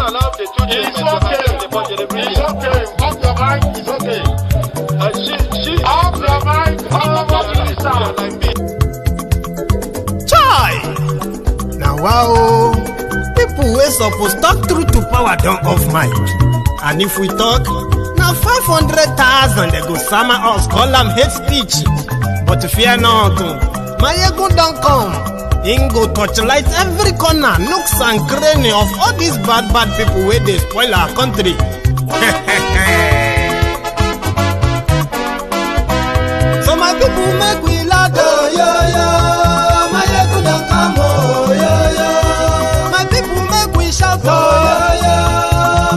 allow the two It's okay. It's okay. Off your mind. It's okay. Off your mind. Chai! Now wow, people wey suppose talk truth to power don't off mic. And if we talk, now 500,000 they go summer us, call them hate speech. But fear not, Maiyegun don't come. Ingo torchlight every corner, nooks and cranny of all these bad people where they spoil our country. So my people make we laugh, oh yo yo. Maiyegun don't come, oh yo yo. My people make we shout, oh yo yo.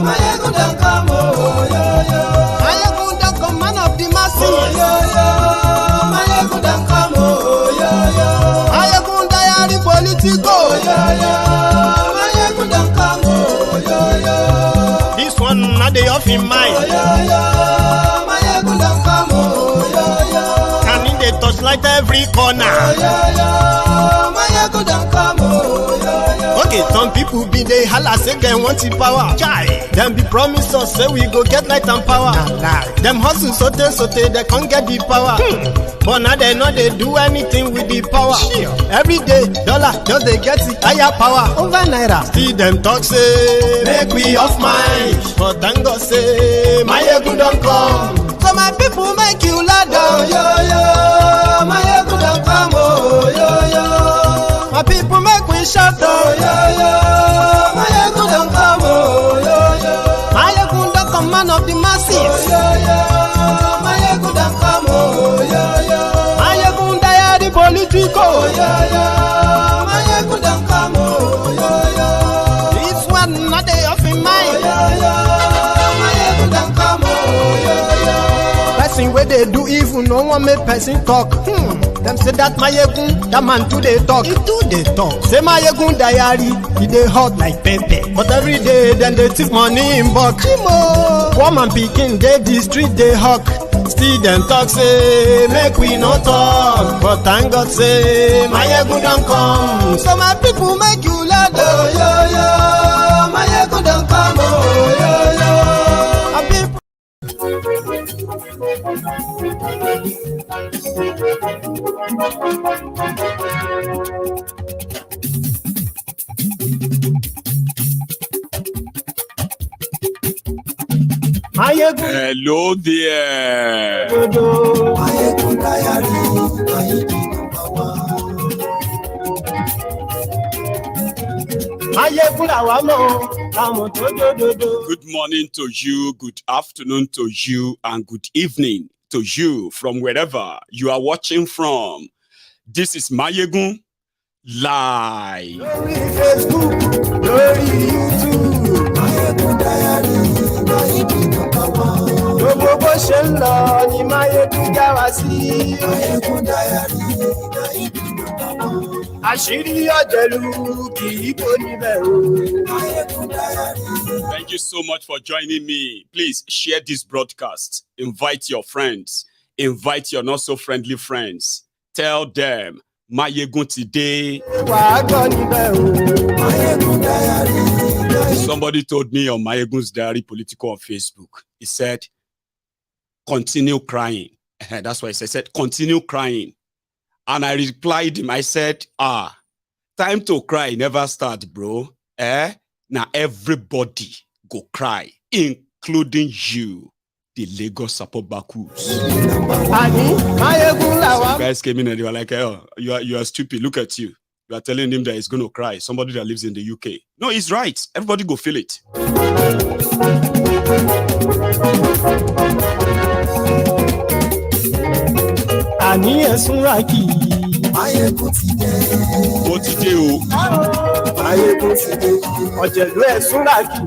Maiyegun don't come, oh yo yo. Maiyegun don't come, man of the masses, oh yo yo. Maiyegun don't come, oh yo yo. Maiyegun diary Politico, oh yo yo. Maiyegun don't come, oh yo yo. This one not the off in mind, oh yo yo. Maiyegun don't come, oh yo yo. Can in the touchlight every corner, oh yo yo. Maiyegun don't come, oh yo yo. Okay, some people be they holla say they want the power. Chai, them be promise us say we go get light and power. Them hustle sote they can't get the power. But now they know they do anything with the power. Every day, dollar just they get the higher power over naira. See them talk say make we off mind, but thank God say Maiyegun don't come. So my people make you loud, oh yo yo. Maiyegun don't come, oh yo yo. My people make we shout, oh yo yo. Maiyegun don't come, oh yo yo. Maiyegun don't come, man of the masses, oh yo yo. Maiyegun don't come, oh yo yo. Maiyegun diary Politico, oh yo yo. Maiyegun don't come, oh yo yo. This one not they off in mind, oh yo yo. Maiyegun don't come, oh yo yo. Person where they do evil, no one make person talk. Them say that Maiyegun, that man too they talk. He do they talk. Say Maiyegun diary, he they hot like pepper. But every day then they take money in bulk. Woman picking, they the street they hawk. Still them talk say make we no talk. But thank God say Maiyegun don't come. So my people make you loud, oh yo yo. Maiyegun don't come, oh yo yo. My people. Hello there. Maiyegun diary, Maiyegun number one. Good morning to you, good afternoon to you, and good evening to you from wherever you are watching from. This is Maiyegun live. Glory Facebook, glory YouTube. Maiyegun diary, Maiyegun number one. Gbogbo ṣe ń lọ ni Maiyegun já wa sí. Maiyegun diary, Maiyegun number one. Àṣírí ọ̀jẹ̀lú kì í bò níbẹ̀ o. Maiyegun diary. Thank you so much for joining me. Please share this broadcast. Invite your friends. Invite your not so friendly friends. Tell them Maiyegun today. Wàá gbọ́ níbẹ̀ o. Maiyegun diary. Somebody told me on MaiyegunsDiary Politico on Facebook. He said, continue crying. That's why I said, continue crying. And I replied him, I said, time to cry never start, bro. Now everybody go cry, including you, the Lagos support Bakus. Some guys came in and they were like, oh, you are stupid. Look at you. You are telling him that he's going to cry. Somebody that lives in the UK. No, he's right. Everybody go feel it. Maiyegun ti dé. Ó ti dé o. Maiyegun ti dé. Ọ̀jẹ̀lú ẹ̀sùnràkì.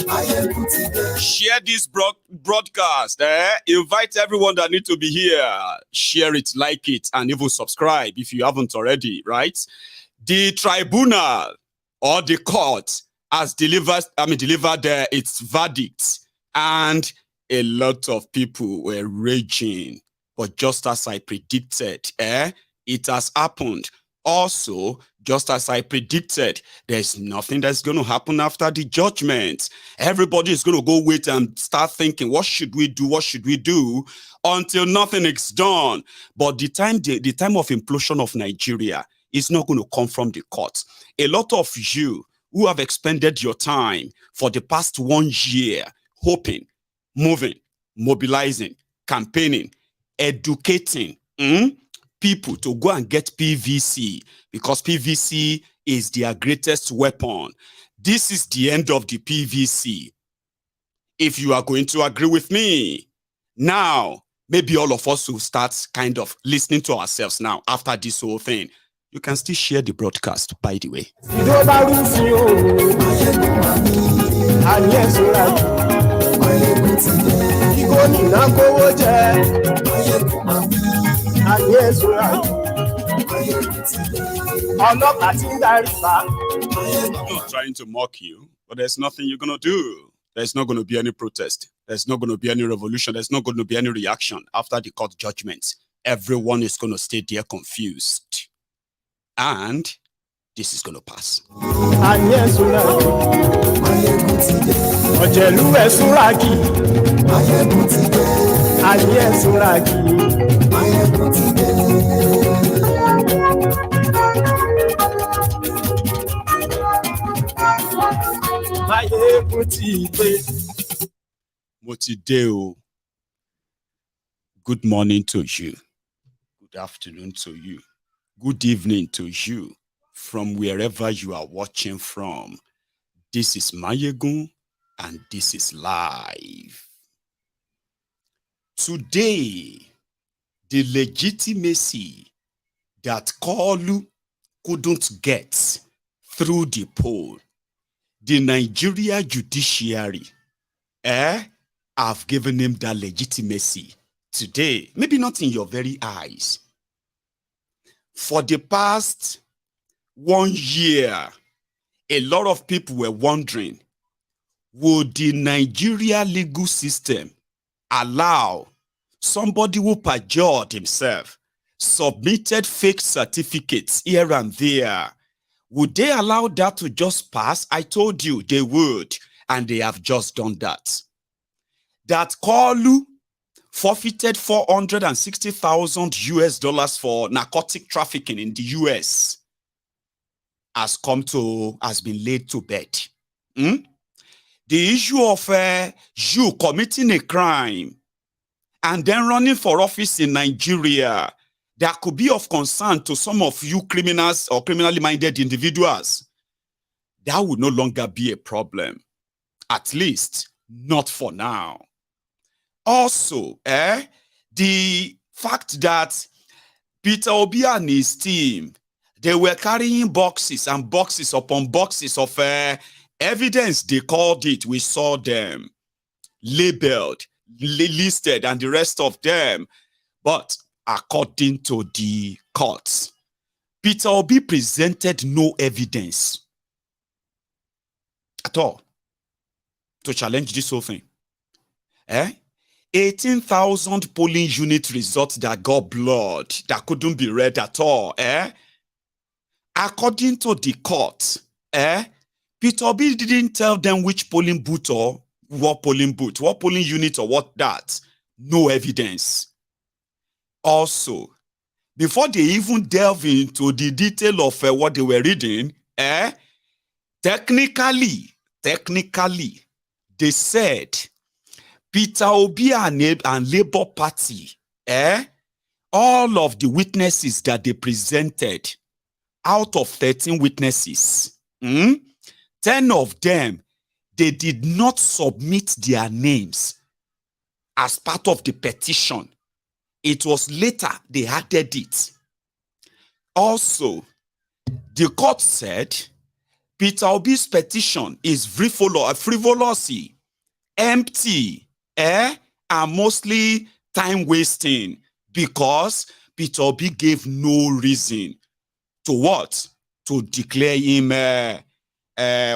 Maiyegun ti dé. Share this broadcast. Invite everyone that need to be here. Share it, like it, and even subscribe if you haven't already, right? The tribunal or the court has delivered its verdict, and a lot of people were raging. But just as I predicted, it has happened. Also, just as I predicted, there's nothing that's going to happen after the judgment. Everybody is going to go wait and start thinking, what should we do? What should we do? Until nothing is done. But the time of implosion of Nigeria is not going to come from the courts. A lot of you who have expended your time for the past 1 year, hoping, moving, mobilizing, campaigning, educating, people to go and get PVC, because PVC is their greatest weapon. This is the end of the PVC. If you are going to agree with me, now, maybe all of us will start kind of listening to ourselves now after this whole thing. You can still share the broadcast, by the way. I'm not trying to mock you, but there's nothing you're going to do. There's not going to be any protest. There's not going to be any revolution. There's not going to be any reaction after the court judgment. Everyone is going to stay there confused. And this is going to pass. Motideo. Good morning to you. Good afternoon to you. Good evening to you from wherever you are watching from. This is Maiyegun and this is live. Today, the legitimacy that Kalu couldn't get through the poll, the Nigeria judiciary, have given him that legitimacy today. Maybe not in your very eyes. For the past 1 year, a lot of people were wondering, would the Nigeria legal system allow somebody who perjured himself, submitted fake certificates here and there? Would they allow that to just pass? I told you they would, and they have just done that. That Kalu forfeited $460,000 for narcotic trafficking in the US has been laid to bed. The issue of you committing a crime and then running for office in Nigeria, that could be of concern to some of you criminals or criminally minded individuals. That would no longer be a problem. At least, not for now. Also, the fact that Peter Obi and his team, they were carrying boxes and boxes upon boxes of evidence, they called it. We saw them labeled, listed, and the rest of them. But according to the courts, Peter Obi presented no evidence at all to challenge this whole thing. 18,000 polling unit results that got blood that couldn't be read at all. According to the court, Peter Obi didn't tell them which polling booth or what polling booth, what polling unit or what that. No evidence. Also, before they even delve into the detail of what they were reading, technically, they said Peter Obi and Labour Party, all of the witnesses that they presented, out of 13 witnesses, 10 of them, they did not submit their names as part of the petition. It was later they added it. Also, the court said Peter Obi's petition is frivolous, empty, and mostly time wasting, because Peter Obi gave no reason to what? To declare him a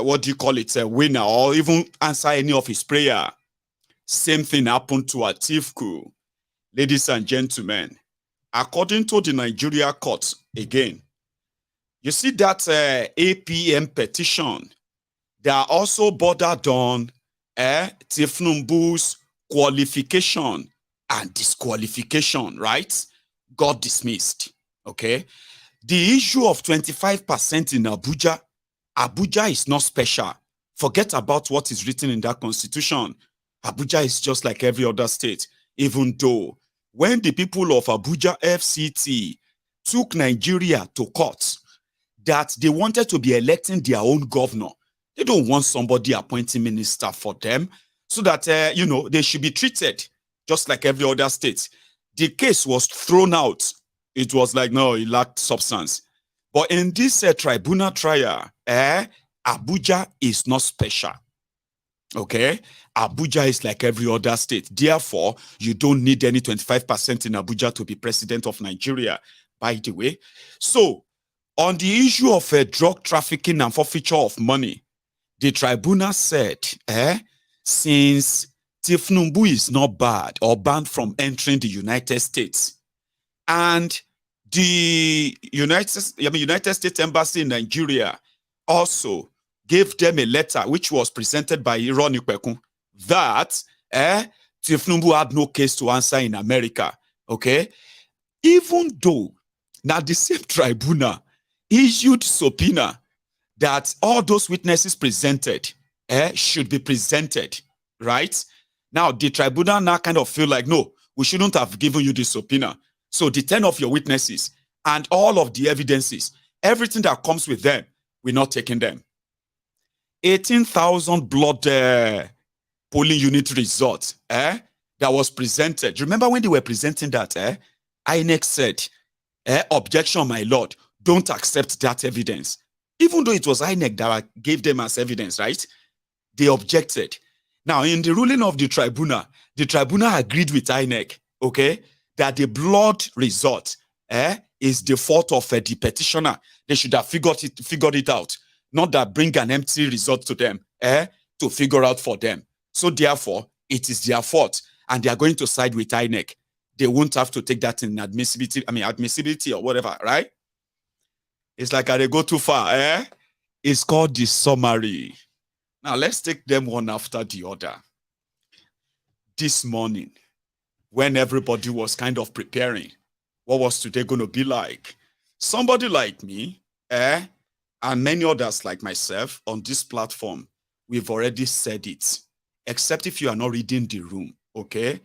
winner, or even answer any of his prayer. Same thing happened to Atiku. Ladies and gentlemen, according to the Nigeria court, again, You see that APM petition, they are also bordered on Tinubu's qualification and disqualification, right? Got dismissed, okay? The issue of 25% in Abuja, Abuja is not special. Forget about what is written in that constitution. Abuja is just like every other state, even though when the people of Abuja FCT took Nigeria to court, that they wanted to be electing their own governor. They don't want somebody appointing minister for them, so that, they should be treated just like every other state. The case was thrown out. It was like, no, it lacked substance. But in this tribunal trial, Abuja is not special. Okay? Abuja is like every other state. Therefore, you don't need any 25% in Abuja to be president of Nigeria, by the way. So, on the issue of drug trafficking and forfeiture of money, the tribunal said, since Tinubu is not bad or banned from entering the United States, and the United States Embassy in Nigeria also gave them a letter which was presented by Iron Ikpekun that Tinubu had no case to answer in America. Okay, even though now the same tribunal issued subpoena that all those witnesses presented should be presented, right? Now, the tribunal now kind of feel like, no, we shouldn't have given you the subpoena. So the 10 of your witnesses and all of the evidences, everything that comes with them, we're not taking them. 18,000 blood polling unit results that was presented. Remember when they were presenting that, INEC said, objection, my lord, don't accept that evidence. Even though it was INEC that gave them as evidence, right? They objected. Now, in the ruling of the tribunal agreed with INEC, okay, that the blood result is the fault of the petitioner. They should have figured it out, not that bring an empty result to them to figure out for them. So therefore, it is their fault, and they are going to side with INEC. They won't have to take that in admissibility or whatever, right? It's like they go too far, It's called the summary. Now, let's take them one after the other. This morning, when everybody was kind of preparing, what was today going to be like? Somebody like me, and many others like myself on this platform, we've already said it, except if you are not reading the room, okay?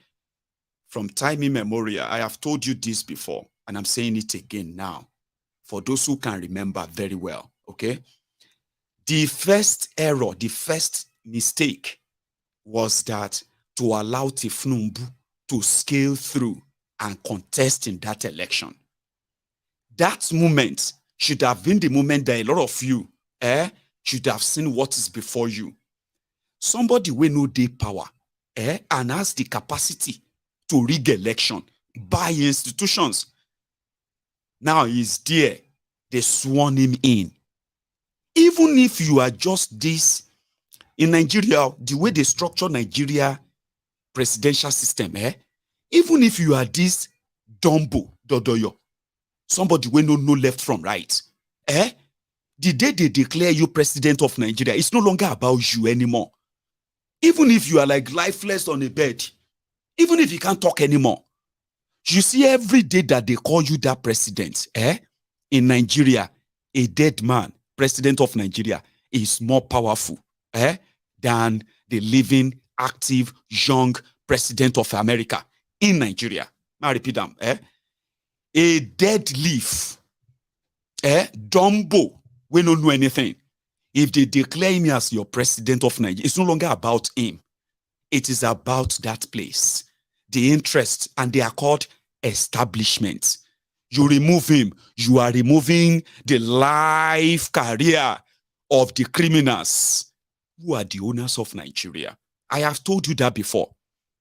From time immemorial, I have told you this before, and I'm saying it again now, for those who can remember very well, okay? The first error, the first mistake was that to allow Tinubu to scale through and contest in that election. That moment should have been the moment that a lot of you should have seen what is before you. Somebody will know the power and has the capacity to rig election by institutions. Now he's there. They sworn him in. Even if you are just this, in Nigeria, the way they structure Nigeria presidential system, even if you are this Dumbo, Dodoyo, somebody will not know left from right, the day they declare you president of Nigeria, it's no longer about you anymore. Even if you are like lifeless on a bed, even if you can't talk anymore, you see every day that they call you that president, in Nigeria, a dead man, president of Nigeria, is more powerful than the living, active, young president of America in Nigeria. I repeat them. A dead leaf, Dumbo, we don't know anything. If they declare him as your president of Nigeria, it's no longer about him. It is about that place, the interest, and they are called establishments. You remove him, you are removing the life career of the criminals who are the owners of Nigeria. I have told you that before,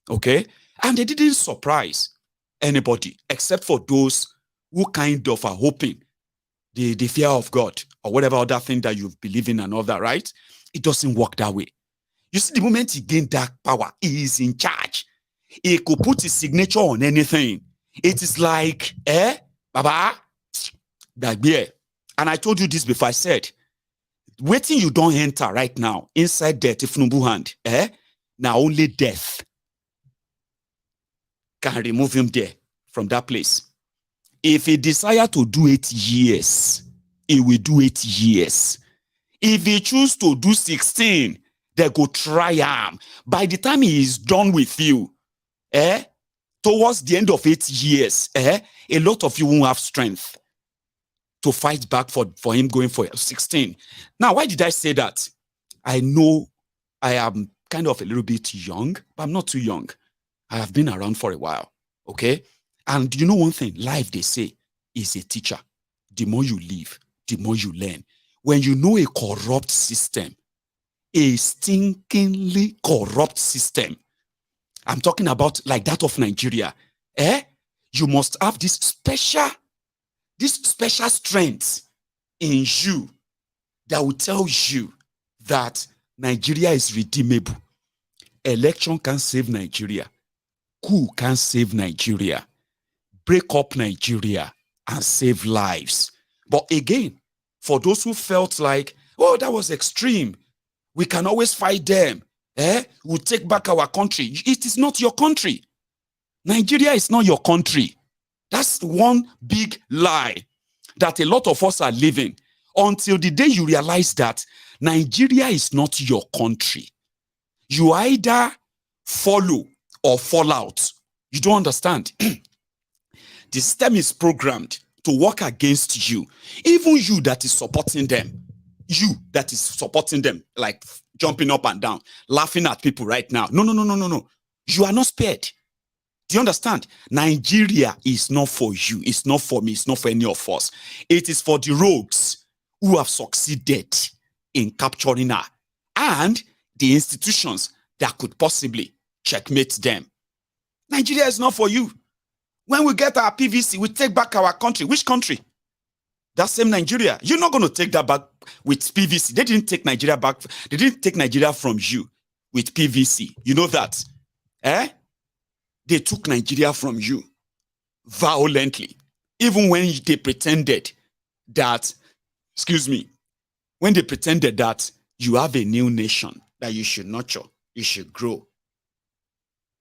okay? And they didn't surprise anybody except for those who kind of are hoping the fear of God or whatever other thing that you believe in and all that, right? It doesn't work that way. You see, the moment he gained that power, he is in charge. He could put his signature on anything. It is like, Baba, that beer. And I told you this before. I said, waiting you don't enter right now inside the Tinubu hand, now only death can remove him there from that place. If he desire to do 8 years, he will do 8 years. If he choose to do 16, they go try him. By the time he is done with you, towards the end of 8 years, a lot of you won't have strength to fight back for him going for 16. Now, why did I say that? I know I am kind of a little bit young, but I'm not too young. I have been around for a while, okay? And you know one thing, life, they say, is a teacher. The more you live, the more you learn. When you know a corrupt system, a stinkingly corrupt system, I'm talking about like that of Nigeria, you must have this special strength in you that will tell you that Nigeria is redeemable. Election can save Nigeria. Coup can save Nigeria. Break up Nigeria and save lives. But again, for those who felt like, oh, that was extreme, we can always fight them, we'll take back our country. It is not your country. Nigeria is not your country. That's one big lie that a lot of us are living until the day you realize that Nigeria is not your country. You either follow or fall out. You don't understand. The system is programmed to work against you. Even you that is supporting them. You that is supporting them, like jumping up and down, laughing at people right now. No. You are not spared. Do you understand? Nigeria is not for you. It's not for me. It's not for any of us. It is for the rogues who have succeeded in capturing her and the institutions that could possibly checkmate them. Nigeria is not for you. When we get our PVC, we take back our country. Which country? That same Nigeria. You're not going to take that back with PVC. They didn't take Nigeria back. They didn't take Nigeria from you with PVC. You know that? They took Nigeria from you violently. Even when they pretended that, when they pretended that you have a new nation that you should nurture, you should grow,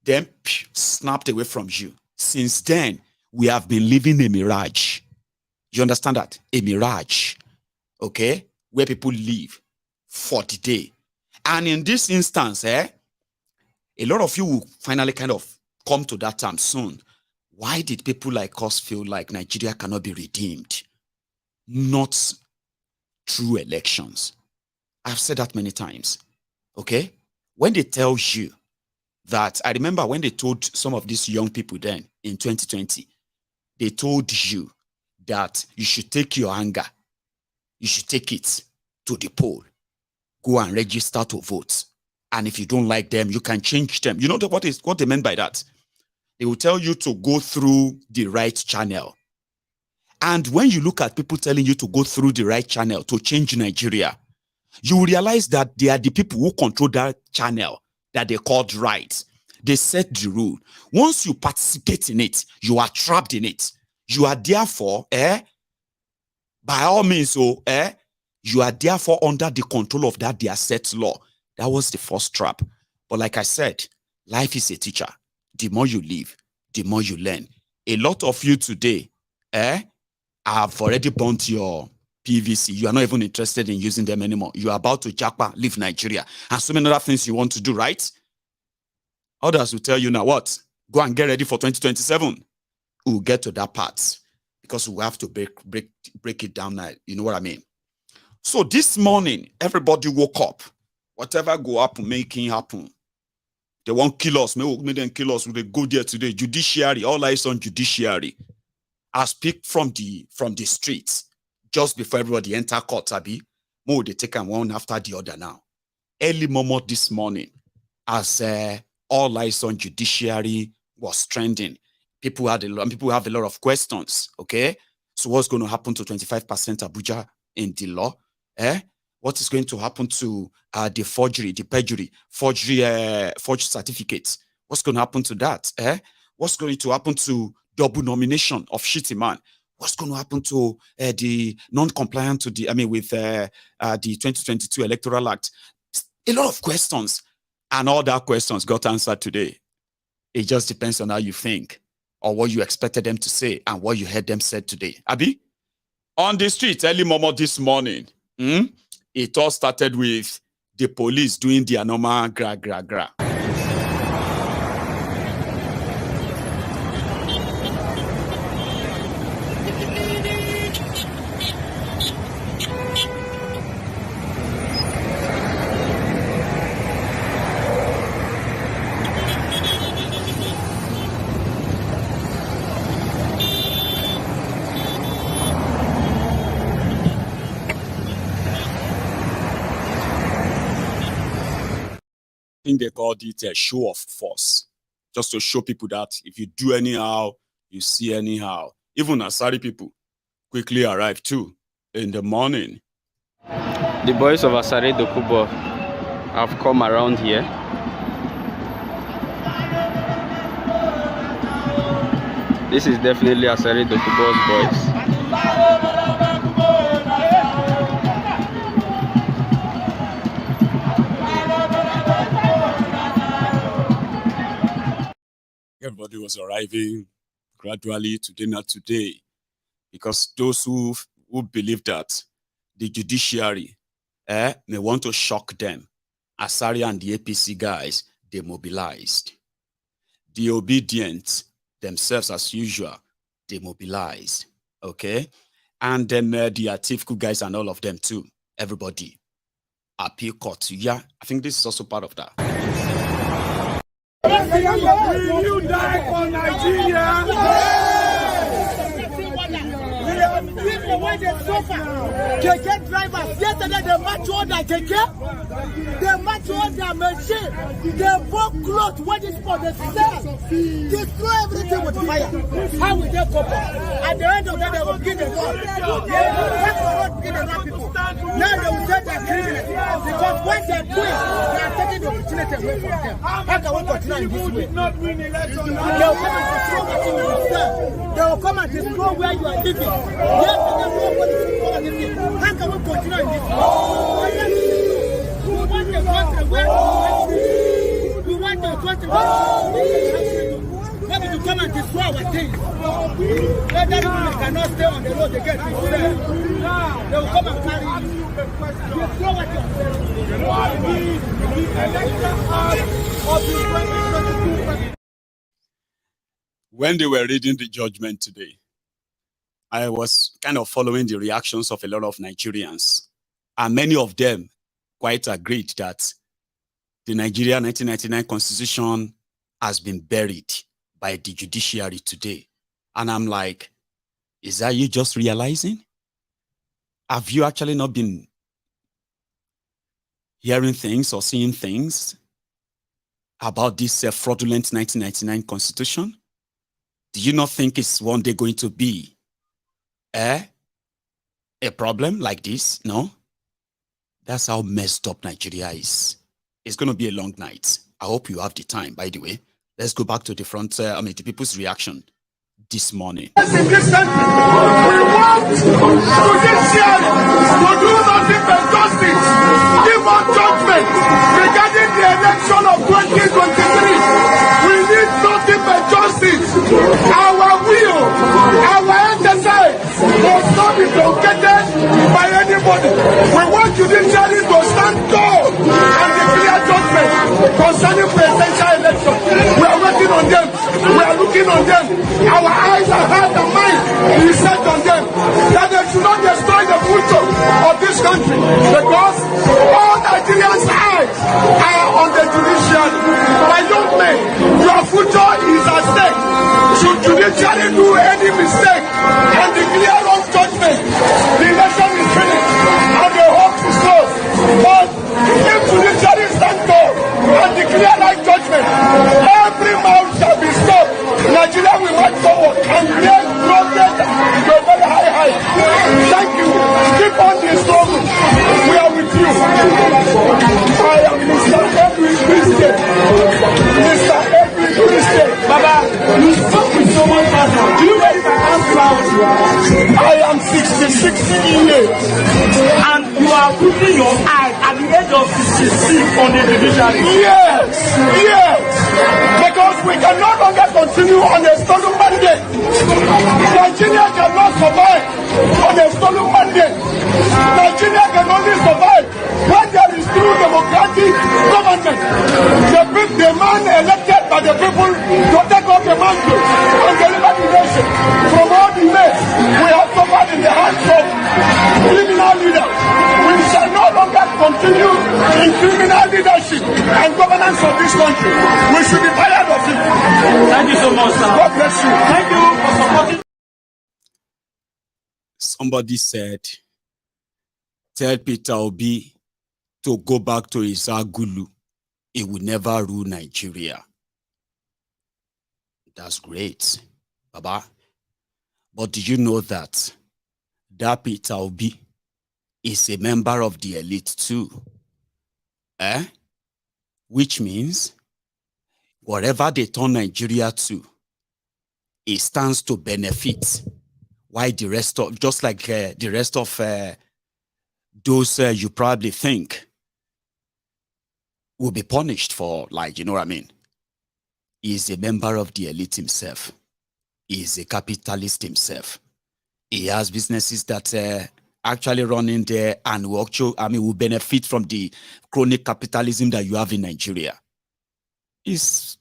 then snapped away from you. Since then, we have been living a mirage. You understand that? A mirage, okay? Where people live for the day. And in this instance, a lot of you will finally kind of come to that time soon. Why did people like us feel like Nigeria cannot be redeemed? Not through elections. I've said that many times, okay? When they tell you that, I remember when they told some of these young people then in 2020, they told you that you should take your anger, you should take it to the poll, go and register to vote. And if you don't like them, you can change them. You know what they meant by that? They will tell you to go through the right channel. And when you look at people telling you to go through the right channel to change Nigeria, you will realize that they are the people who control that channel that they called right. They set the rule. Once you participate in it, you are trapped in it. You are therefore, by all means, you are therefore under the control of that their set law. That was the first trap. But like I said, life is a teacher. The more you live, the more you learn. A lot of you today, have already burnt your PVC. You are not even interested in using them anymore. You are about to japa, leave Nigeria. And so many other things you want to do, right? Others will tell you now what? Go and get ready for 2027. We'll get to that part because we have to break it down now. You know what I mean? So this morning, everybody woke up. Whatever go up, making happen. They won't kill us. May them kill us. They go there today. Judiciary, all eyes on judiciary. I speak from the streets just before everybody enter court. Abi, they take them one after the other now. Early moment this morning, as all eyes on judiciary was trending. People have a lot of questions. Okay, so what's going to happen to 25% Abuja in the law? What is going to happen to the forged certificates? What's going to happen to that? What's going to happen to double nomination of shitty man? What's going to happen to the non-compliant to the, with the 2022 Electoral Act? A lot of questions, and all that questions got answered today. It just depends on how you think, or what you expected them to say, and what you heard them said today. Abi, on the street, early momo this morning, it all started with the police doing their normal gra. I think they called it a show of force, just to show people that if you do anyhow, you see anyhow. Even Asari people quickly arrived too in the morning. The boys of Asare Dokubo have come around here. This is definitely Asare Dokubo's boys. Everybody was arriving gradually, today, not today, because those who believe that the judiciary may want to shock them, Asari and the APC guys, they mobilized. The obedient themselves, as usual, they mobilized. Okay? And then the Atiku guys and all of them too. Everybody. Appeal court. Yeah, I think this is also part of that. Will you die for Nigeria? We have seen the way they suffer. KK drivers, yesterday they match all their KK, they match all their machine, they broke clothes, what is for the sell, destroy everything with fire. How will they cope? At the end of the day, they will give the law. They will give the right people. Now they will say they're criminals, because what they're doing, they are taking the opportunity away from them. How can we continue in this way? They will come and destroy where you are living. Yes, how can we continue in this way? We want the country where we want the country where to come and destroy our things. Whether we cannot stay on the road again, they will come and carry you. Destroy what you are saying. The election of the 2022. When they were reading the judgment today, I was kind of following the reactions of a lot of Nigerians. And many of them quite agreed that the Nigeria 1999 constitution has been buried by the judiciary today. And I'm like, is that you just realizing? Have you actually not been hearing things or seeing things about this fraudulent 1999 constitution? Do you not think it's one day going to be a problem like this? No? That's how messed up Nigeria is. It's going to be a long night. I hope you have the time, by the way. Let's go back to the front, the people's reaction this morning. In this country, we want judiciary to do nothing but justice. Give us judgment regarding the election of 2023. We need nothing but justice. Our will, our exercise must not be truncated by anybody. We want judiciary to stand tall and declare judgment concerning presidential election. We are working on them. We are looking on them. Our eyes and heart and mind is set on them, that they should not destroy the future of this country, because all Nigerians' eyes are on the judiciary. My young men, your future is at stake. Should judiciary do any mistake and declare wrong judgment, the election is finished and the hope is closed. But if judiciary stand tall and declare right judgment, every mouth shall be stopped. Nigeria will march forward and create progress to a very high. Thank you. Keep on the struggle. We are with you. I am Mr. Edwin Christian. Mr. Edwin Christian. Baba, you spoke with so much passion. Do you know if I ask you out? I am 66 years. And you are putting your eye at the age of 66 on the judiciary. Yes, yes. Because we can no longer continue on a stolen mandate. Nigeria cannot survive on a stolen mandate. Nigeria can only survive when there is true democratic government. The man elected by the people to take up the mantle and deliver the nation from all the mess we have suffered in the hands of criminal leaders. We shall no longer continue in criminal leadership and governance of this country. We should be tired of it. Thank you so much, sir. God bless you. Thank you for supporting. Somebody said, tell Peter Obi to go back to his Agulu. He will never rule Nigeria. That's great, Baba. But did you know that Peter Obi is a member of the elite too? Which means whatever they turn Nigeria to, it stands to benefit. Why the rest of, just like the rest of those you probably think will be punished for, like, you know what I mean? He is a member of the elite himself. He is a capitalist himself. He has businesses that actually run in there and will actually, will benefit from the chronic capitalism that you have in Nigeria. He's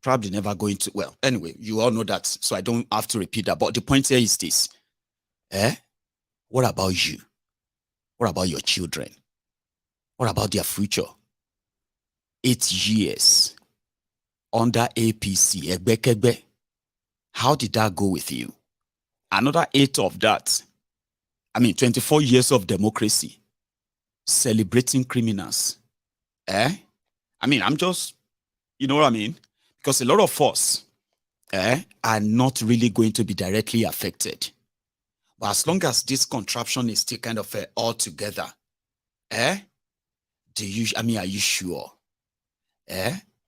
probably never going to, well, anyway, you all know that, so I don't have to repeat that. But the point here is this. What about you? What about your children? What about their future? 8 years under APC, Egbekegbe. How did that go with you? Another 8 of that. 24 years of democracy. Celebrating criminals. I'm just, you know what I mean? Because a lot of us are not really going to be directly affected. But as long as this contraption is still kind of all together, are you sure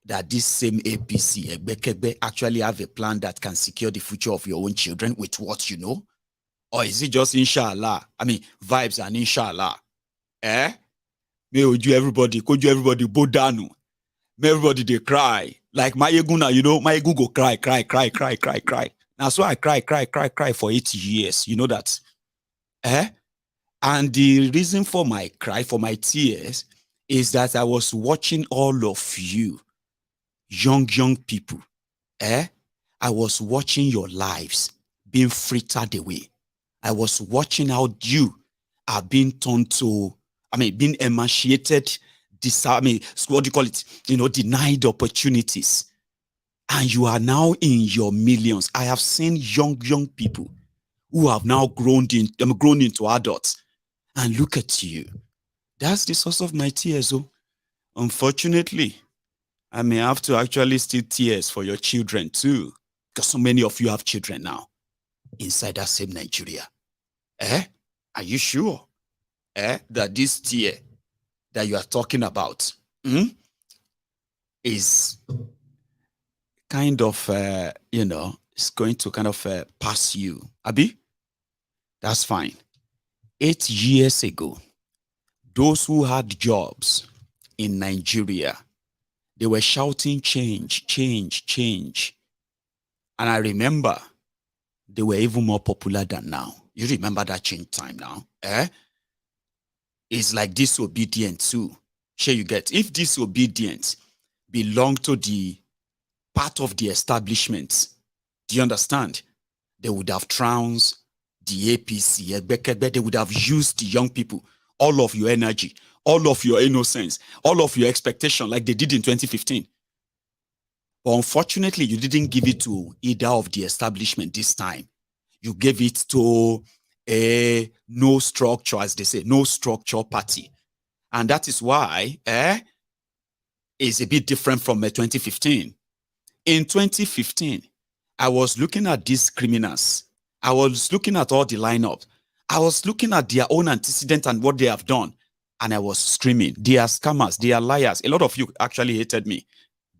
that this same APC, Egbekegbe, actually have a plan that can secure the future of your own children with what you know? Or is it just inshallah? Vibes and inshallah. May you everybody bow down. May everybody they cry. Like Maiyegun, you know, Maiyegun go cry. Now so I cry for 8 years. You know that? And the reason for my cry, for my tears, is that I was watching all of you, young people. I was watching your lives being frittered away. I was watching how you are being turned to, being emaciated, what do you call it? Denied opportunities. And you are now in your millions. I have seen young people who have now grown into adults. And look at you. That's the source of my tears. Oh. Unfortunately, I may have to actually steal tears for your children too. Because so many of you have children now inside that same Nigeria. Are you sure that this tear that you are talking about is kind of, it's going to kind of pass you? Abi? That's fine. 8 years ago, those who had jobs in Nigeria, they were shouting change, change, change. And I remember they were even more popular than now. You remember that change time now? It's like disobedient too. Sure you get. If disobedience belonged to the part of the establishment, do you understand? They would have trounced the APC, they would have used the young people, all of your energy, all of your innocence, all of your expectation like they did in 2015. But unfortunately, you didn't give it to either of the establishment this time. You gave it to a no structure, as they say, no structure party. And that is why it's a bit different from 2015. In 2015, I was looking at these criminals. I was looking at all the lineup. I was looking at their own antecedent and what they have done. And I was screaming, they are scammers, they are liars. A lot of you actually hated me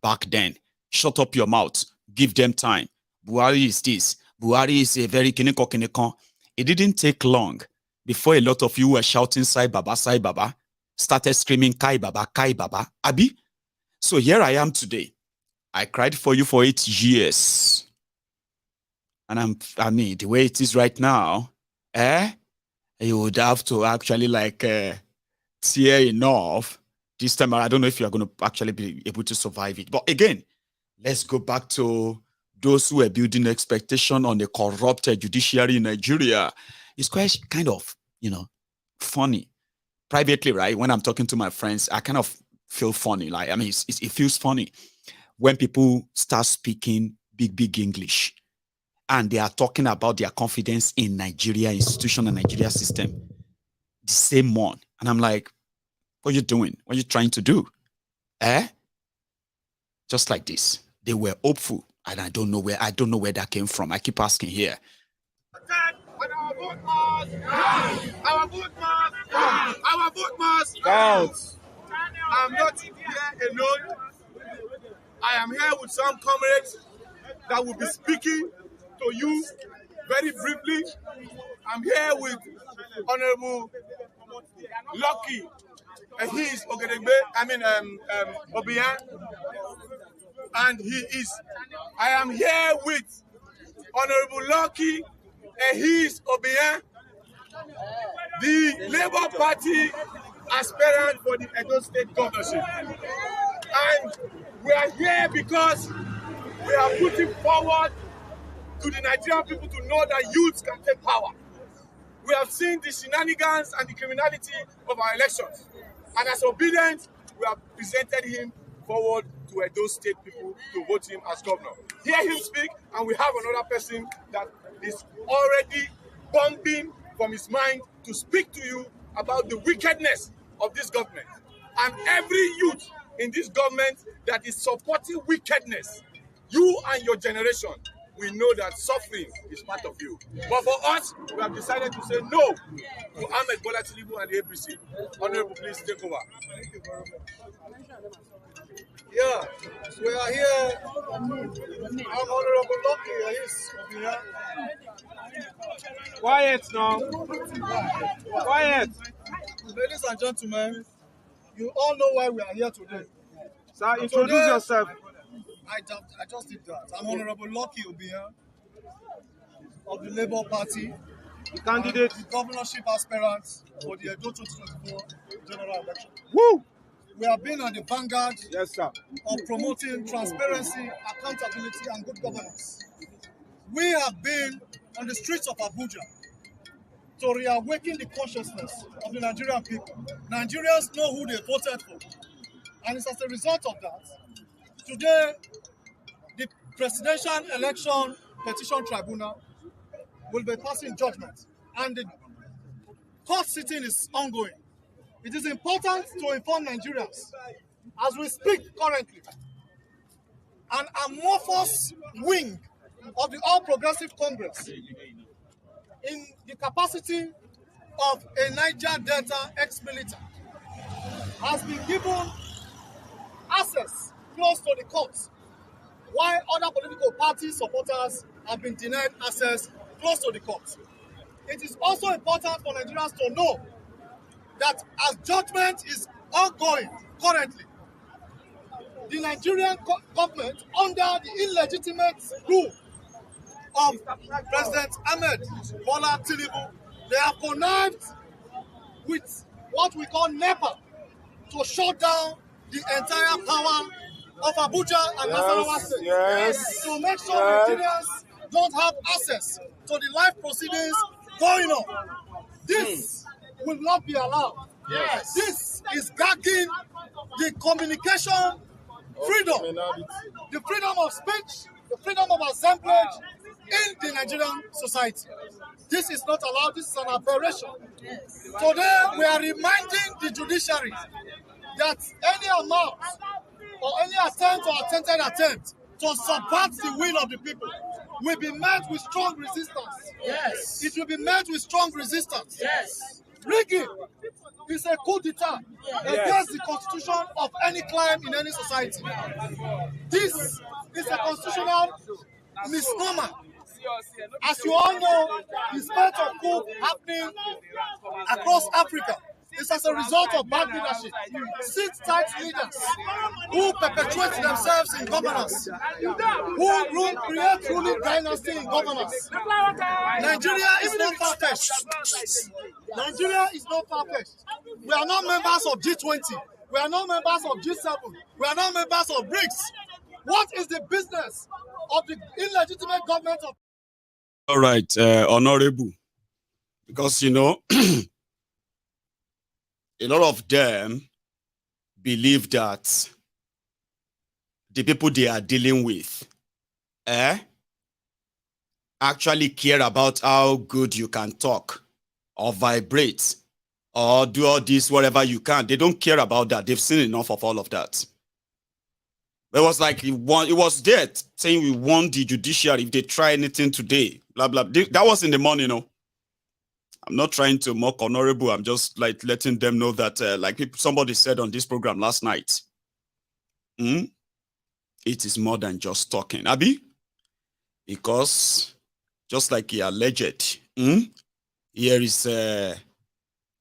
back then. Shut up your mouth. Give them time. Buhari is this. Buhari is a very kiniko. It didn't take long before a lot of you were shouting Sai Baba, started screaming Kai Baba, Abi. So here I am today. I cried for you for 8 years. And I mean, the way it is right now, you would have to actually tear enough this time. I don't know if you're going to actually be able to survive it. But again, let's go back to those who are building expectation on the corrupted judiciary in Nigeria. It's quite kind of, funny. Privately, right? When I'm talking to my friends, I kind of feel funny. Like, I mean, it feels funny when people start speaking big English and they are talking about their confidence in Nigeria institution and Nigeria system. The same one. And I'm like, what are you doing? What are you trying to do? Just like this. They were hopeful. And I don't know where that came from. I keep asking here. Our vote must count. I'm not here alone. I am here with some comrades that will be speaking to you very briefly. I'm here with Honorable Lucky. He is Obian. And I am here with Honorable Lucky. He is Obian, the Labour Party aspirant for the Edo State governorship. And we are here because we are putting forward to the Nigerian people to know that youths can take power. We have seen the shenanigans and the criminality of our elections. And as obedient, we have presented him forward to Edo State people to vote him as governor. Hear him speak, and we have another person that is already bombing from his mind to speak to you about the wickedness of this government. And every youth in this government that is supporting wickedness, you and your generation, we know that suffering is part of you. But for us, we have decided to say no to Ahmed Bola Tinubu and the APC. Honorable, please take over. Yeah, we are here. I'm Honorable Lucky. Yes. Quiet now. Quiet. Ladies and gentlemen, you all know why we are here today. Sir, introduce yourself. I just did that. I'm Honorable Lucky Obian of the Labour Party. The candidate. The governorship aspirant for the Edo 2024 general election. Woo! We have been at the vanguard of promoting transparency, accountability, and good governance. We have been on the streets of Abuja to reawaken the consciousness of the Nigerian people. Nigerians know who they voted for. And it's as a result of that, today, the Presidential Election Petition Tribunal will be passing judgment. And the court sitting is ongoing. It is important to inform Nigerians, as we speak currently, an amorphous wing of the All Progressive Congress, in the capacity of a Niger Delta ex-militant, has been given access close to the courts, while other political party supporters have been denied access close to the courts. It is also important for Nigerians to know that as judgment is ongoing currently, the Nigerian government, under the illegitimate rule of President Ahmed Bola Tinubu, they have connived with what we call NEPA to shut down the entire power of Abuja and Nasarawa State, to make sure Nigerians don't have access to the life proceedings going on. This will not be allowed. This is gagging the communication freedom, the freedom of speech, the freedom of assemblage in the Nigerian society. This is not allowed. This is an aberration. Today, we are reminding the judiciary that any amount or any attempt or attempted attempt to subvert the will of the people will be met with strong resistance. Yes. It will be met with strong resistance. Yes. Rigging is a coup d'etat against the constitution of any clime in any society. This is a constitutional misnomer As you all know, the spate of coup happening across Africa is as a result of bad leadership. Sit-tight leaders who perpetuate themselves in governance, who create ruling dynasty in governance. Nigeria is not far-fetched. Nigeria is not far-fetched. We are not members of G20. We are not members of G7. We are not members of BRICS. What is the business of the illegitimate government of... All right, honorable, because, you know, a lot of them believe that the people they are dealing with actually care about how good you can talk or vibrate or do all this, whatever you can. They don't care about that. They've seen enough of all of that. It was like it was there saying we want the judiciary if they try anything today, blah, blah. That was in the morning, you know. I'm not trying to mock honorable. I'm just like letting them know that, like somebody said on this program last night, it is more than just talking, Abi. Because just like he alleged, here is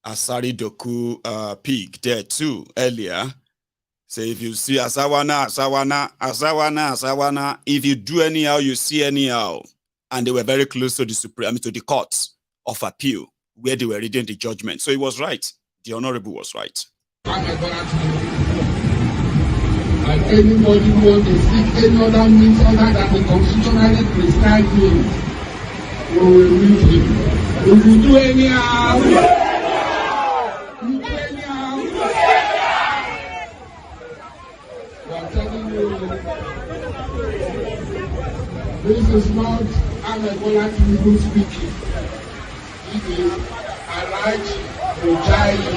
Asari Doku pig there too earlier. So if you see Asawana, if you do anyhow, you see anyhow. And they were very close to the to the courts of appeal where they were reading the judgment. So he was right. The honorable was right. And anybody who wants to seek any other means other than the constitutionally prescribed means, we will meet him. If you do anyhow, you do anyhow. We are telling you, this is not Tinubu speaking. It is Alhaji Mujayi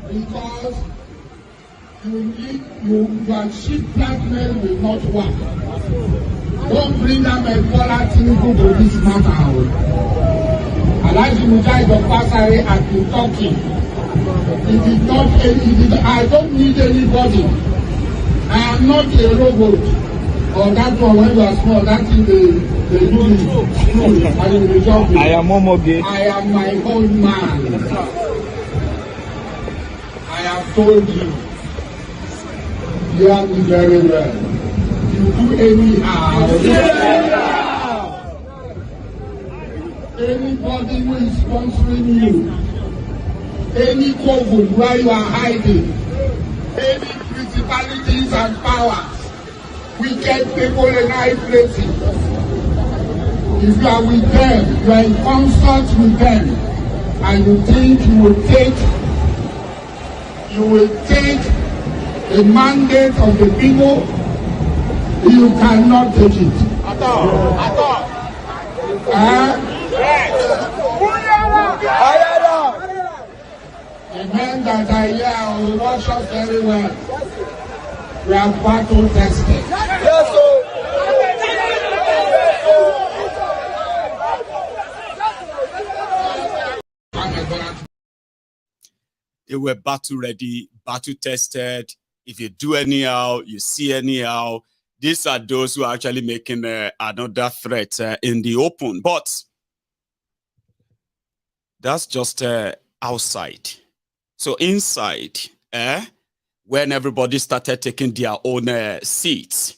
because your cheap blackmail will not work. Don't bring them a Tinubu to this matter. Alhaji Mujayi of Pasare has been talking. I don't need anybody. I am not a robot. Or that one when you are small, that is the I am Momoge. I am my own man. I have told you. Hear me very well. You do anyhow. Anybody who is sponsoring you, any coven where you are hiding, any principalities and powers, wicked people in high places. If you are with them, you are in consult with them, and you think you will take a mandate of the people, you cannot take it. At all. The men that are here will watch us very well. We are battle tested. They were battle ready, battle tested. If you do anyhow, you see anyhow. These are those who are actually making another threat in the open. But that's just outside. So inside, when everybody started taking their own seats,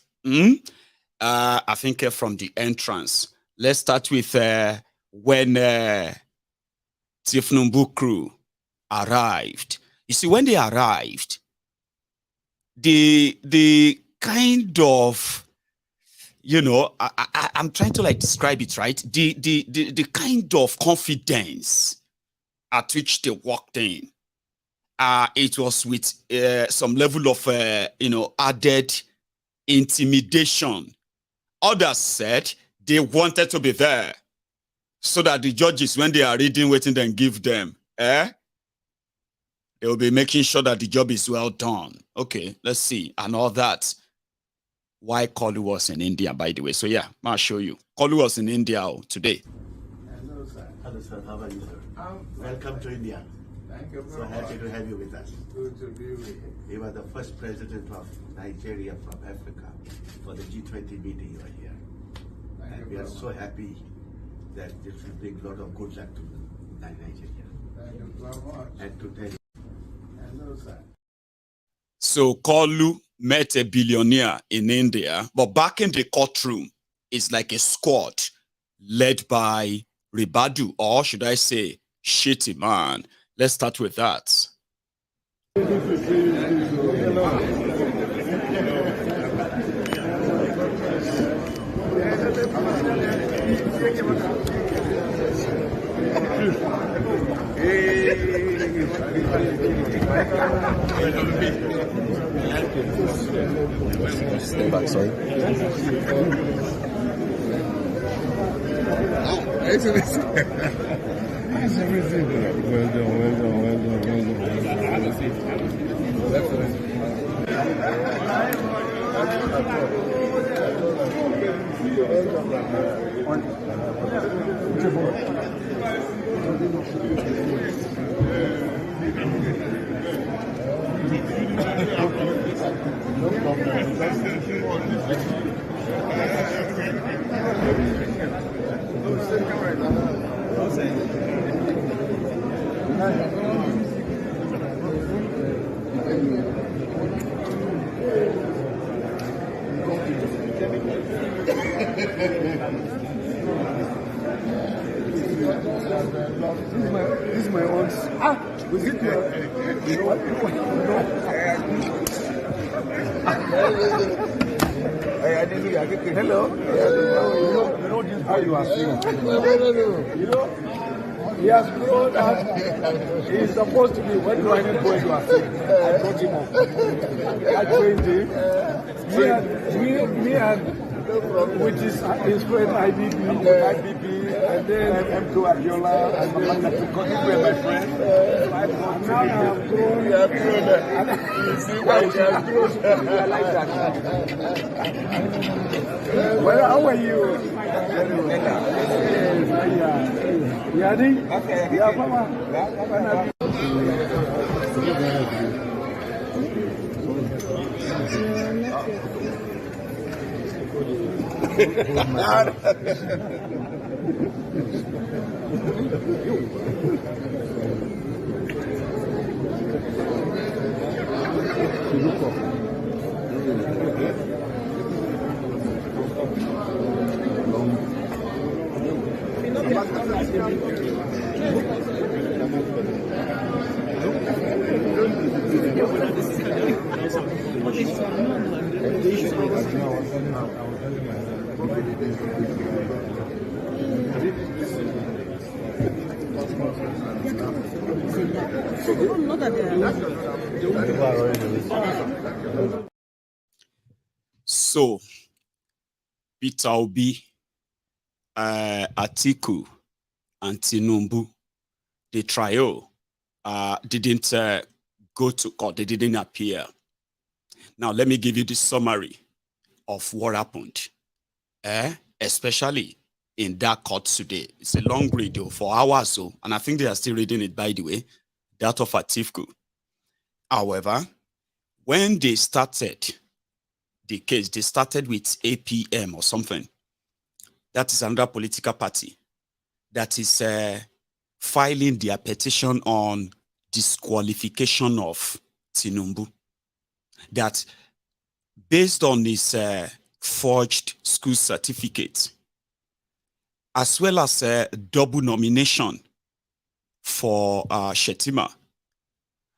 I think from the entrance, let's start with when Tinubu crew arrived. You see, when they arrived, the kind of, you know, I'm trying to like describe it, right? The kind of confidence at which they walked in, it was with some level of, added intimidation. Others said they wanted to be there so that the judges, when they are reading, waiting, then give them, they will be making sure that the job is well done. Okay, let's see, and all that. why Kolu was in India, by the way. So yeah, I'll show you. Kolu was in India today. Hello, sir. Hello, sir. How are you, sir? Welcome to India. Thank you. So happy to have you with us. Good to be with you. You are the first president of Nigeria from Africa for the G20 meeting you are here. And we are so happy that this will bring a lot of good luck to Nigeria. Thank you so much. And to tell you. Hello, sir. So Kolu met a billionaire in India, but back in the courtroom, it's like a squad led by Ribadu, or should I say, Shitty Man. Let's start with that. Stay back, sorry. Well This is my own. Was it Hello. You know this how you are saying. You know, he has grown up. He is supposed to be. What do I need boy you are saying? I brought him up. I trained him. Me and which is his friend IBP, and then M2 Abiola, and then Atiku were my friend. Now I have grown. You see why you have grown? I like that. Well, how are you? Yadi? Yeah, Mama. So, Peter Obi, Atiku, and Tinubu, the trio didn't go to court. They didn't appear. Now, let me give you the summary of what happened, especially in that court today. It's a long read for hours, so, and I think they are still reading it, by the way, that of Atiku. However, when they started the case, they started with APM or something. That is another political party that is filing their petition on disqualification of Tinubu. That based on his forged school certificate, as well as a double nomination for Shetima.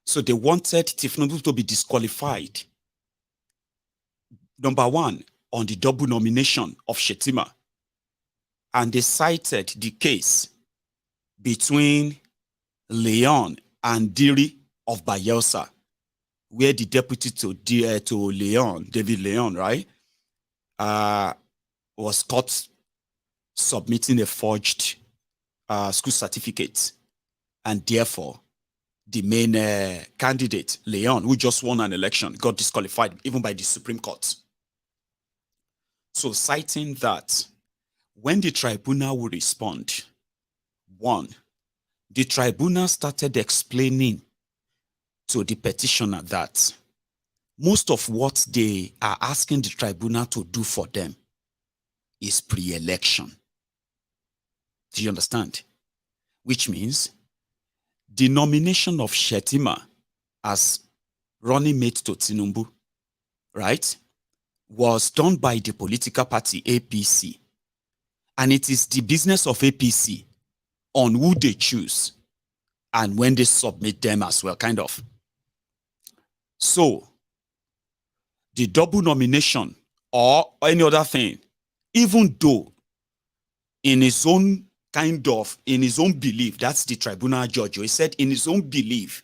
So they wanted Tinubu to be disqualified. Number one, on the double nomination of Shetima. And they cited the case between Leon and Diri of Bayelsa, where the deputy to Leon, David Leon, right, was caught submitting a forged school certificate. And therefore, the main candidate, Leon, who just won an election, got disqualified even by the Supreme Court. So citing that, when the tribunal will respond, one, the tribunal started explaining to the petitioner that most of what they are asking the tribunal to do for them is pre-election. Do you understand? Which means the nomination of Shetima as running mate to Tinubu, right, was done by the political party APC. And it is the business of APC on who they choose and when they submit them as well, kind of. So, the double nomination or any other thing, even though in his own in his own belief, that's the tribunal judge, he said in his own belief,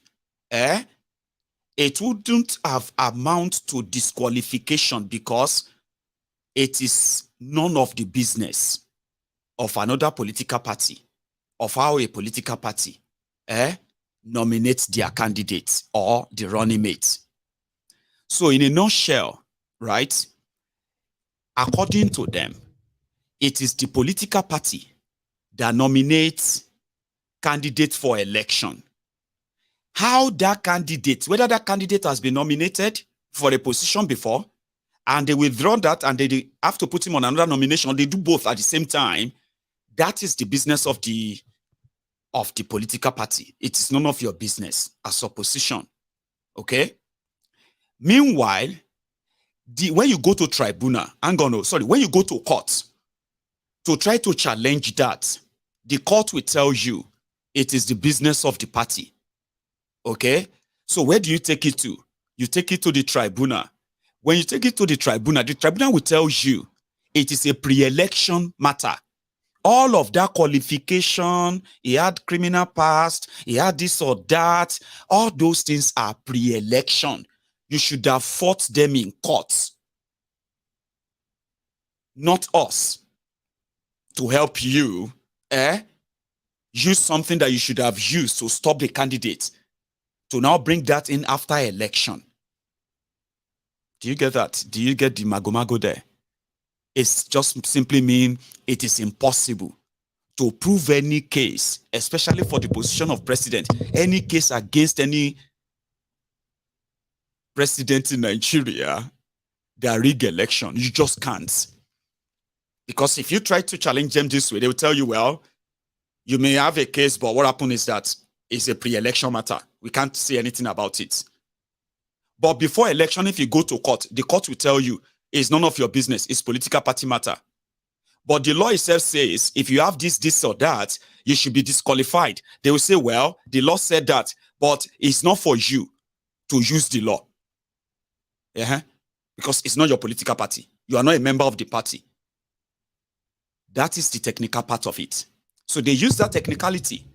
it wouldn't have amount to disqualification because it is none of the business of another political party, of how a political party nominates their candidates or the running mates. So in a nutshell, right, according to them, it is the political party that nominates candidates for election. How that candidate, whether that candidate has been nominated for a position before, and they withdraw that and they have to put him on another nomination, they do both at the same time, that is the business of the political party. It is none of your business as opposition. Okay? Meanwhile, when you go to tribunal, when you go to court to try to challenge that, the court will tell you it is the business of the party. Okay? So where do you take it to? You take it to the tribunal. When you take it to the tribunal will tell you it is a pre-election matter. All of that qualification, he had criminal past, he had this or that, all those things are pre-election. You should have fought them in court. Not us. To help you, use something that you should have used to stop the candidate, to now bring that in after election. Do you get that? Do you get the mago there? It's just simply mean it is impossible to prove any case, especially for the position of president, any case against any president in Nigeria, their rig election. You just can't. Because if you try to challenge them this way, they will tell you, well, you may have a case, but what happened is that it's a pre-election matter. We can't say anything about it. But before election, if you go to court, the court will tell you it's none of your business. It's political party matter. But the law itself says if you have this or that, you should be disqualified. They will say, well, the law said that, but it's not for you to use the law. Because it's not your political party. You are not a member of the party. That is the technical part of it. So they use that technicality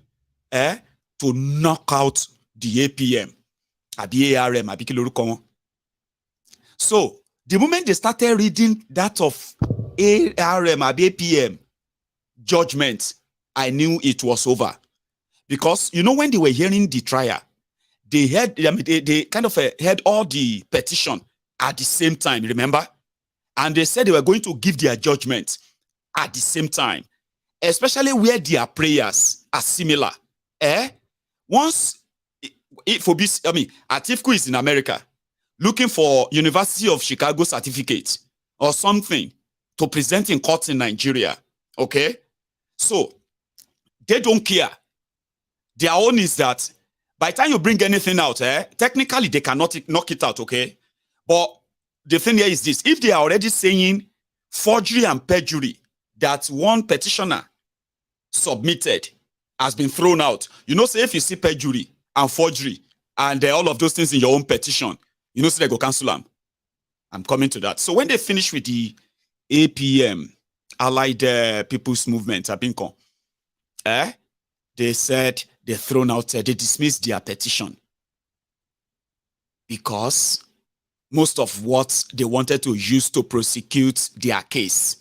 to knock out the APM. So the moment they started reading that of ARM, APM judgment, I knew it was over. Because, you know, when they were hearing the trial, they had, they kind of had all the petition at the same time, remember? And they said they were going to give their judgment at the same time, especially where their prayers are similar. Once, Atiku is in America, looking for University of Chicago certificate or something to present in court in Nigeria. Okay? So, they don't care. Their own is that by the time you bring anything out, technically they cannot knock it out, okay? But the thing here is this. If they are already saying forgery and perjury that one petitioner submitted has been thrown out, you know, say if you see perjury and forgery and all of those things in your own petition, you know, so they go cancel them. I'm coming to that. So when they finish with the APM, Allied People's Movement, they said they thrown out, they dismissed their petition because most of what they wanted to use to prosecute their case,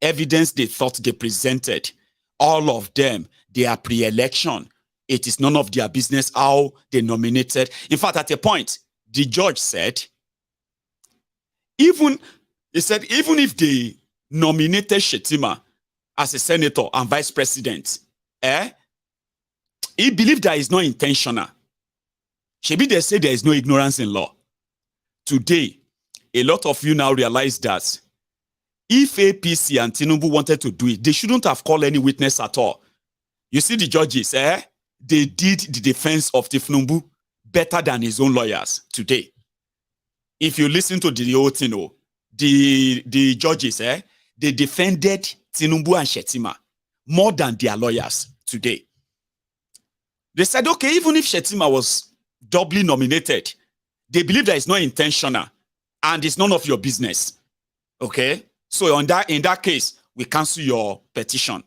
evidence they thought they presented, all of them, they are pre-election. It is none of their business how they nominated. In fact, at a point, the judge said, even if they nominated Shetima as a senator and vice president, he believed that it's not intentional. Shebi, they say there is no ignorance in law. Today, a lot of you now realize that if APC and Tinubu wanted to do it, they shouldn't have called any witness at all. You see the judges, they did the defense of Tinubu better than his own lawyers today. If you listen to the whole thing, the judges, they defended Tinubu and Shetima more than their lawyers today. They said, okay, even if Shetima was doubly nominated, they believe that it's not intentional and it's none of your business. Okay? So in that case, we cancel your petition.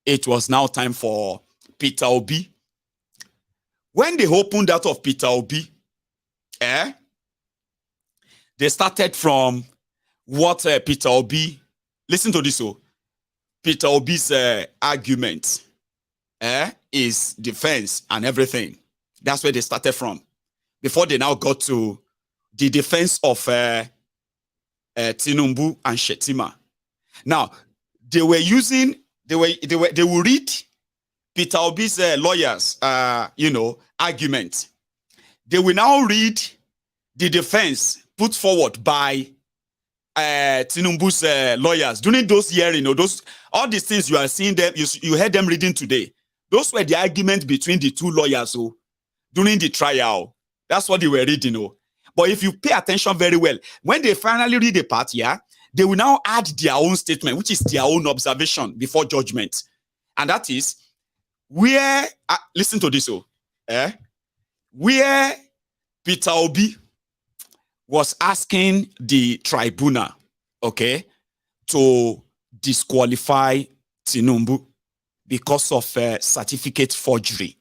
It was now time for Peter Obi. When they opened out of Peter Obi, they started from what Peter Obi, listen to this, Peter Obi's argument is defense and everything. That's where they started from. Before they now got to the defense of Tinubu and Shetima. Now, they will read Peter Obi's lawyers, argument. They will now read the defense put forward by Tinubu's lawyers during those hearings. All these things you are seeing them, you heard them reading today. Those were the arguments between the two lawyers during the trial. That's what they were reading. But if you pay attention very well, when they finally read the part, they will now add their own statement, which is their own observation before judgment. And that is where, listen to this, where Peter Obi was asking the tribunal, to disqualify Tinubu because of certificate forgery.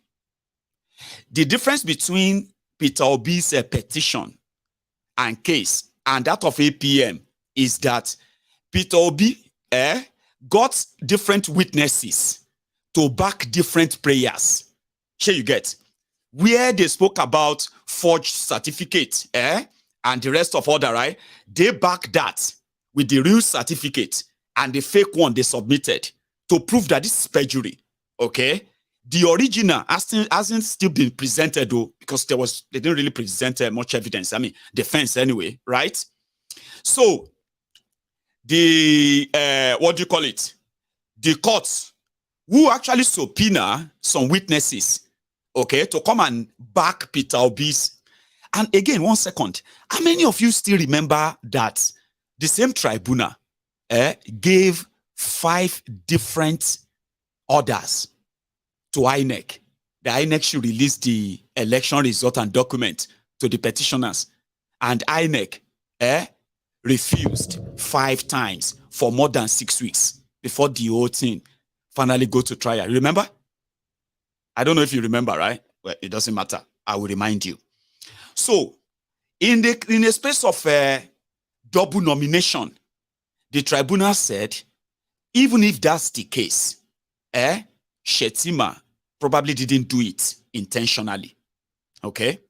The difference between Peter Obi's petition and case and that of APM is that Peter Obi got different witnesses to back different prayers. Here you get. Where they spoke about forged certificate, and the rest of order, right? They back that with the real certificate and the fake one they submitted to prove that this is perjury. Okay? The original hasn't still been presented though, because they didn't really present much evidence. I mean, defense anyway, right? So the the courts who actually subpoena some witnesses, to come and back Peter Obi's. And again, 1 second, how many of you still remember that the same tribunal gave 5 different orders to INEC? The INEC should release the election result and document to the petitioners. And INEC refused 5 times for more than 6 weeks before the whole thing finally go to trial. Remember? I don't know if you remember, right? Well, it doesn't matter. I will remind you. So, in a space of double nomination, the tribunal said, even if that's the case, Shetima probably didn't do it intentionally. Okay?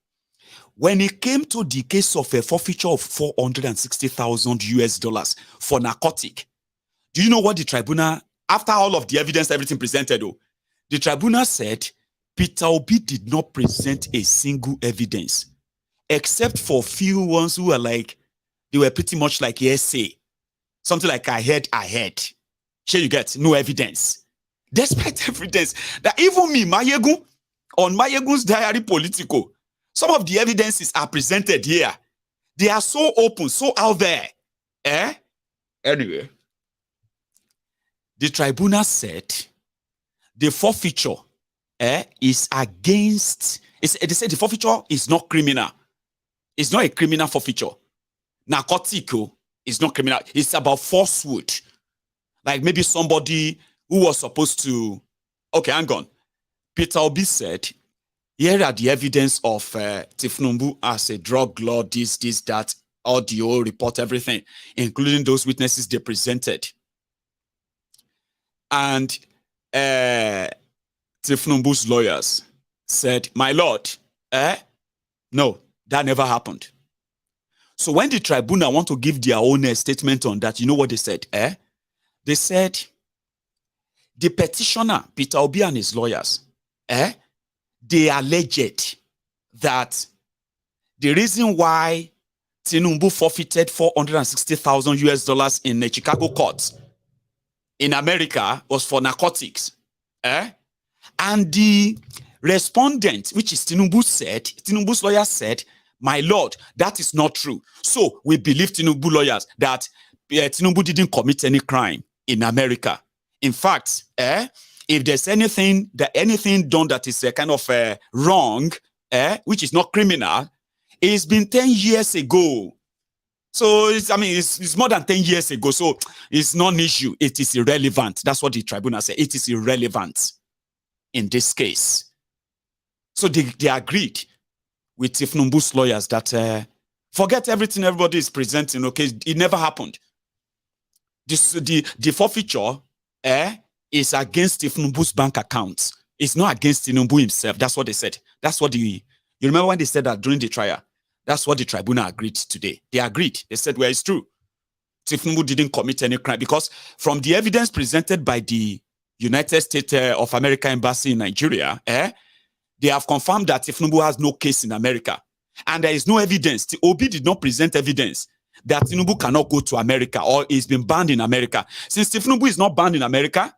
When it came to the case of a forfeiture of $460,000 for narcotic, do you know what the tribunal, after all of the evidence, everything presented, the tribunal said Peter Obi did not present a single evidence, except for few ones who were like, they were pretty much like hearsay. Something like I heard. Here you get, no evidence. Despite evidence that even me, Maiyegun, on MaiyegunSDiary Politico, some of the evidences are presented here. They are so open, so out there. Anyway, the tribunal said the forfeiture is against, they said the forfeiture is not criminal. It's not a criminal forfeiture. Narcotico is not criminal. It's about falsehood. Like maybe somebody who was supposed to, hang on. Peter Obi said, here are the evidence of Tinubu as a drug lord, this, that, audio, report, everything, including those witnesses they presented. And Tinubu's lawyers said, my lord, no, that never happened. So when the tribunal want to give their own statement on that, you know what they said? They said the petitioner, Peter Obi and his lawyers, they alleged that the reason why Tinubu forfeited $460,000 in the Chicago courts in America was for narcotics. And the respondent, which is Tinubu's lawyer said, my lord, that is not true. So we believe Tinubu lawyers that Tinubu didn't commit any crime in America. In fact, if there's anything done that is kind of wrong, which is not criminal, it's been 10 years ago. So it's more than 10 years ago. So it's not an issue. It is irrelevant. That's what the tribunal said. It is irrelevant in this case. So they agreed with Tinubu's lawyers that forget everything everybody is presenting. Okay, it never happened. The forfeiture is against Tinubu's bank accounts. It's not against Tinubu himself. That's what they said. That's what you remember when they said that during the trial? That's what the tribunal agreed today. They agreed. They said, well, it's true. Tinubu didn't commit any crime because from the evidence presented by the United States of America Embassy in Nigeria, they have confirmed that Tinubu has no case in America. And there is no evidence. Obi did not present evidence that Tinubu cannot go to America or is been banned in America. Since Tinubu is not banned in America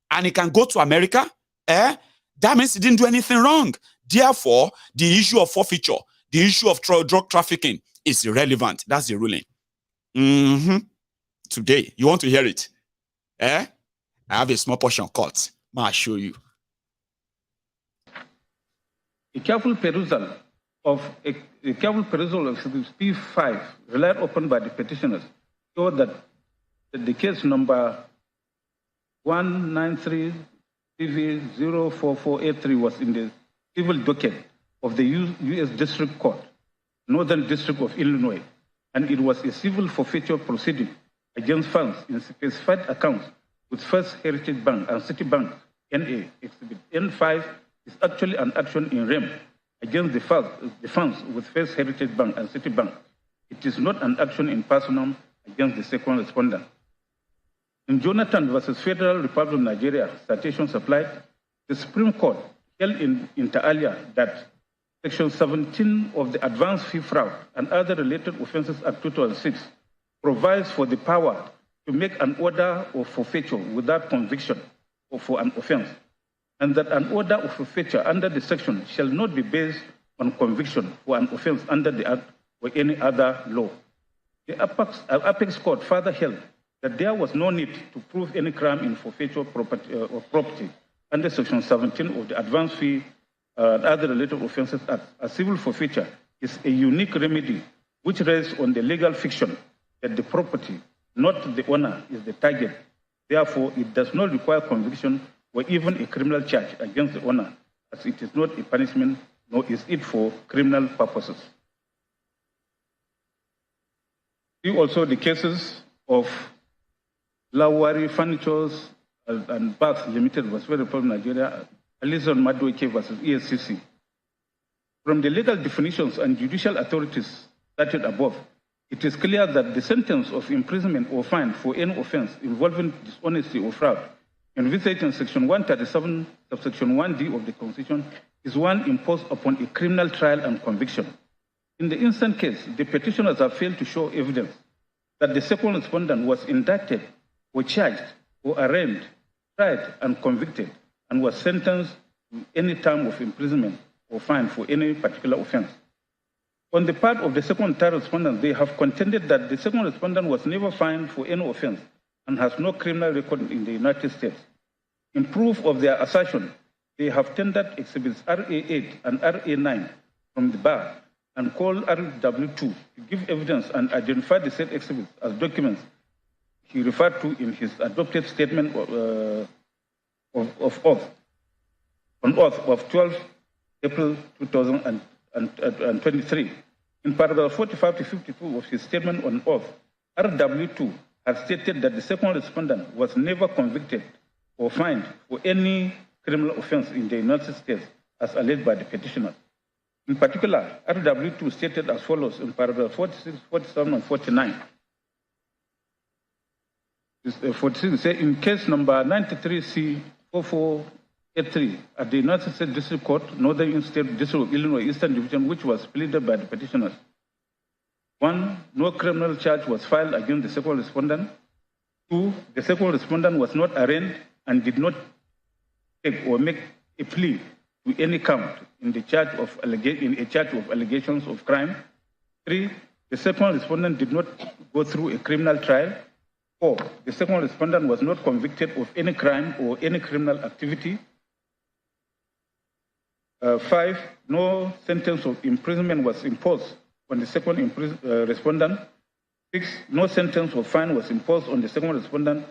and he can go to America, that means he didn't do anything wrong. Therefore, the issue of forfeiture, the issue of drug trafficking is irrelevant. That's the ruling. Today, you want to hear it? I have a small portion cut. I'll show you. A careful perusal of P5 relied upon by the petitioners showed that the case number 193-CV04483 was in the civil docket of the U.S. District Court, Northern District of Illinois, and it was a civil forfeiture proceeding against funds in specified accounts with First Heritage Bank and Citibank NA. Exhibit N5 is actually an action in rem against the funds with First Heritage Bank and Citibank. It is not an action in personam against the second respondent. In Jonathan versus Federal Republic of Nigeria, citation supplied, the Supreme Court held inter alia that Section 17 of the Advance Fee Fraud and Other Related Offences Act 2006 provides for the power to make an order of forfeiture without conviction or for an offense, and that an order of forfeiture under the section shall not be based on conviction for an offense under the Act or any other law. The Apex Court further held that there was no need to prove any crime in forfeiture of property under Section 17 of the Advance Fee and Other Related Offences Act. A civil forfeiture is a unique remedy which rests on the legal fiction that the property, not the owner, is the target. Therefore, it does not require conviction or even a criminal charge against the owner, as it is not a punishment, nor is it for criminal purposes. See also the cases of Lawari Furnitures and Baths Limited versus Republic of Nigeria, Alison Madueke versus ESCC. From the legal definitions and judicial authorities cited above, it is clear that the sentence of imprisonment or fine for any offense involving dishonesty or fraud envisaged in Section 137, subsection 1D of the Constitution is one imposed upon a criminal trial and conviction. In the instant case, the petitioners have failed to show evidence that the second respondent was indicted or charged or arraigned, tried and convicted, and was sentenced to any term of imprisonment or fine for any particular offense. On the part of the second and third respondents, they have contended that the second respondent was never fined for any offense and has no criminal record in the United States. In proof of their assertion, they have tendered exhibits RA8 and RA9 from the bar and called RW2 to give evidence and identify the said exhibits as documents he referred to in his adopted statement of oath on oath of 12 April 2023. In paragraph 45 to 52 of his statement on oath, RW2 has stated that the second respondent was never convicted or fined for any criminal offense in the United States as alleged by the petitioner. In particular, RW2 stated as follows in paragraph 46, 47, and 49. 46 say in case number 93C4483 at the United States District Court, Northern State District of Illinois, Eastern Division, which was pleaded by the petitioners. 1. No criminal charge was filed against the second respondent. 2. The second respondent was not arraigned and did not take or make a plea to any count in the charge of allegations of crime. 3. The second respondent did not go through a criminal trial. 4. The second respondent was not convicted of any crime or any criminal activity. 5. No sentence of imprisonment was imposed on the second respondent. 6. No sentence of fine was imposed on the second respondent.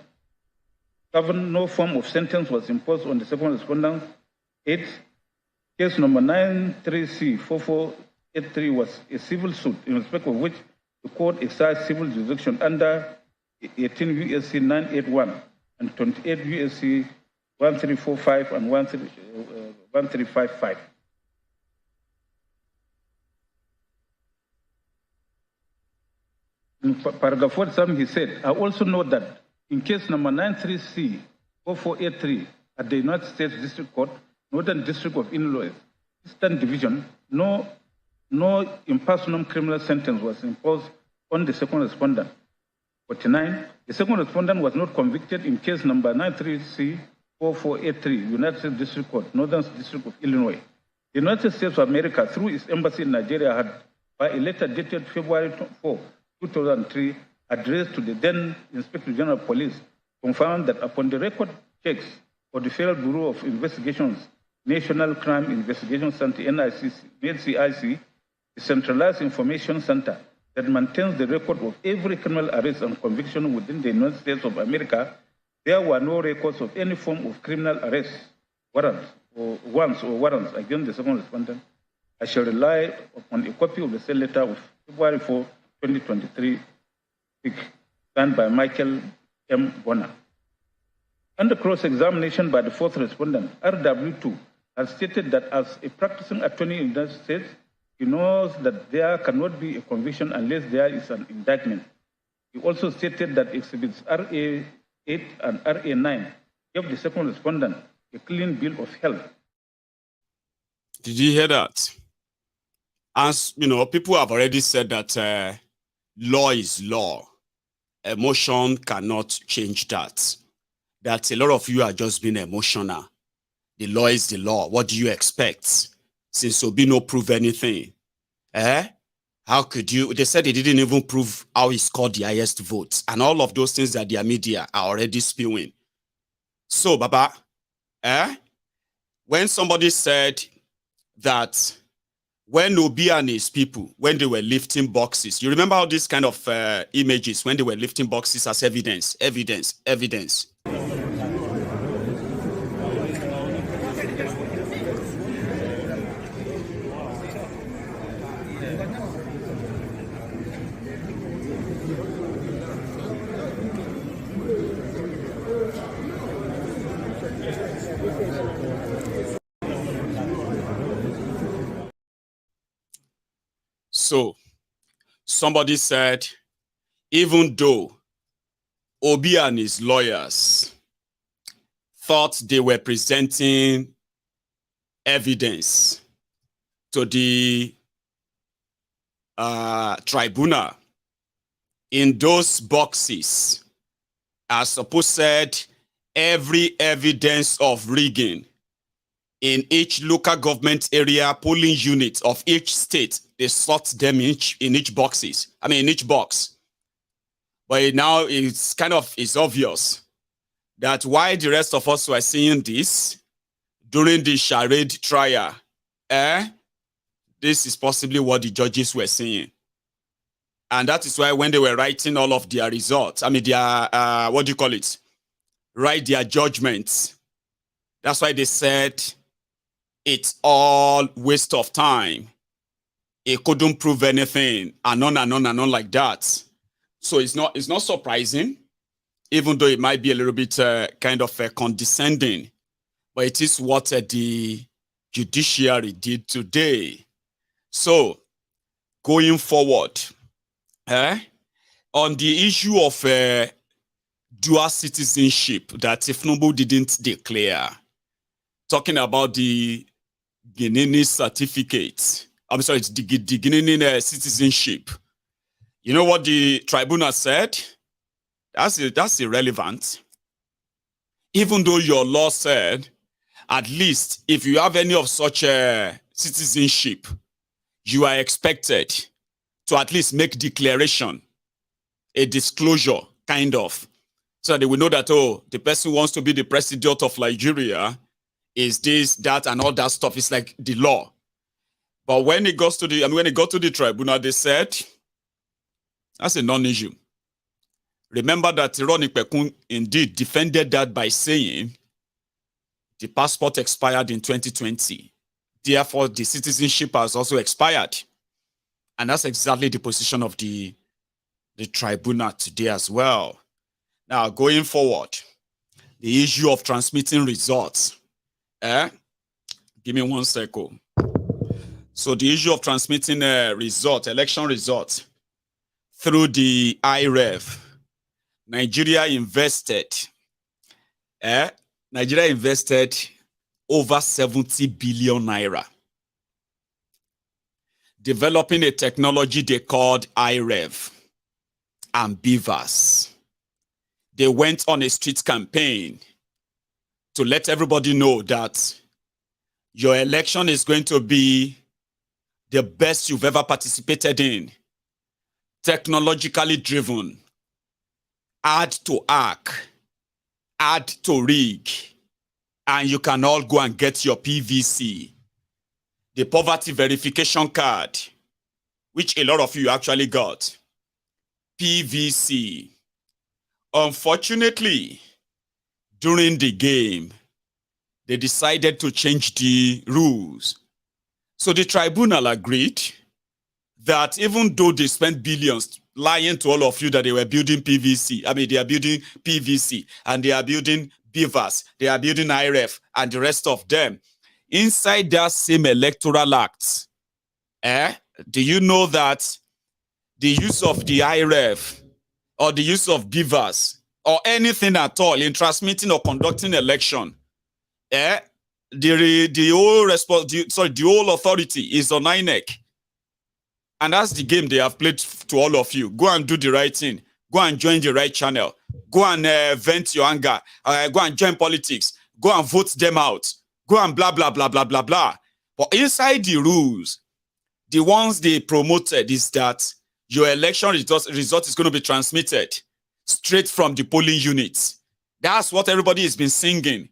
7. No form of sentence was imposed on the second respondent. 8. Case number 93C4483 was a civil suit in respect of which the court exercised civil jurisdiction under 18 U.S.C. 981 and 28 U.S.C. 1345 and 1355. In paragraph 47, he said, I also note that in case number 93C4483 at the United States District Court, Northern District of Illinois, Eastern Division, no impersonal criminal sentence was imposed on the second respondent. 49. The second respondent was not convicted in case number 93C4483, United States District Court, Northern District of Illinois. The United States of America, through its embassy in Nigeria, had, by a letter dated February 4, 2003, addressed to the then Inspector General of Police, confirmed that upon the record checks for the Federal Bureau of Investigations, National Crime Investigation Center, NCIC, the Centralized Information Center that maintains the record of every criminal arrest and conviction within the United States of America, there were no records of any form of criminal arrest, warrants against the second respondent. I shall rely upon a copy of the said letter of February 4, 2023, signed by Michael M. Bonner. Under cross-examination by the fourth respondent, RW2 has stated that as a practicing attorney in the United States, he knows that there cannot be a conviction unless there is an indictment. He also stated that exhibits RA8 and RA9 gave the second respondent a clean bill of health. Did you hear that? As you know, people have already said that law is law. Emotion cannot change that. That a lot of you are just being emotional. The law is the law. What do you expect? Since Obi no prove anything. How could you? They said they didn't even prove how he scored the highest votes. And all of those things that their media are already spewing. So, Baba, when somebody said that when Obi and his people, when they were lifting boxes, you remember all these kind of images when they were lifting boxes as evidence. So, somebody said, even though Obi and his lawyers thought they were presenting evidence to the tribunal, in those boxes, as supposed said, every evidence of rigging in each local government area polling unit of each state, they sort them in each box. But now it's obvious that why the rest of us were seeing this during the Charade trial, this is possibly what the judges were saying. And that is why when they were writing all of their results, write their judgments, that's why they said it's all waste of time. It couldn't prove anything, and on like that. So it's not surprising, even though it might be a little bit condescending, but it is what the judiciary did today. So, going forward, on the issue of dual citizenship that Tinubu didn't declare, talking about the Guinean certificate, I'm sorry, it's the Guinean citizenship. You know what the tribunal said? That's irrelevant. Even though your law said, at least if you have any of such citizenship, you are expected to at least make declaration, a disclosure, kind of, so that they will know that, oh, the person who wants to be the president of Nigeria is this, that, and all that stuff. It's like the law. But when it goes to when it got to the tribunal, they said that's a non-issue. Remember that Ronnie Pekun indeed defended that by saying the passport expired in 2020. Therefore, the citizenship has also expired. And that's exactly the position of the tribunal today as well. Now, going forward, the issue of transmitting results. Give me 1 second. So the issue of transmitting election results through the IREV, Nigeria invested over 70 billion naira developing a technology they called IREV and Beavers. They went on a street campaign to let everybody know that your election is going to be the best you've ever participated in, technologically driven, add to hack, add to rig, and you can all go and get your PVC, the poverty verification card, which a lot of you actually got, PVC. Unfortunately, during the game, they decided to change the rules. So the tribunal agreed that even though they spent billions lying to all of you that they were building PVC, they are building PVC, and they are building Beavers, they are building IREF, and the rest of them, inside that same electoral act, do you know that the use of the IREF or the use of Beavers or anything at all in transmitting or conducting election, the whole authority is on INEC. And that's the game they have played to all of you. Go and do the right thing. Go and join the right channel. Go and vent your anger. Go and join politics. Go and vote them out. Go and blah, blah, blah, blah, blah, blah. But inside the rules, the ones they promoted is that your election result is going to be transmitted straight from the polling units. That's what everybody has been singing,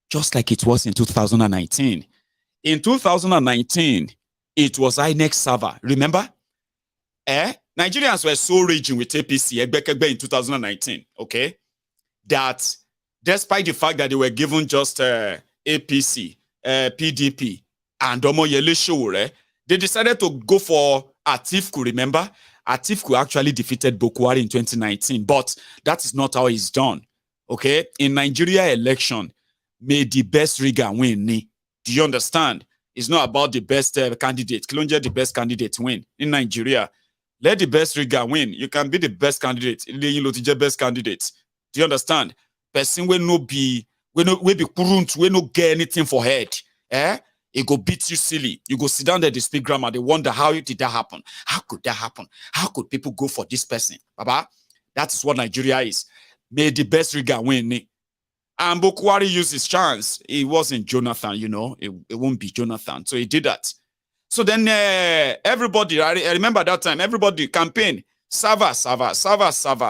just like it was in 2019. In 2019, it was INEC server. Remember? Nigerians were so raging with APC in 2019, okay, that despite the fact that they were given just APC, PDP, and Omoyele Sowore, they decided to go for Atiku. Remember? Atiku actually defeated Bokwari in 2019, but that is not how it's done, okay? In Nigeria election, may the best rigger win. Do you understand? It's not about the best candidate. Kilonje the best candidate win in Nigeria. Let the best rigger win. You can be the best candidate. The best candidate. Do you understand? Person will no be current, will no get anything for head. It go beat you silly. You go sit down there, they speak grammar. They wonder, how did that happen? How could that happen? How could people go for this person? Baba, that is what Nigeria is. May the best rigger win. And Bokwari used his chance. It wasn't Jonathan, you know. It won't be Jonathan. So he did that. So then everybody, I remember that time, everybody campaign, Sava.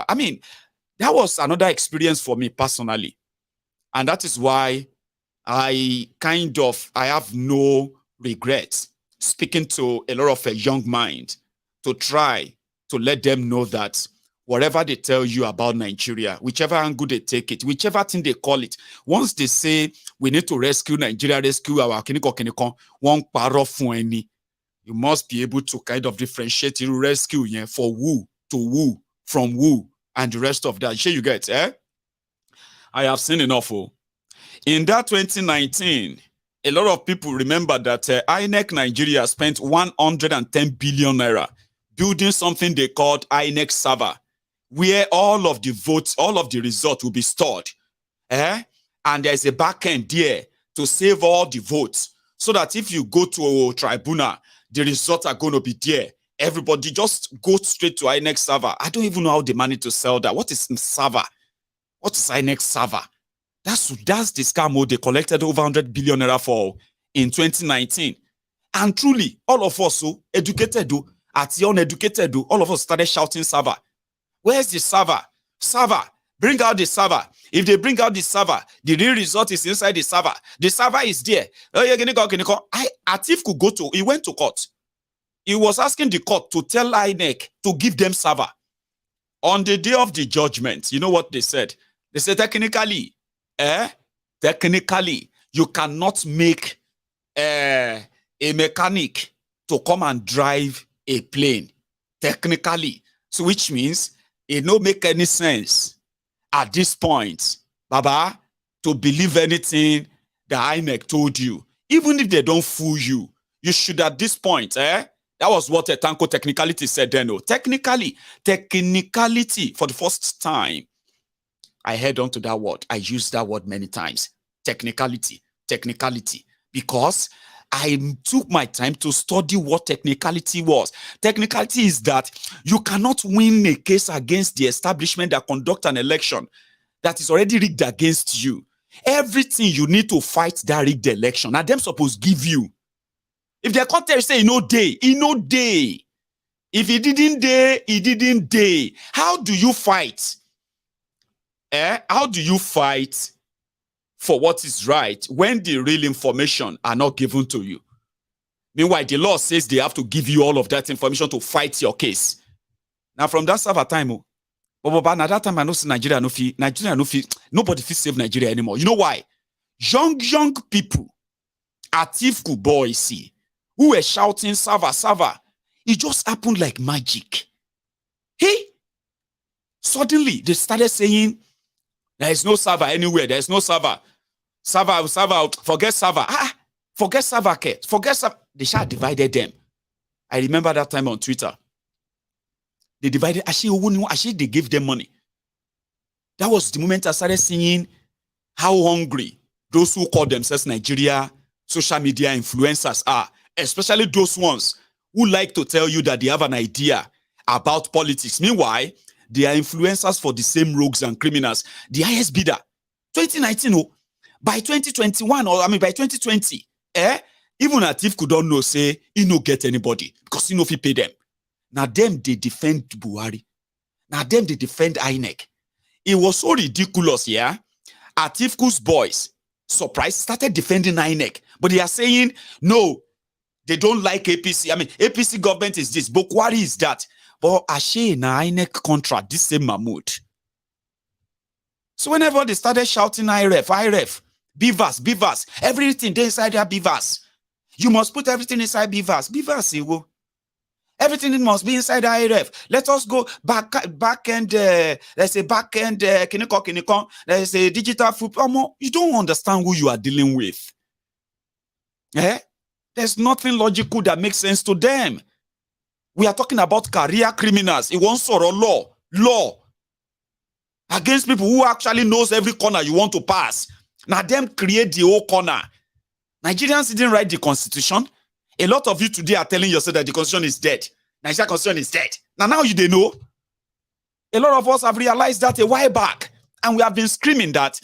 I mean, that was another experience for me personally. And that is why I have no regrets speaking to a lot of a young mind to try to let them know that whatever they tell you about Nigeria, whichever angle they take it, whichever thing they call it, once they say we need to rescue Nigeria, rescue our one paro fueni, you must be able to kind of differentiate in rescue for who to who, from who, and the rest of that. Sure, you get, I have seen enough. In that 2019, a lot of people remember that INEC Nigeria spent 110 billion naira building something they called INEC server, where all of the votes, all of the results will be stored. And there's a back end there to save all the votes, so that if you go to a tribunal, the results are going to be there. Everybody just go straight to INEC server. I don't even know how they manage to sell that. What is server? What is INEC server? That's the scam they collected over 100 billion naira for in 2019. And truly, all of us, so educated, at the uneducated, all of us started shouting server. Where's the server? Server. Bring out the server. If they bring out the server, the real result is inside the server. The server is there. Atiku he went to court. He was asking the court to tell INEC to give them server. On the day of the judgment, you know what they said? They said technically, you cannot make a mechanic to come and drive a plane. Technically. So which means it don't make any sense at this point, Baba, to believe anything the INEC told you. Even if they don't fool you, you should at this point, That was what a Tanko technicality said then. Technicality, for the first time, I heard onto that word. I used that word many times. Technicality, because I took my time to study what technicality was. Technicality is that you cannot win a case against the establishment that conduct an election that is already rigged against you. Everything you need to fight that rigged election, and them supposed give you. If the contest say no day. If he didn't day. How do you fight? How do you fight for what is right when the real information are not given to you? Meanwhile, the law says they have to give you all of that information to fight your case. Now, from that server time, but now that time I know Nigeria nobody feel save Nigeria anymore. You know why? Young people, Atiku boys, who were shouting server. It just happened like magic. Hey, suddenly they started saying, there is no server anywhere. There is no server. Server, forget server. Forget server. They shall divided them. I remember that time on Twitter. They divided. Actually, they gave them money. That was the moment I started seeing how hungry those who call themselves Nigeria social media influencers are, especially those ones who like to tell you that they have an idea about politics. Meanwhile, they are influencers for the same rogues and criminals. The highest bidder, 2019, by 2021, by 2020, even Atiku don't know, say, he no get anybody because he no fit pay them. Now them, they defend Buhari. Now them, they defend INEC. It was so ridiculous, yeah? Atiku's boys, started defending INEC. But they are saying, no, they don't like APC. APC government is this, Bukwari is that. But Ashe na INEC contra, this same Mahmoud. So whenever they started shouting IREF, Beavers, everything they inside their Beavers. You must put everything inside Beavers. Everything must be inside IREF. Let us go back end, let's say back end, kinikon, let's say digital food. You don't understand who you are dealing with. There's nothing logical that makes sense to them. We are talking about career criminals. It wants sort of law against people who actually knows every corner you want to pass. Now them create the whole corner. Nigerians didn't write the constitution. A lot of you today are telling yourself that the constitution is dead. Nigeria constitution is dead. Now you they know. A lot of us have realized that a while back. And we have been screaming that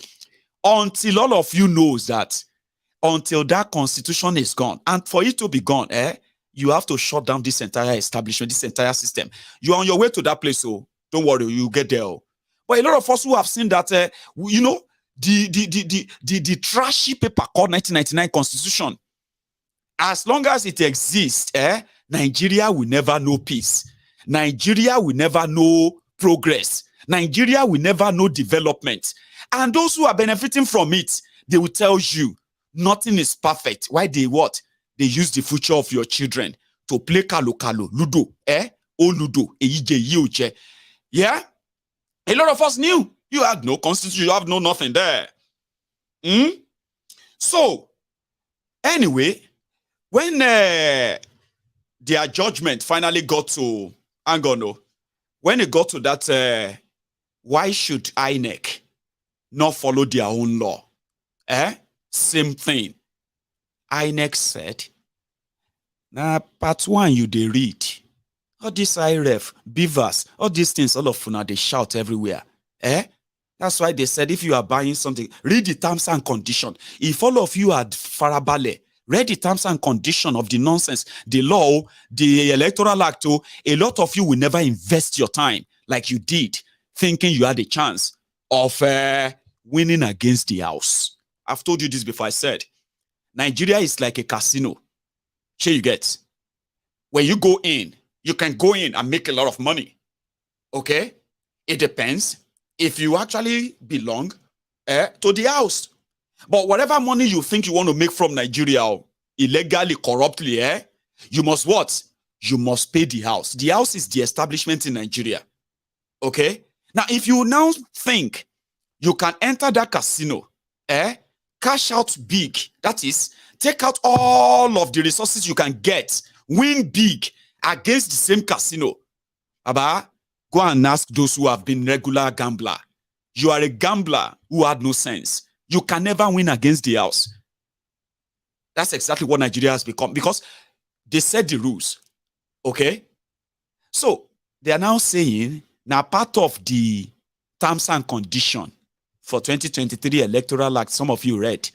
until all of you knows that until that constitution is gone. And for it to be gone, you have to shut down this entire establishment, this entire system. You're on your way to that place, so don't worry, you get there. But a lot of us who have seen that, the trashy paper called 1999 Constitution, as long as it exists, Nigeria will never know peace. Nigeria will never know progress. Nigeria will never know development. And those who are benefiting from it, they will tell you nothing is perfect. Why they what? They use the future of your children to play kalo, ludo, ludo, yeah? A lot of us knew you had no constitution, you have no nothing there. So, Anyway, when their judgment finally got to Angono, when it got to that, why should INEC not follow their own law? Same thing. INEC said, now part 1 you they read. All this IREF, beavers, all these things, all of you they shout everywhere. That's why they said if you are buying something, read the terms and conditions. If all of you are farabale, read the terms and conditions of the nonsense, the law, the electoral act, a lot of you will never invest your time like you did, thinking you had a chance of winning against the house. I've told you this before. I said, Nigeria is like a casino. Here you get. When you go in, you can go in and make a lot of money. Okay? It depends if you actually belong to the house. But whatever money you think you want to make from Nigeria, illegally, corruptly, you must what? You must pay the house. The house is the establishment in Nigeria. Okay? Now, if you now think you can enter that casino, cash out big, that is, take out all of the resources you can get, win big against the same casino. Aba, go and ask those who have been regular gambler. You are a gambler who had no sense. You can never win against the house. That's exactly what Nigeria has become because they set the rules. Okay? So, they are now saying, now part of the terms and condition for 2023 electoral act, some of you read,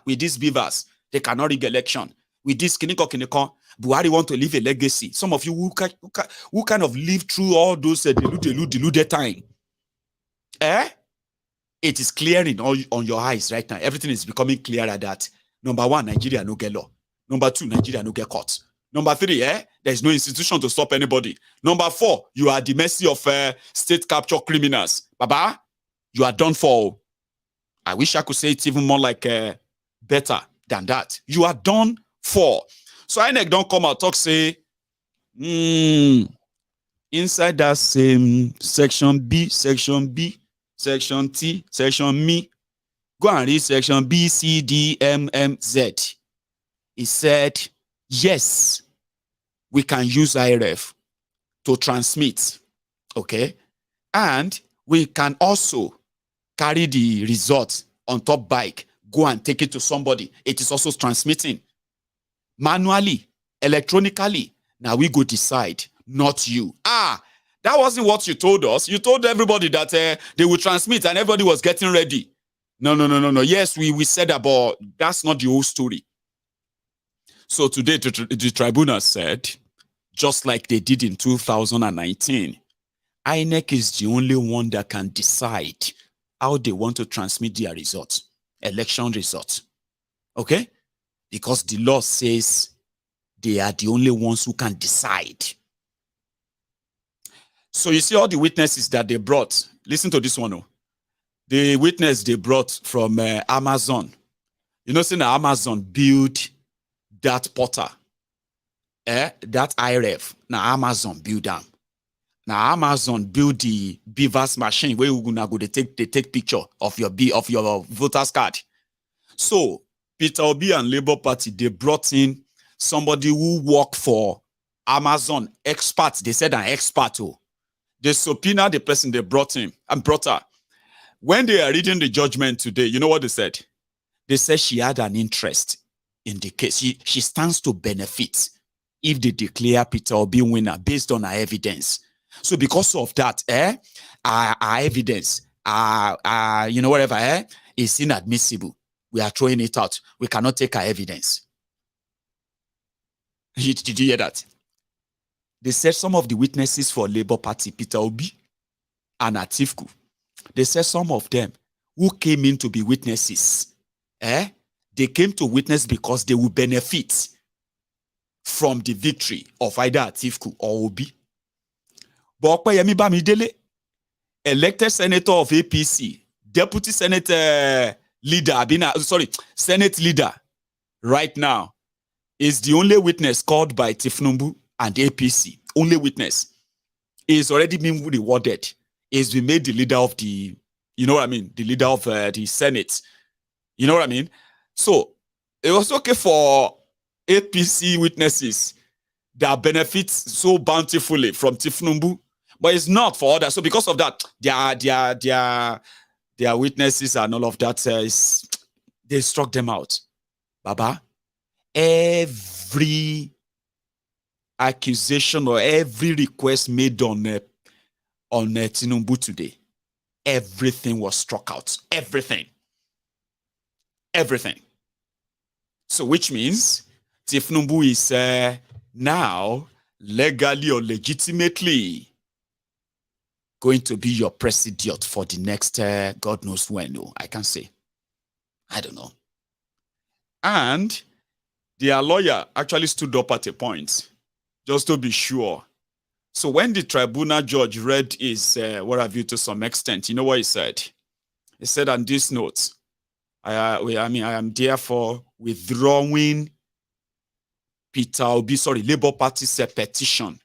with these beavers, they cannot rig election. With this kiniko, Buhari want to leave a legacy. Some of you who kind of live through all those deluded time. It is clearing on your eyes right now. Everything is becoming clearer that number 1, Nigeria no get law. Number 2, Nigeria no get court. Number 3, there's no institution to stop anybody. Number 4, you are at the mercy of state capture criminals. Baba, you are done for. I wish I could say it's even more like better than that. You are done for. So INEC don't come out talk say, inside that same section B, section T, section me, go and read section B, C, D, M, Z. He said, yes, we can use IRF to transmit, okay? And we can also carry the result on top bike, go and take it to somebody. It is also transmitting. Manually, electronically, now we go decide, not you. That wasn't what you told us. You told everybody that they would transmit and everybody was getting ready. No. Yes, we said that, but that's not the whole story. So today, the tribunal said, just like they did in 2019, INEC is the only one that can decide how they want to transmit their results, election results. Okay? Because the law says they are the only ones who can decide. So you see all the witnesses that they brought. Listen to this one. The witness they brought from Amazon. You know, saying Amazon built that portal. That IRF. Now Amazon build them. Now Amazon build the beavers machine where you gonna go they take picture of your voter's card. So Peter Obi and Labour Party, they brought in somebody who worked for Amazon, experts. They said an expert. They subpoenaed the person they brought him and brought her. When they are reading the judgment today, you know what they said? They said she had an interest in the case. She stands to benefit if they declare Peter Obi winner based on her evidence. So because of that, our evidence, whatever, is inadmissible. We are throwing it out. We cannot take our evidence. Did you hear that? They said some of the witnesses for Labour Party, Peter Obi and Atiku, they said some of them who came in to be witnesses, they came to witness because they will benefit from the victory of either Atiku or Obi. But Yemi Bamidele, elected senator of APC, deputy Senate Senate leader right now, is the only witness called by Tinubu and APC. Only witness. He's already been rewarded. He's been made the leader of the, the leader of the Senate. You know what I mean? So, It was okay for APC witnesses that benefit so bountifully from Tinubu, but it's not for others. So because of that, their witnesses and all of that, they struck them out. Baba, every accusation or every request made on Tinubu today, everything was struck out. Everything. So which means Tinubu is now legally or legitimately going to be your president for the next God knows when. No, I can't say. I don't know. And their lawyer actually stood up at a point just to be sure. So when the tribunal judge read his what have you to some extent, you know what he said? He said on this note, I am therefore withdrawing Labour Party's petition.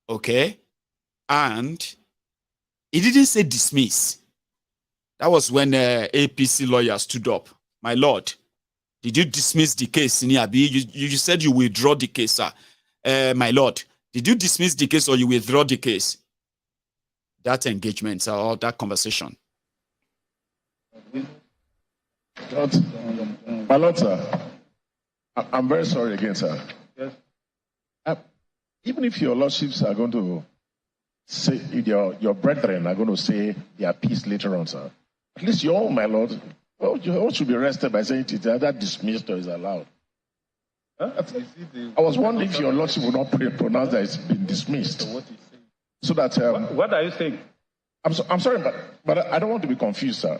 Okay? And he didn't say dismiss. That was when APC lawyer stood up. My lord, did you dismiss the case, Niabi? You said you withdraw the case, sir. My lord, did you dismiss the case or you withdraw the case? That engagement or that conversation. My lord, sir, I'm very sorry again, sir. Yes. Even if your lordships are going to say, your brethren are going to say their piece later on, sir, at least you all, my lord, well, you all should be arrested by saying it is either dismissed or is allowed. I was wondering if your lordship would not pronounce that it's been dismissed. So that... what are you saying? I'm sorry, but I don't want to be confused, sir.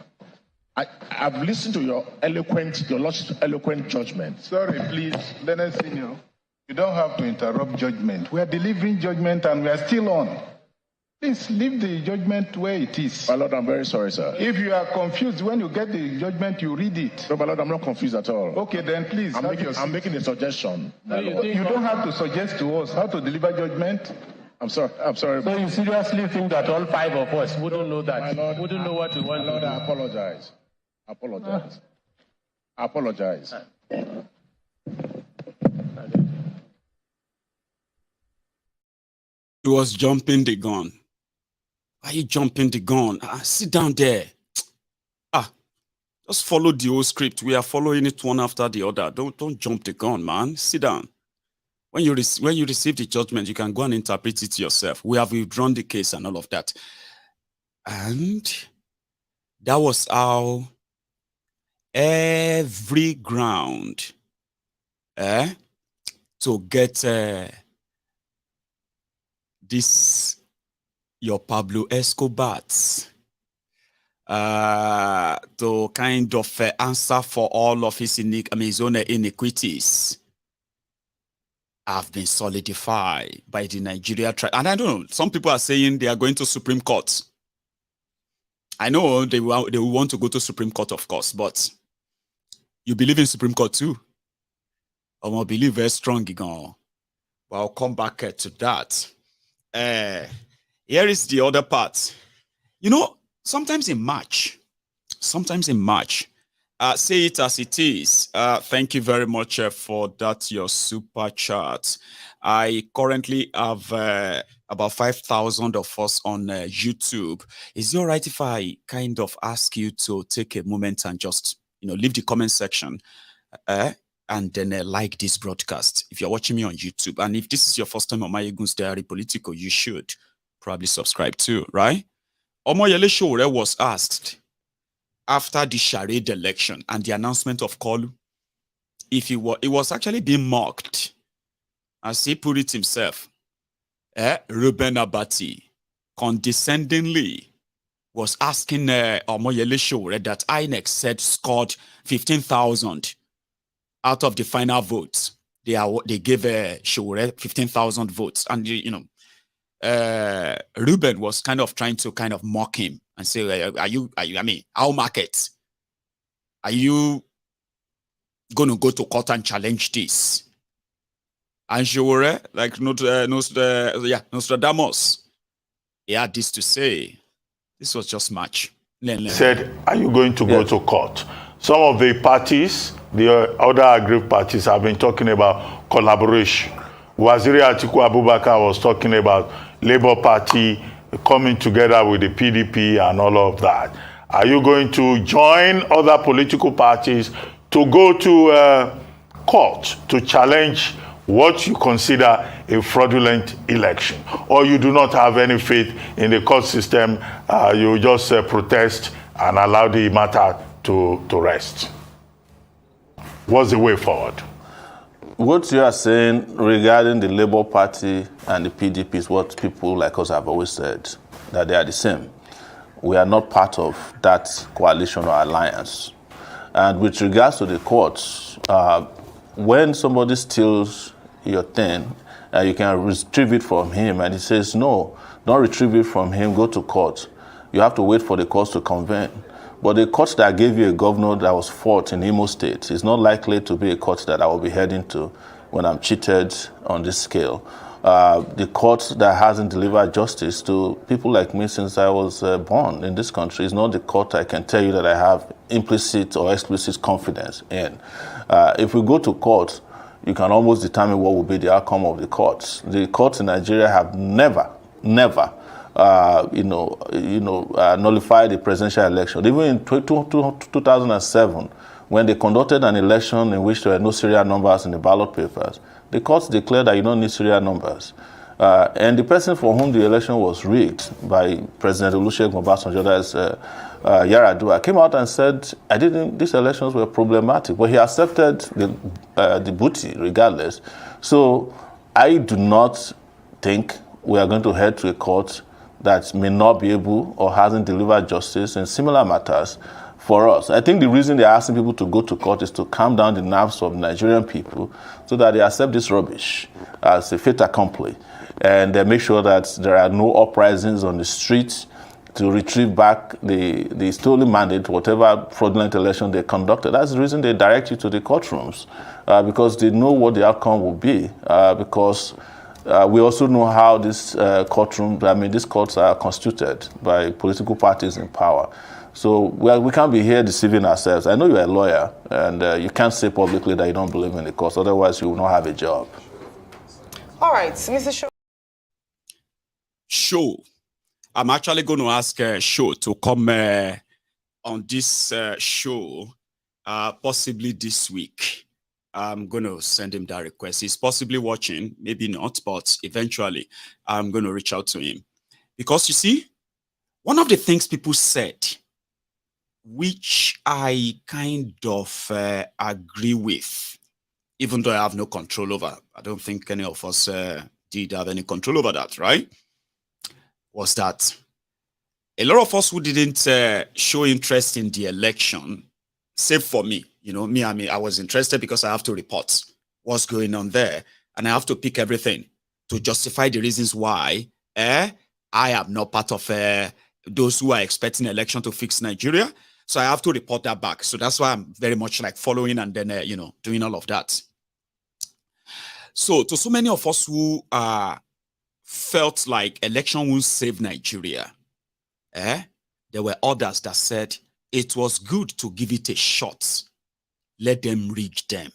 I've listened to your lordship's eloquent judgment. Sorry, please, Leonard Senior. You don't have to interrupt judgment. We are delivering judgment and we are still on. Please leave the judgment where it is. My lord, I'm very sorry, sir. If you are confused, when you get the judgment, you read it. No, my lord, I'm not confused at all. Okay, then please. I'm making a suggestion. No, you don't have to suggest to us how to deliver judgment. I'm sorry. So you seriously think that all five of us wouldn't know that? My lord, wouldn't know what we want to do? I apologize. I apologize. He was jumping the gun. Why are you jumping the gun? Sit down there. Just follow the whole script. We are following it one after the other. Don't jump the gun, man. Sit down. When you receive the judgment, you can go and interpret it yourself. We have withdrawn the case and all of that. And that was how every ground to get this your Pablo Escobar's to kind of answer for all of his own iniquities have been solidified by the Nigeria tribe. And I don't know, some people are saying they are going to Supreme Court. I know they will want to go to Supreme Court, of course, but you believe in Supreme Court too? I will believe very strongly, but I'll come back to that. Here is the other part. You know, sometimes in March, say it as it is. Thank you very much for that, your super chat. I currently have about 5,000 of us on YouTube. Is it all right if I kind of ask you to take a moment and just, leave the comment section and then like this broadcast if you're watching me on YouTube? And if this is your first time on MaiyegunSdiary Politico, you should probably subscribe too, right? Omoyele Sowore was asked after the Charade election and the announcement of Kolu, if it was actually being mocked, as he put it himself, Ruben Abati condescendingly was asking Omoyele Sowore that INEC said scored 15,000 out of the final votes. They gave Sowore 15,000 votes, and Ruben was kind of trying to mock him and say, our market, are you going to go to court and challenge this? And Sowore, like Nostradamus, he had this to say. This was just March. Said, are you going to go to court? Some of the parties the other aggrieved parties have been talking about collaboration. Waziri Atiku Abubakar was talking about Labour Party coming together with the PDP and all of that. Are you going to join other political parties to go to court to challenge what you consider a fraudulent election? Or you do not have any faith in the court system, you just protest and allow the matter to rest? What's the way forward? What you are saying regarding the Labour Party and the PDP is what people like us have always said, that they are the same. We are not part of that coalition or alliance. And with regards to the courts, when somebody steals your thing, you can retrieve it from him, and he says, no, don't retrieve it from him, go to court. You have to wait for the courts to convene. But the court that gave you a governor that was fought in Imo State is not likely to be a court that I will be heading to when I'm cheated on this scale. The court that hasn't delivered justice to people like me since I was born in this country is not the court I can tell you that I have implicit or explicit confidence in. If we go to court, you can almost determine what will be the outcome of the courts. The courts in Nigeria have never nullified the presidential election. Even in 2007, when they conducted an election in which there were no serial numbers in the ballot papers, the courts declared that you don't need serial numbers. And the person for whom the election was rigged by President Olusegun Obasanjo, that's Yar'Adua, came out and said, these elections were problematic, but he accepted the booty regardless. So I do not think we are going to head to a court that may not be able or hasn't delivered justice in similar matters for us. I think the reason they're asking people to go to court is to calm down the nerves of Nigerian people so that they accept this rubbish as a fait accompli. And they make sure that there are no uprisings on the streets to retrieve back the stolen mandate, whatever fraudulent election they conducted. That's the reason they direct you to the courtrooms, because they know what the outcome will be, because we also know how these these courts are constituted by political parties in power. So we can't be here deceiving ourselves. I know you're a lawyer, and you can't say publicly that you don't believe in the courts, otherwise you will not have a job. All right, Mr. Shaw. Show. I'm actually going to ask Show to come on this show, possibly this week. I'm going to send him that request. He's possibly watching, maybe not, but eventually I'm going to reach out to him. Because you see, one of the things people said, which I kind of agree with, even though I have no control over, I don't think any of us did have any control over that, right? Was that a lot of us who didn't show interest in the election, save for me, I was interested because I have to report what's going on there, and I have to pick everything to justify the reasons why I am not part of those who are expecting election to fix Nigeria. So I have to report that back. So that's why I'm very much like following and then, doing all of that. So to so many of us who felt like election will save Nigeria, there were others that said it was good to give it a shot. Let them rig them.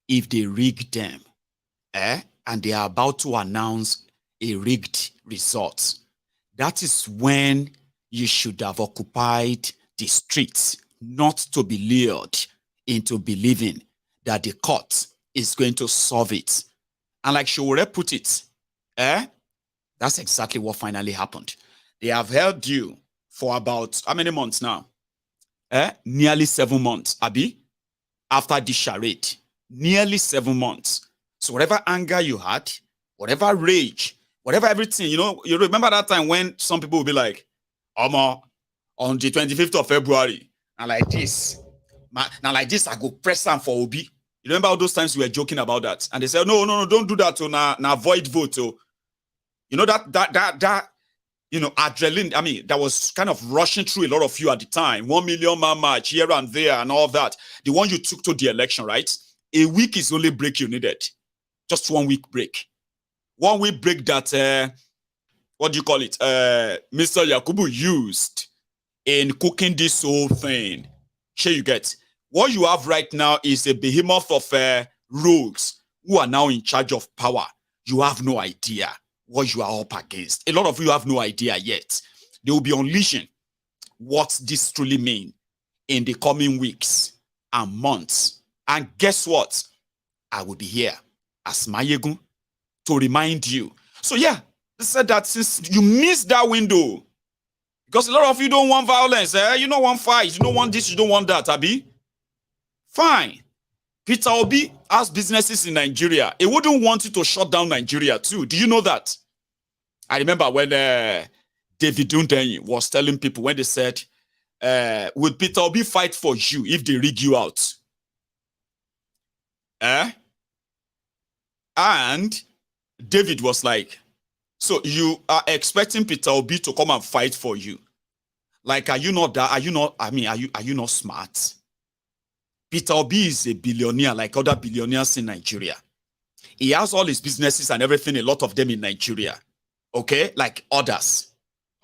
If they rig them, and they are about to announce a rigged result, that is when you should have occupied the streets, not to be lured into believing that the court is going to solve it. And like Showore put it, that's exactly what finally happened. They have held you for about, how many months now? Nearly 7 months, Abi, after this charade. Nearly 7 months. So whatever anger you had, whatever rage, whatever everything, you remember that time when some people will be like, on the 25th of February, and like this, I go press them for Obi. You remember all those times we were joking about that? And they said, no, don't do that, na void vote. That adrenaline, that was kind of rushing through a lot of you at the time. 1 million man march here and there and all that. The one you took to the election, right? A week is only break you needed. Just 1 week break. 1 week break that, what do you call it? Mr. Yakubu used in cooking this whole thing. Sure you get. What you have right now is a behemoth of rogues who are now in charge of power. You have no idea what you are up against. A lot of you have no idea yet. They will be unleashing what this truly means in the coming weeks and months. And guess what? I will be here as Maiyegun to remind you. So yeah, they said that since you missed that window, because a lot of you don't want violence, you don't want fight, you don't want this, you don't want that, Abi. Fine. Peter Obi has businesses in Nigeria. He wouldn't want you to shut down Nigeria too. Do you know that? I remember when David Dundenyi was telling people when they said, will Peter Obi fight for you if they rig you out? And David was like, so you are expecting Peter Obi to come and fight for you? Like, are you not that? Are you not smart? Peter Obi is a billionaire like other billionaires in Nigeria. He has all his businesses and everything, a lot of them in Nigeria. Okay? Like others.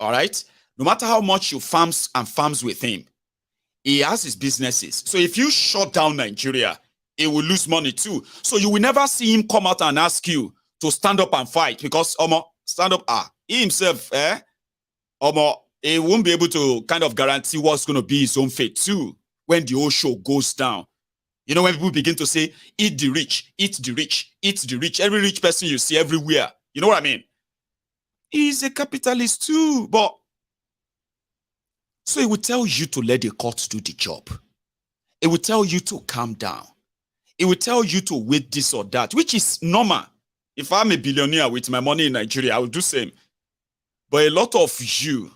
All right? No matter how much you farms with him, he has his businesses. So if you shut down Nigeria, he will lose money too. So you will never see him come out and ask you to stand up and fight because stand up, he himself, he won't be able to kind of guarantee what's going to be his own fate too when the whole show goes down. You know, when people begin to say, eat the rich, eat the rich, eat the rich, every rich person you see everywhere. You know what I mean? He's a capitalist too, but so he will tell you to let the court do the job. It will tell you to calm down. It will tell you to wait this or that, which is normal. If I'm a billionaire with my money in Nigeria, I will do the same. But a lot of you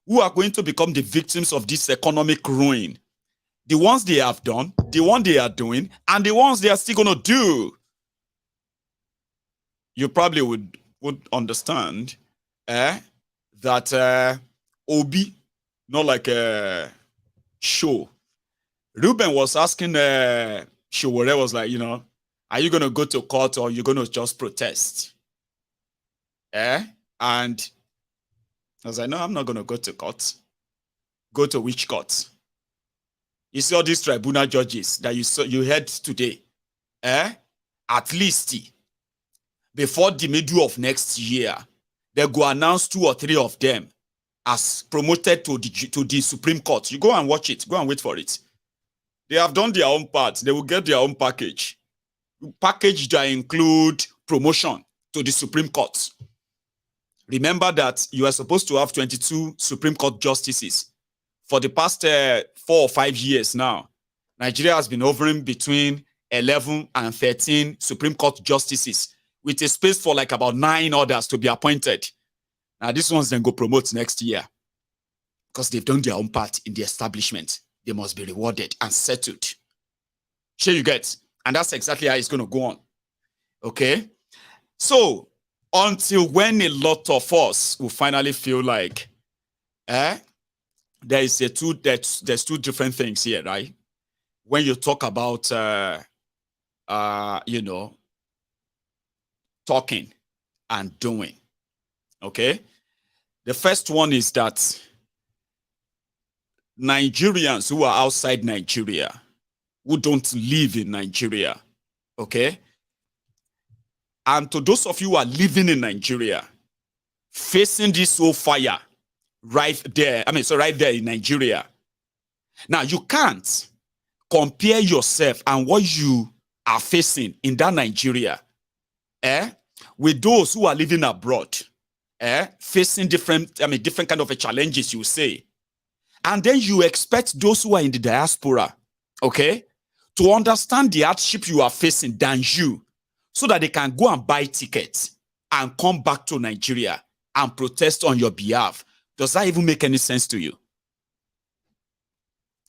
who are going to become the victims of this economic ruin, the ones they have done, the one they are doing, and the ones they are still going to do, you probably would understand that Obi, not like a show. Ruben was asking Showore was like, you know, are you going to go to court or are you going to just protest? And I was like, no, I'm not going to go to court. Go to which court? You see all these tribunal judges that you heard today. At least before the middle of next year, they go announce 2 or 3 of them as promoted to the Supreme Court. You go and watch it. Go and wait for it. They have done their own part. They will get their own package. Package that include promotion to the Supreme Court. Remember that you are supposed to have 22 Supreme Court justices. For the past 4 or 5 years now, Nigeria has been hovering between 11 and 13 Supreme Court justices with a space for like about 9 others to be appointed. Now, these ones then go promote next year because they've done their own part in the establishment. They must be rewarded and settled. Sure you get? And that's exactly how it's going to go on. Okay? So, until when a lot of us will finally feel like, there's 2 different things here, right? When you talk about, you know, talking and doing, okay? The first one is that Nigerians who are outside Nigeria, who don't live in Nigeria, okay? And to those of you who are living in Nigeria, facing this whole fire right there, right there in Nigeria. Now, you can't compare yourself and what you are facing in that Nigeria, with those who are living abroad, facing different kind of challenges, you say. And then you expect those who are in the diaspora, okay, to understand the hardship you are facing than you, so that they can go and buy tickets and come back to Nigeria and protest on your behalf. Does that even make any sense to you?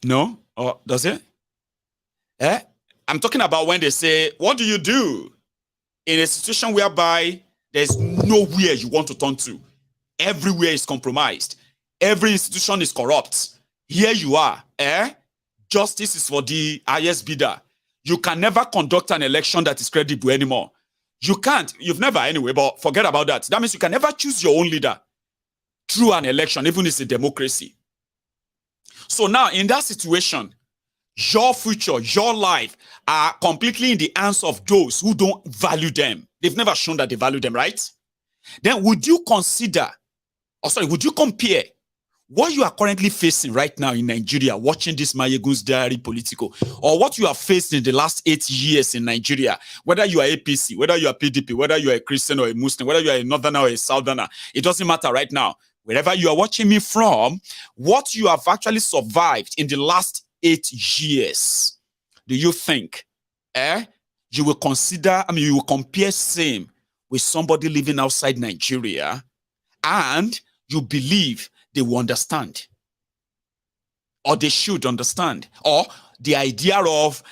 No? Or does it? I'm talking about when they say, what do you do in a situation whereby there's nowhere you want to turn to? Everywhere is compromised. Every institution is corrupt. Here you are. Justice is for the highest bidder. You can never conduct an election that is credible anymore. You can't. You've never anyway, but forget about that. That means you can never choose your own leader through an election, even if it's a democracy. So now, in that situation, your future, your life are completely in the hands of those who don't value them. They've never shown that they value them, right? Then would you consider, would you compare what you are currently facing right now in Nigeria, watching this MaiyegunsDiary Politico, or what you have faced in the last 8 years in Nigeria, whether you are APC, whether you are PDP, whether you are a Christian or a Muslim, whether you are a Northerner or a Southerner, it doesn't matter right now. Wherever you are watching me from, what you have actually survived in the last 8 years, do you think you will consider, you will compare same with somebody living outside Nigeria, and you believe they will understand, or they should understand, or the idea of,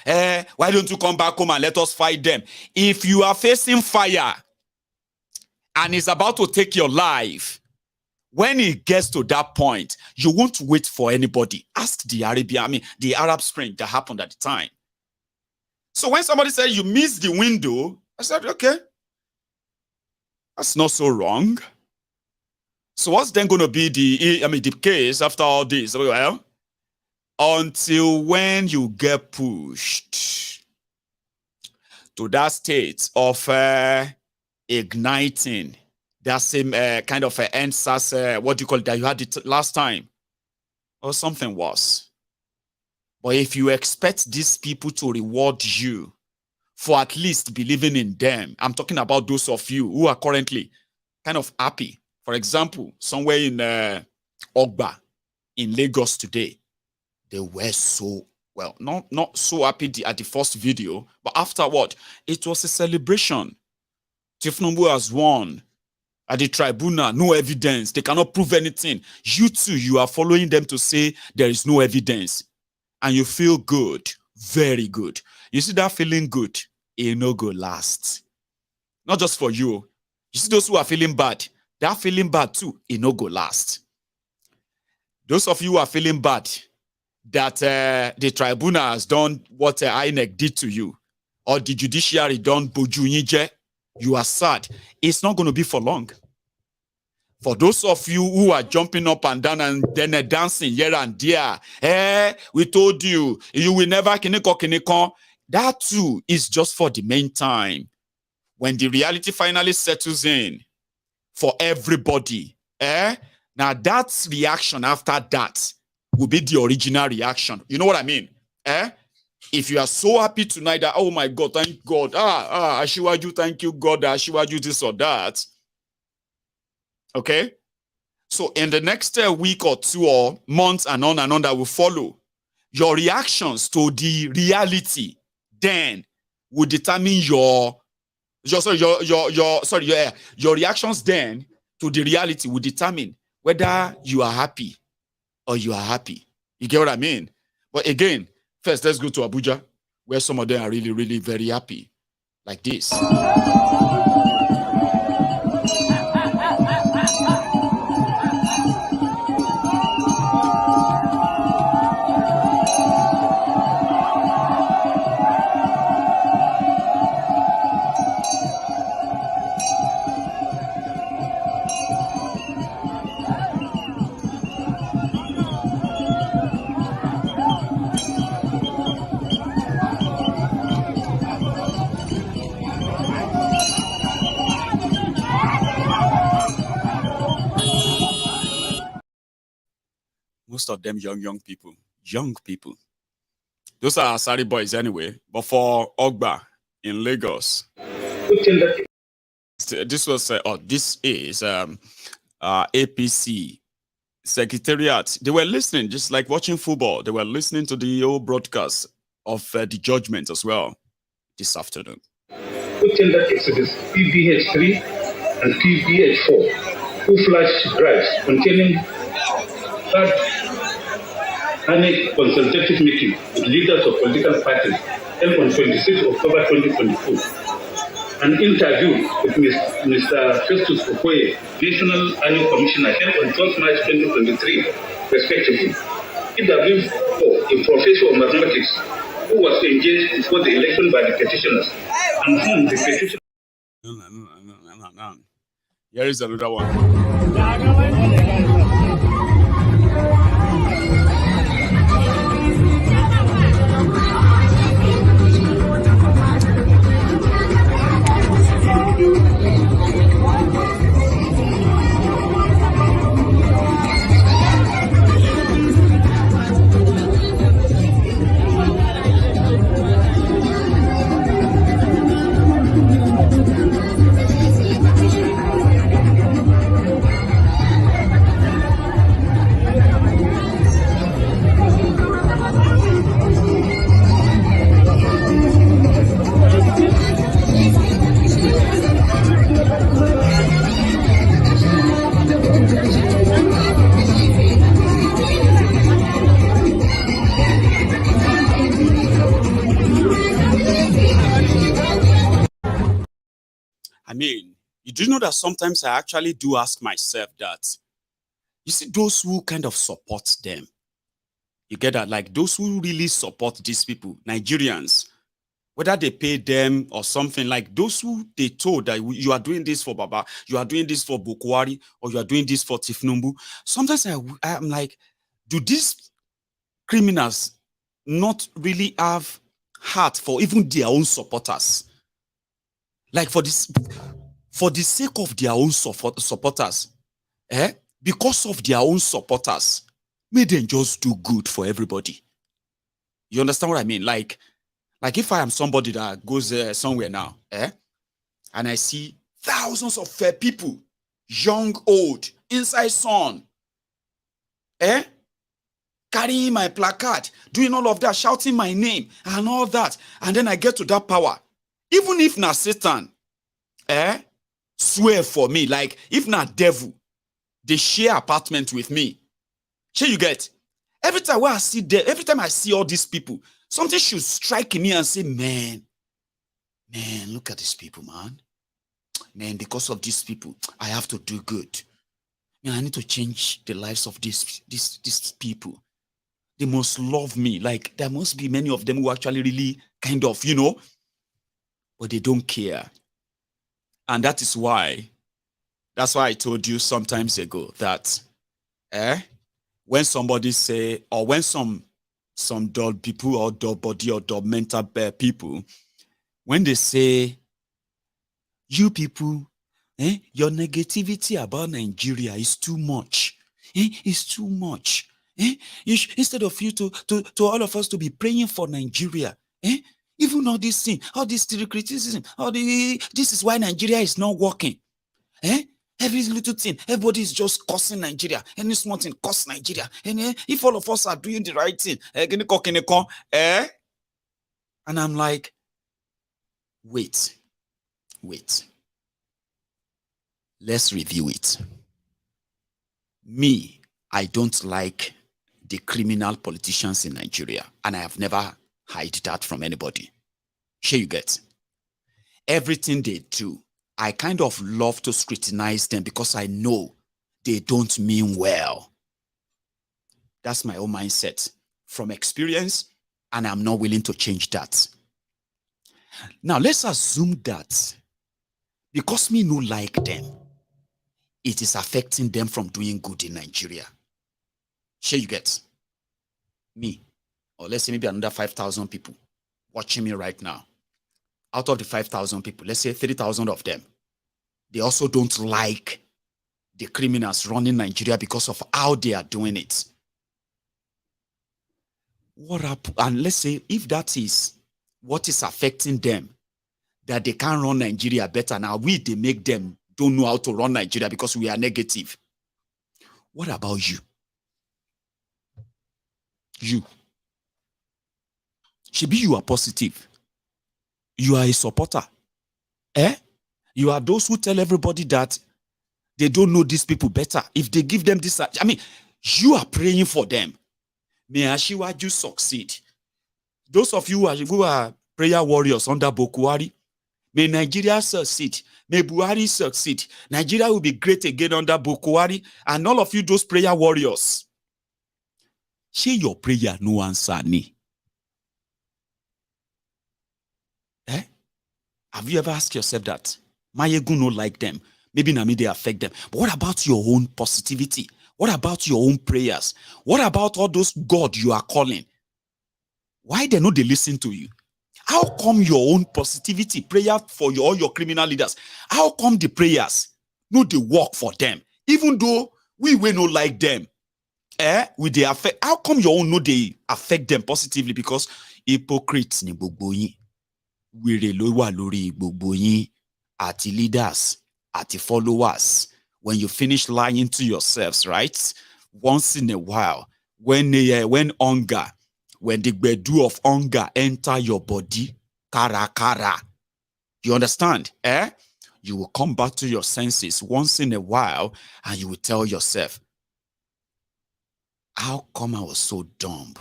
why don't you come back home and let us fight them? If you are facing fire and it's about to take your life, when it gets to that point, you won't wait for anybody. Ask the the Arab Spring that happened at the time. So when somebody said you missed the window, I said, okay, that's not so wrong. So what's then going to be the case after all this? Well, until when you get pushed to that state of igniting that same kind of NSAS, what do you call it, that you had it last time, or something worse. But if you expect these people to reward you for at least believing in them, I'm talking about those of you who are currently kind of happy. For example, somewhere in Ogba, in Lagos today, they were so, well, not so happy at the first video, but afterward, it was a celebration. Tinubu has won at the tribunal, no evidence. They cannot prove anything. You too, you are following them to say there is no evidence. And you feel good, very good. You see that feeling good, it no go last. Not just for you. You see those who are feeling bad, they are feeling bad too, it no go last. Those of you who are feeling bad that the tribunal has done what INEC did to you, or the judiciary done boju yinje, you are sad. It's not going to be for long. For those of you who are jumping up and down and then dancing here and there, we told you, you will never kiniko. That too is just for the meantime. When the reality finally settles in for everybody, now that reaction after that will be the original reaction. You know what I mean? If you are so happy tonight that, oh my God, thank God, Ashiwaju, thank you, God, Ashiwaju, this or that. Okay? So in the next week or two or months and on that will follow, your reactions to the reality then will determine your reactions then to the reality will determine whether you are happy or you are happy. You get what I mean? But again, first, let's go to Abuja, where some of them are really, really very happy. Like this. Most of them young people. Those are Asari boys anyway. But for Ogba in Lagos, this was this is APC Secretariat. They were listening, just like watching football. They were listening to the old broadcast of the judgment as well this afternoon. Tender exhibits PBH3 and PBH4, full-flash drives containing third consultative meeting with leaders of political parties held on 26 October 2022. An interview with Mr. Festus Okoye, National Annual Commissioner, held on 12 March 2023, respectively. PW4, a professor of mathematics, who was engaged before the election by the petitioners, and whom the petition. No. Here is another one. mean? You do know that sometimes I actually do ask myself that, you see, those who kind of support them, you get that? Like those who really support these people, Nigerians, whether they pay them or something, like those who they told that you are doing this for Baba, you are doing this for Bukwari, or you are doing this for Tinubu. Sometimes I'm like, do these criminals not really have heart for even their own supporters? Like for the sake of their own supporters, because of their own supporters, may them just do good for everybody. You understand what I mean? Like if I am somebody that goes somewhere now, and I see thousands of people, young, old, inside sun, carrying my placard, doing all of that, shouting my name and all that, and then I get to that power. Even if na Satan, swear for me, like if na devil, they share apartment with me. Sure you get? Every time I see them, every time I see all these people, something should strike me and say, man, look at these people, man. Man, because of these people, I have to do good. Man, I need to change the lives of these people. They must love me. Like, there must be many of them who actually really kind of, but they don't care. And that's why I told you sometimes ago that, when somebody say, or when some dull people or dull body or dull mental people, when they say, you people, your negativity about Nigeria is too much. It's too much. Instead of you to all of us to be praying for Nigeria, even all this thing, all this criticism, this is why Nigeria is not working. Every little thing, everybody is just cursing Nigeria. Any small thing, curse Nigeria. And if all of us are doing the right thing, and I'm like, wait. Let's review it. Me, I don't like the criminal politicians in Nigeria, and I have never hide that from anybody. Sure you get? Everything they do, I kind of love to scrutinize them because I know they don't mean well. That's my own mindset from experience, and I'm not willing to change that. Now, let's assume that because me no like them, it is affecting them from doing good in Nigeria. Sure you get? Me, or let's say maybe another 5,000 people watching me right now. Out of the 5,000 people, let's say 3,000 of them, they also don't like the criminals running Nigeria because of how they are doing it. What up? And let's say if that is what is affecting them, that they can't run Nigeria better. Now they make them don't know how to run Nigeria because we are negative. What about you? You. Maybe you are positive. You are a supporter. You are those who tell everybody that they don't know these people better. If they give them this, I mean, you are praying for them. May Ashiwaju succeed. Those of you who are prayer warriors under Bukwari, may Nigeria succeed. May Buhari succeed. Nigeria will be great again under Bukwari. And all of you, those prayer warriors, share your prayer, no answer me. Have you ever asked yourself that? Maiyegun no like them. Maybe na me they affect them. But what about your own positivity? What about your own prayers? What about all those God you are calling? Why they know they listen to you? How come your own positivity, prayer for all your criminal leaders, how come the prayers no they work for them? Even though we will not like them, with the affect, how come your own no they affect them positively? Because hypocrites ni gbogbo yin. Were lo wa lori gbogbo yin, ati leaders, ati followers. When you finish lying to yourselves, right? Once in a while, when hunger, when the gbedu of hunger enter your body, kara, you understand? You will come back to your senses once in a while, and you will tell yourself, how come I was so dumb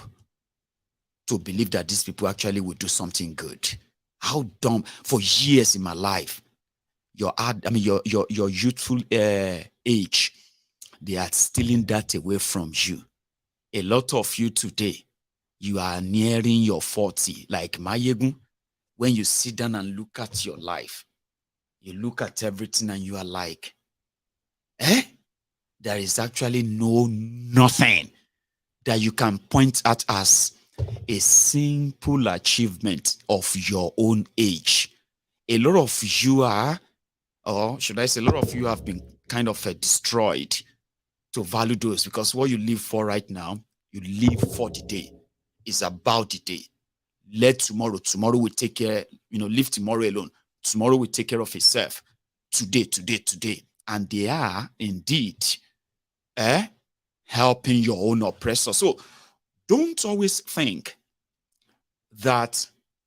to believe that these people actually would do something good? How dumb. For years in my life, your youthful age, they are stealing that away from you. A lot of you today, you are nearing your 40. Like Maiyegun, when you sit down and look at your life, you look at everything and you are like, there is actually nothing that you can point at as a simple achievement of your own age. A lot of you are, or should I say, a lot of you have been kind of destroyed to value those, because what you live for right now, you live for the day. It's about the day. Let tomorrow will take care, leave tomorrow alone. Tomorrow will take care of itself. Today. And they are indeed helping your own oppressor. So don't always think that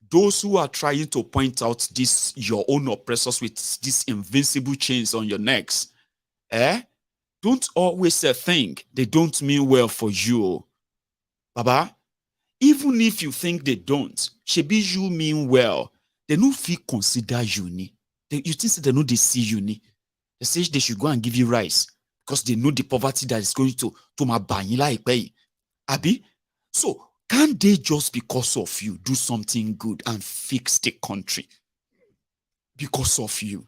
those who are trying to point out your own oppressors with these invincible chains on your necks, don't always think they don't mean well for you. Baba, even if you think they don't, shebi you mean well, they no feel consider you ni. You think they know they see you ni. They say they should go and give you rice because they know the poverty that is going to my banyila pay. Abi, so can't they just because of you do something good and fix the country? Because of you.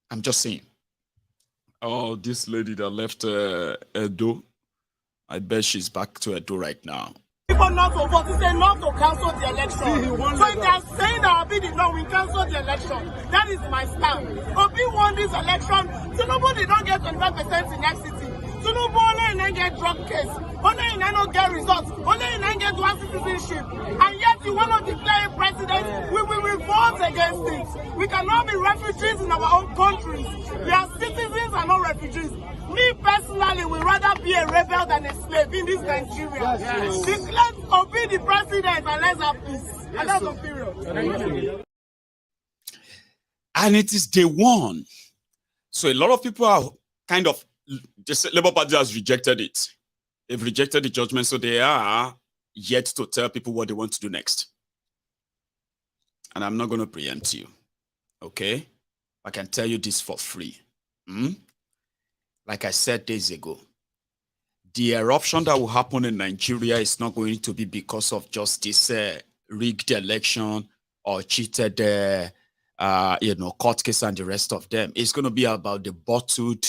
I'm just saying. Oh, this lady that left Edo, I bet she's back to Edo right now. People not to vote, they say not to cancel the election. So if they are saying that Obi did not win, cancel the election. That is my stand. Obi won this election. Tinubu did not get 25% in next city. Tinubu only in get drug case. Only in not get results. Only in get dual citizenship. And yet you want to declare a president. We will revolt against it. We cannot be refugees in our own countries. We are citizens and not refugees. Me personally would rather be a rebel than a slave in this Nigeria. Yes. Declare Obi the president and let's have peace. And that's the period. And it is day one. So a lot of people are kind of, the Labour Party has rejected it. They've rejected the judgment, so they are yet to tell people what they want to do next. And I'm not going to preempt you. Okay? I can tell you this for free. Like I said days ago, the eruption that will happen in Nigeria is not going to be because of just this rigged election or cheated, court case and the rest of them. It's going to be about the bottled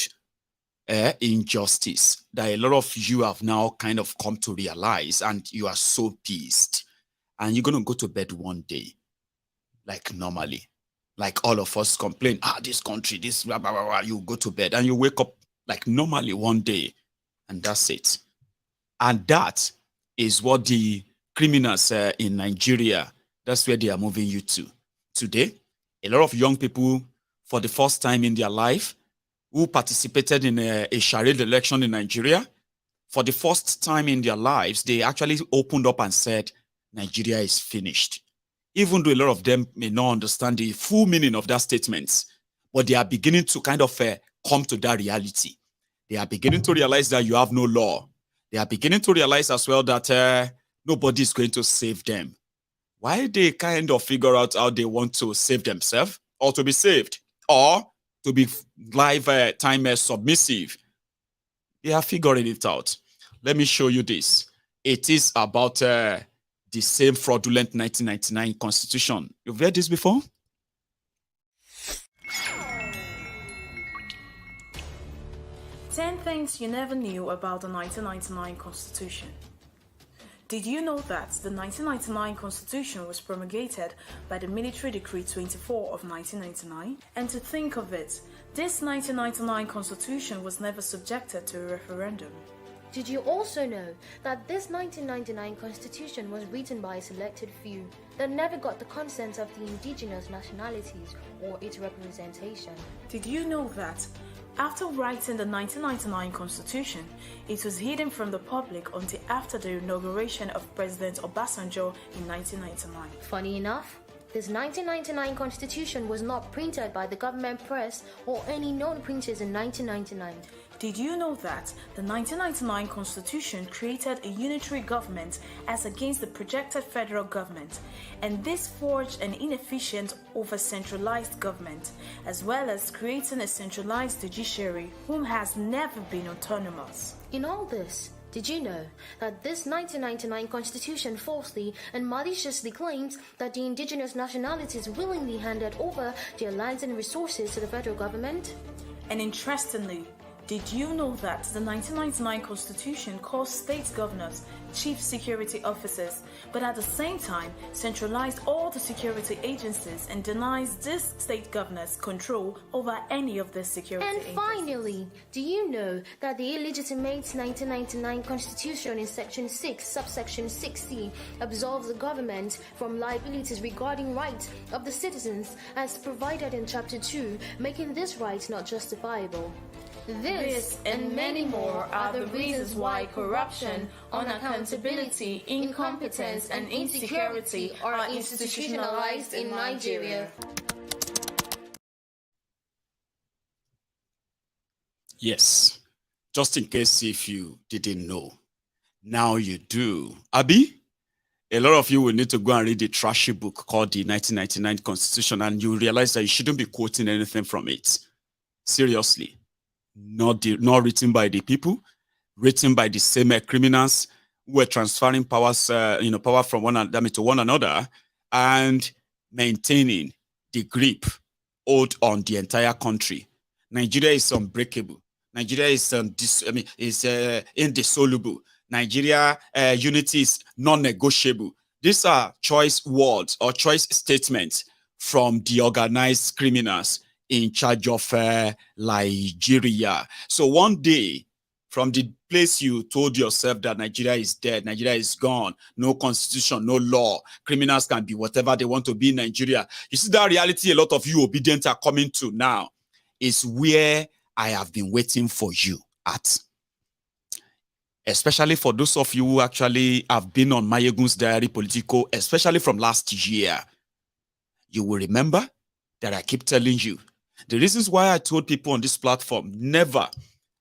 injustice that a lot of you have now kind of come to realize, and you are so pissed. And you're going to go to bed one day, like normally. Like all of us complain, this country, this, blah, blah, blah, blah. You go to bed and you wake up like normally one day, and that's it. And that is what the criminals in Nigeria, that's where they are moving you to. Today, a lot of young people, for the first time in their life, who participated in a charade election in Nigeria, for the first time in their lives, they actually opened up and said, Nigeria is finished. Even though a lot of them may not understand the full meaning of that statement, but they are beginning to kind of come to that reality. They are beginning to realize that you have no law. They are beginning to realize as well that nobody is going to save them. Why they kind of figure out how they want to save themselves, or to be saved, or to be lifetime submissive. They are figuring it out. Let me show you this. It is about the same fraudulent 1999 constitution. You've read this before? Ten things you never knew about the 1999 Constitution. Did you know that the 1999 Constitution was promulgated by the Military Decree 24 of 1999? And to think of it, this 1999 Constitution was never subjected to a referendum. Did you also know that this 1999 Constitution was written by a selected few that never got the consent of the indigenous nationalities or its representation? Did you know that after writing the 1999 Constitution, it was hidden from the public until after the inauguration of President Obasanjo in 1999? Funny enough, this 1999 Constitution was not printed by the government press or any known printers in 1999. Did you know that the 1999 Constitution created a unitary government as against the projected federal government, and this forged an inefficient over-centralized government, as well as creating a centralized judiciary whom has never been autonomous? In all this, did you know that this 1999 Constitution falsely and maliciously claims that the indigenous nationalities willingly handed over their lands and resources to the federal government? And interestingly, did you know that the 1999 Constitution calls state governors chief security officers, but at the same time centralized all the security agencies and denies these state governors control over any of the security agencies? And finally, do you know that the illegitimate 1999 Constitution in Section 6, subsection 6C, absolves the government from liabilities regarding rights of the citizens as provided in Chapter 2, making this right not justifiable? This and many more are the reasons why corruption, unaccountability, incompetence, and insecurity are institutionalized in Nigeria. Yes, just in case if you didn't know, now you do. Abi, a lot of you will need to go and read the trashy book called the 1999 Constitution, and you realize that you shouldn't be quoting anything from it. Seriously. Not written by the people, written by the same criminals who were transferring powers, power from one another, and maintaining the grip owed on the entire country. Nigeria is unbreakable. Nigeria is indissoluble. Nigeria unity is non-negotiable. These are choice words or choice statements from the organized criminals in charge of Nigeria. So one day, from the place you told yourself that Nigeria is dead, Nigeria is gone, no constitution, no law, criminals can be whatever they want to be in Nigeria. You see that reality a lot of you obedient are coming to now is where I have been waiting for you at. Especially for those of you who actually have been on MaiyegunsDiary Politico, especially from last year. You will remember that I keep telling you the reasons why I told people on this platform never,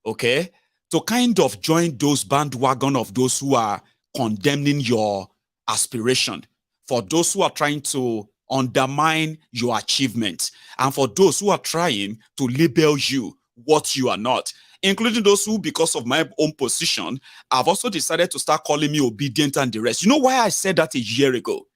okay, to kind of join those bandwagon of those who are condemning your aspiration, for those who are trying to undermine your achievement, and for those who are trying to label you what you are not, including those who, because of my own position, have also decided to start calling me obedient and the rest. You know why I said that a year ago?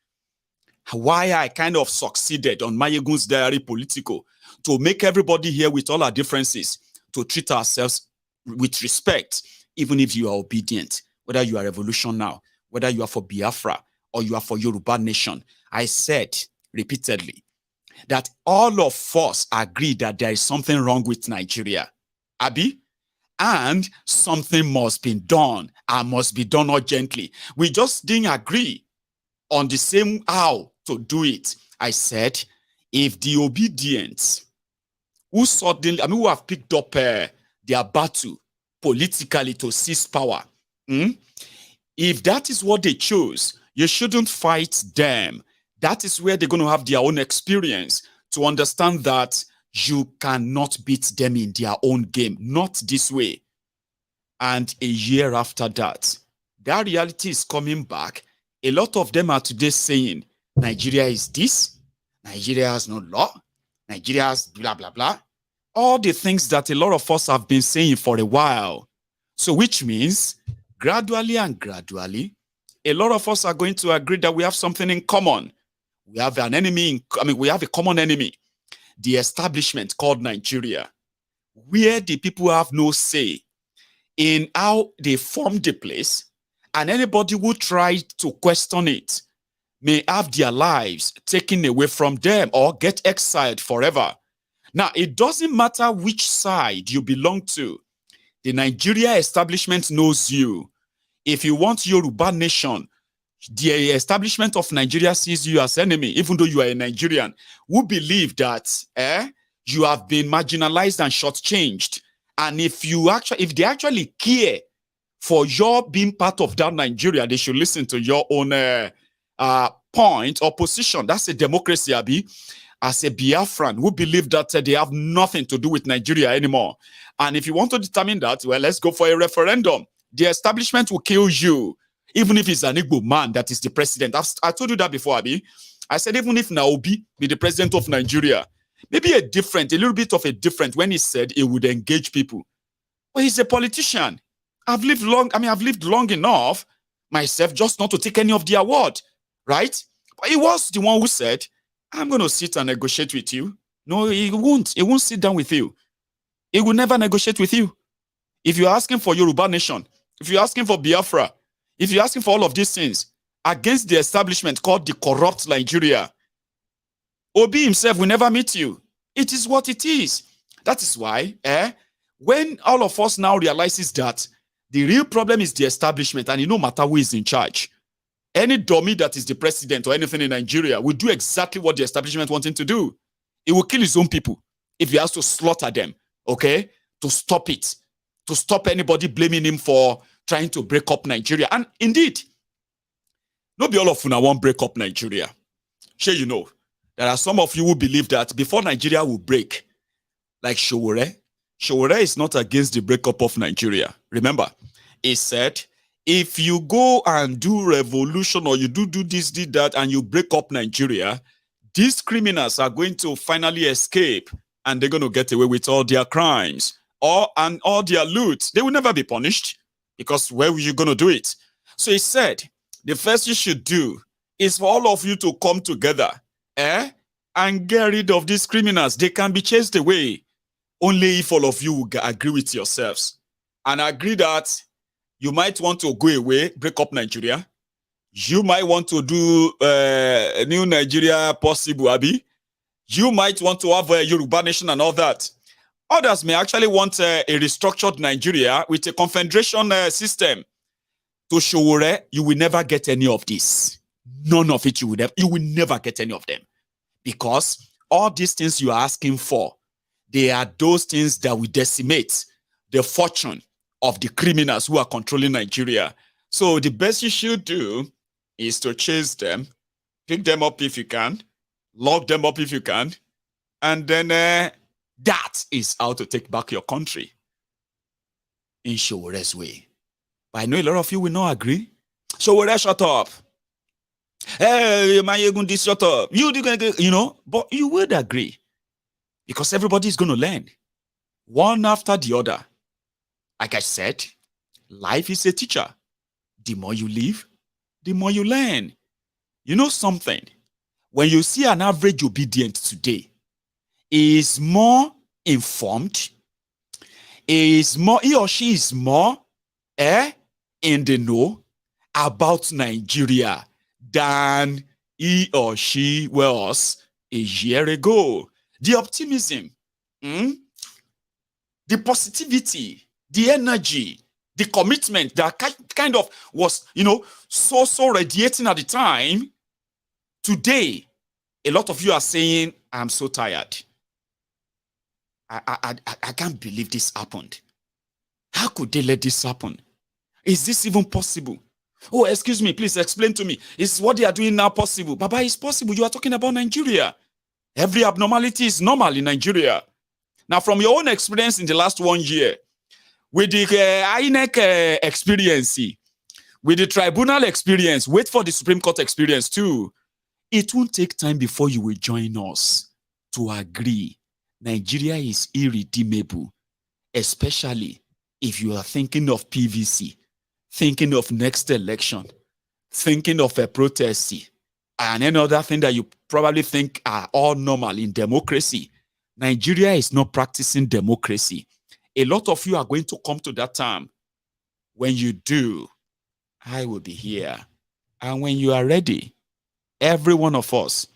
Why I kind of succeeded on MaiyegunsDiary Politico to make everybody here with all our differences to treat ourselves with respect, even if you are obedient, whether you are revolution now, whether you are for Biafra or you are for Yoruba nation. I said repeatedly that all of us agree that there is something wrong with Nigeria, Abi, and something must be done and must be done urgently. We just didn't agree on the same how to do it. I said, if the obedient who suddenly, who have picked up their battle politically to seize power, if that is what they chose, you shouldn't fight them. That is where they're going to have their own experience to understand that you cannot beat them in their own game, not this way. And a year after that, that reality is coming back. A lot of them are today saying, Nigeria is this, Nigeria has no law, Nigeria has blah, blah, blah. All the things that a lot of us have been saying for a while. So which means, gradually and gradually, a lot of us are going to agree that we have something in common. We have an enemy, we have a common enemy, the establishment called Nigeria, where the people have no say in how they form the place, and anybody who tries to question it may have their lives taken away from them or get exiled forever. Now, it doesn't matter which side you belong to. The Nigeria establishment knows you. If you want Yoruba nation, the establishment of Nigeria sees you as enemy, even though you are a Nigerian, who believe that you have been marginalized and shortchanged. And if they actually care for your being part of that Nigeria, they should listen to your own point or position. That's a democracy, Abi. As a Biafran who believe that they have nothing to do with Nigeria anymore, And if you want to determine that, well, let's go for a referendum. The establishment will kill you, even if it's an Igbo man that is the president. I told you that before, Abi. I said, even if Naobi be the president of Nigeria, maybe a little bit of a different when he said he would engage people. Well, he's a politician. I've lived long enough myself just not to take any of the award, right? But he was the one who said, I'm going to sit and negotiate with you. No, he won't. He won't sit down with you. He will never negotiate with you. If you're asking for Yoruba nation, if you're asking for Biafra, if you're asking for all of these things against the establishment called the corrupt Nigeria, Obi himself will never meet you. It is what it is. That is why, when all of us now realizes that the real problem is the establishment, and it no matter who is in charge, any dummy that is the president or anything in Nigeria will do exactly what the establishment wants him to do. He will kill his own people if he has to slaughter them, okay? To stop it, to stop anybody blaming him for trying to break up Nigeria. And indeed, not be all of you now want break up Nigeria. Sure, you know, there are some of you who believe that before Nigeria will break, like Showore is not against the breakup of Nigeria. Remember, he said, if you go and do revolution or you do this, do that, and you break up Nigeria, these criminals are going to finally escape and they're going to get away with all their crimes and all their loot. They will never be punished because where were you going to do it? So he said, the first you should do is for all of you to come together and get rid of these criminals. They can be chased away only if all of you will agree with yourselves and agree that you might want to go away, break up Nigeria. You might want to do a new Nigeria possible, Abi. You might want to have a Yoruba nation and all that. Others may actually want a restructured Nigeria with a confederation system. To Showore, you will never get any of this. None of it you will never get any of them. Because all these things you are asking for, they are those things that will decimate the fortune of the criminals who are controlling Nigeria. So the best you should do is to chase them, pick them up if you can, lock them up if you can, and then that is how to take back your country in Showore's way. But I know a lot of you will not agree. Showore, shut up. Hey, Maiyegun, this shut up. You know, but you would agree because everybody is going to learn one after the other. Like I said, life is a teacher. The more you live, the more you learn. You know something? When you see an average obedient today, he is more informed, he or she is more in the know about Nigeria than he or she was a year ago. The optimism, the positivity, the energy, the commitment that kind of was, so radiating at the time. Today, a lot of you are saying, I'm so tired. I can't believe this happened. How could they let this happen? Is this even possible? Oh, excuse me, please explain to me. Is what they are doing now possible? Baba, it's possible. You are talking about Nigeria. Every abnormality is normal in Nigeria. Now, from your own experience in the last 1 year, with the INEC experience, with the tribunal experience, wait for the Supreme Court experience too. It won't take time before you will join us to agree Nigeria is irredeemable, especially if you are thinking of PVC, thinking of next election, thinking of a protest, and any other thing that you probably think are all normal in democracy. Nigeria is not practicing democracy. A lot of you are going to come to that time. When you do, I will be here. And when you are ready, every one of us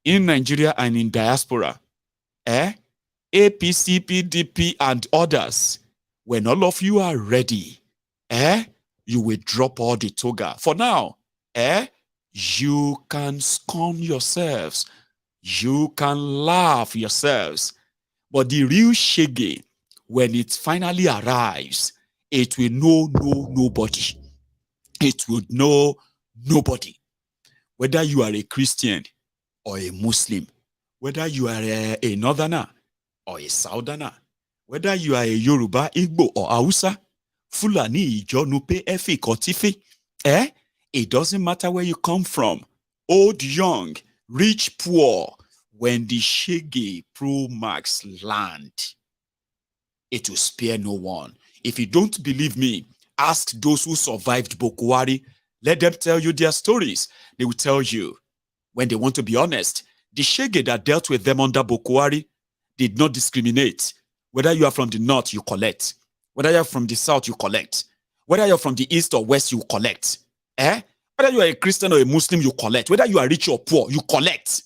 in Nigeria and in diaspora, APC, PDP, and others, when all of you are ready, you will drop all the toga. For now, you can scorn yourselves. You can laugh yourselves. But the real shege, when it finally arrives, it will know nobody. It will know nobody. Whether you are a Christian or a Muslim, whether you are a Northerner or a Southerner, Whether you are a Yoruba, Igbo, or Hausa, Fulani, Ijo, Nupe, Efe, Kotife, it doesn't matter where you come from, old, young, rich, poor, when the Shege Pro Max land, it will spare no one. If you don't believe me, ask those who survived Bokwari. Let them tell you their stories. They will tell you, when they want to be honest, the Shege that dealt with them under Bokwari did not discriminate. Whether you are from the north, you collect. Whether you are from the south, you collect. Whether you're from the east or west, you collect. Whether you are a Christian or a Muslim, you collect. Whether you are rich or poor, you collect.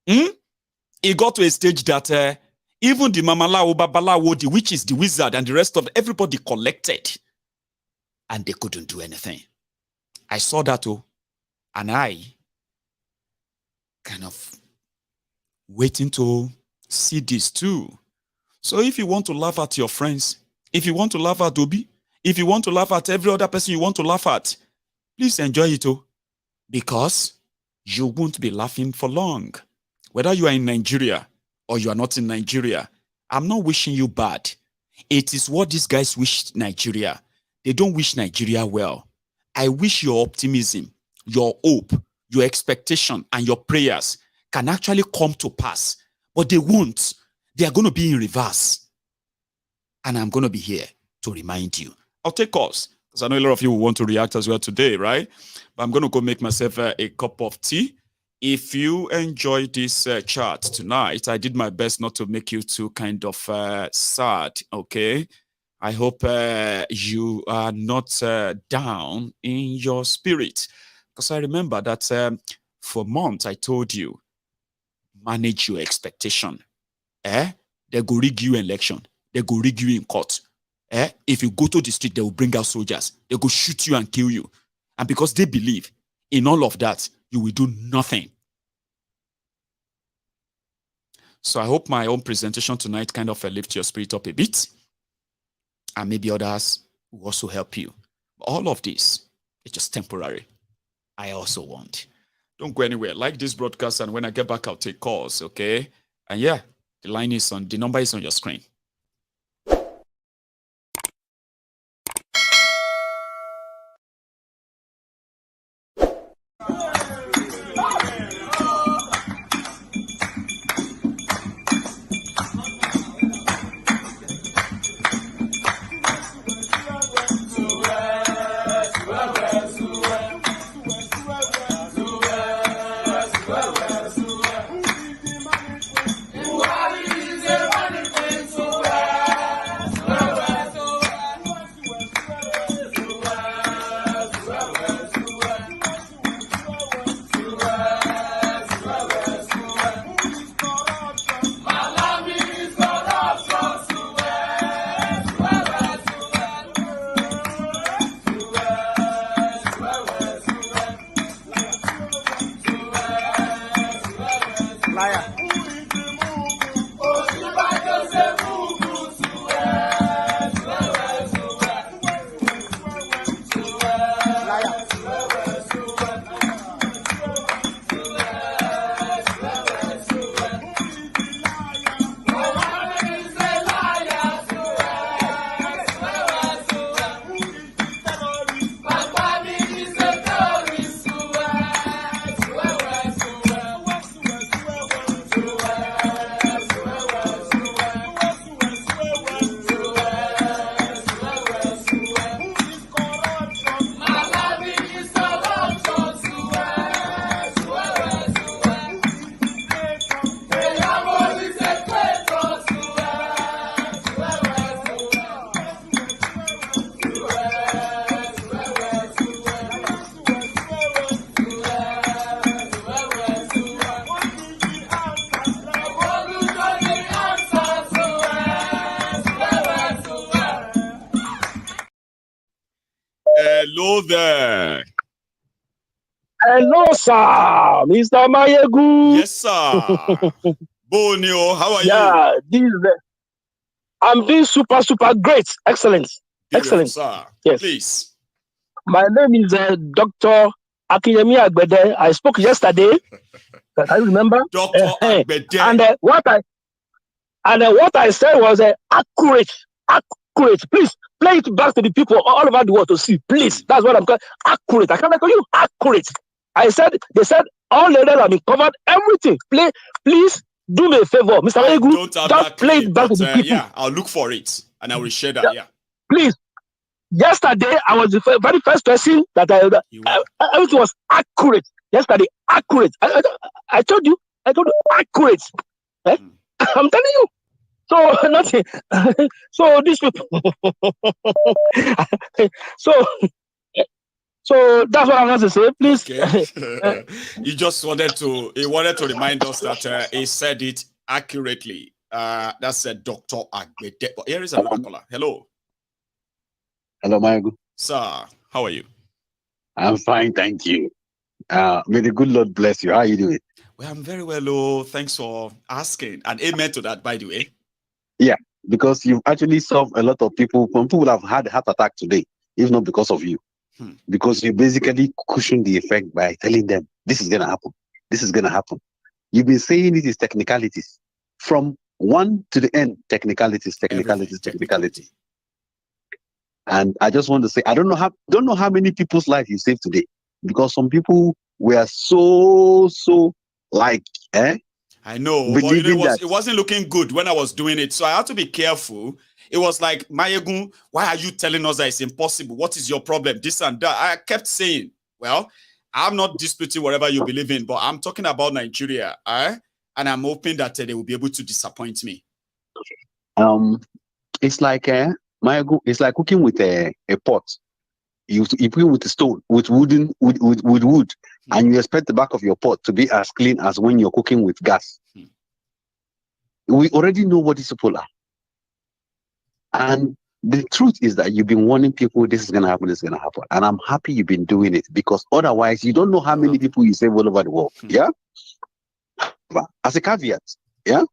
It got to a stage that even the Mamalawo, Babalawo, the witches, the wizard, and the rest of everybody collected. And they couldn't do anything. I saw that, and I kind of waiting to see this too. So if you want to laugh at your friends, if you want to laugh at Obi, if you want to laugh at every other person you want to laugh at, please enjoy it, because you won't be laughing for long. Whether you are in Nigeria or you are not in Nigeria, I'm not wishing you bad. It is what these guys wish Nigeria. They don't wish Nigeria well. I wish your optimism, your hope, your expectation, and your prayers can actually come to pass. But they won't. They are going to be in reverse. And I'm going to be here to remind you. I'll take calls, because I know a lot of you will want to react as well today, right? But I'm going to go make myself a cup of tea. If you enjoyed this chat tonight, I did my best not to make you too kind of sad, okay? I hope you are not down in your spirit. Because I remember that for months I told you, manage your expectation. They go rig you in election. They go rig you in court. If you go to the street, they will bring out soldiers. They go shoot you and kill you. And because they believe in all of that, you will do nothing. So I hope my own presentation tonight kind of lift your spirit up a bit. And maybe others will also help you. But all of this is just temporary. I also want. Don't go anywhere. Like this broadcast, and when I get back, I'll take calls, okay? And yeah, the line is on, the number is on your screen. Hello there. Hello, sir. Mr. Maiyegun. Yes, sir. Bonio, how are you? Yeah, I'm doing super great. Excellent. Beautiful, Excellent. Sir. Yes. Please. My name is Dr. Akinyemi Agbede. I spoke yesterday. I remember. Dr. Agbede. And And what I said was accurate. Please play it back to the people all over the world to see. Please, that's what I'm calling accurate. I can't call you accurate. They said all the have been covered. Everything. Please do me a favor, Mr. Maiyegun. Just play it back to the people. Yeah, I'll look for it and I will share that. Yeah. Please. Yesterday, I was the very first person that everything was accurate. Yesterday, accurate. I told you, accurate. I'm telling you. So nothing. So these people. so that's what I want to say. Please. Okay. He wanted to remind us that he said it accurately. That's Dr. Agbede. Here is another caller. Hello. Hello, Maiyegun. Sir, how are you? I'm fine, thank you. May the good Lord bless you. How are you doing? Well, I'm very well. Oh, thanks for asking. And amen to that, by the way. Yeah, because you've actually solved a lot of people. Some people have had a heart attack today, if not because of you. Because you basically cushion the effect by telling them, this is going to happen. This is going to happen. You've been saying it is technicalities. From one to the end, technicalities. And I just want to say, I don't know how many people's life you saved today, because some people were so like, I know, but it wasn't looking good when I was doing it, so I had to be careful. It was like, Maiyegun, why are you telling us that it's impossible? What is your problem? This and that. I kept saying, well, I'm not disputing whatever you believe in, but I'm talking about Nigeria, and I'm hoping that they will be able to disappoint me. It's like Maiyegun, it's like cooking with a pot. You put it with a stone, with wood, and you expect the back of your pot to be as clean as when you're cooking with gas. We already know what these people are. And the truth is that you've been warning people, this is going to happen, this is going to happen. And I'm happy you've been doing it, because otherwise you don't know how many people you save all over the world. Yeah? But as a caveat, yeah?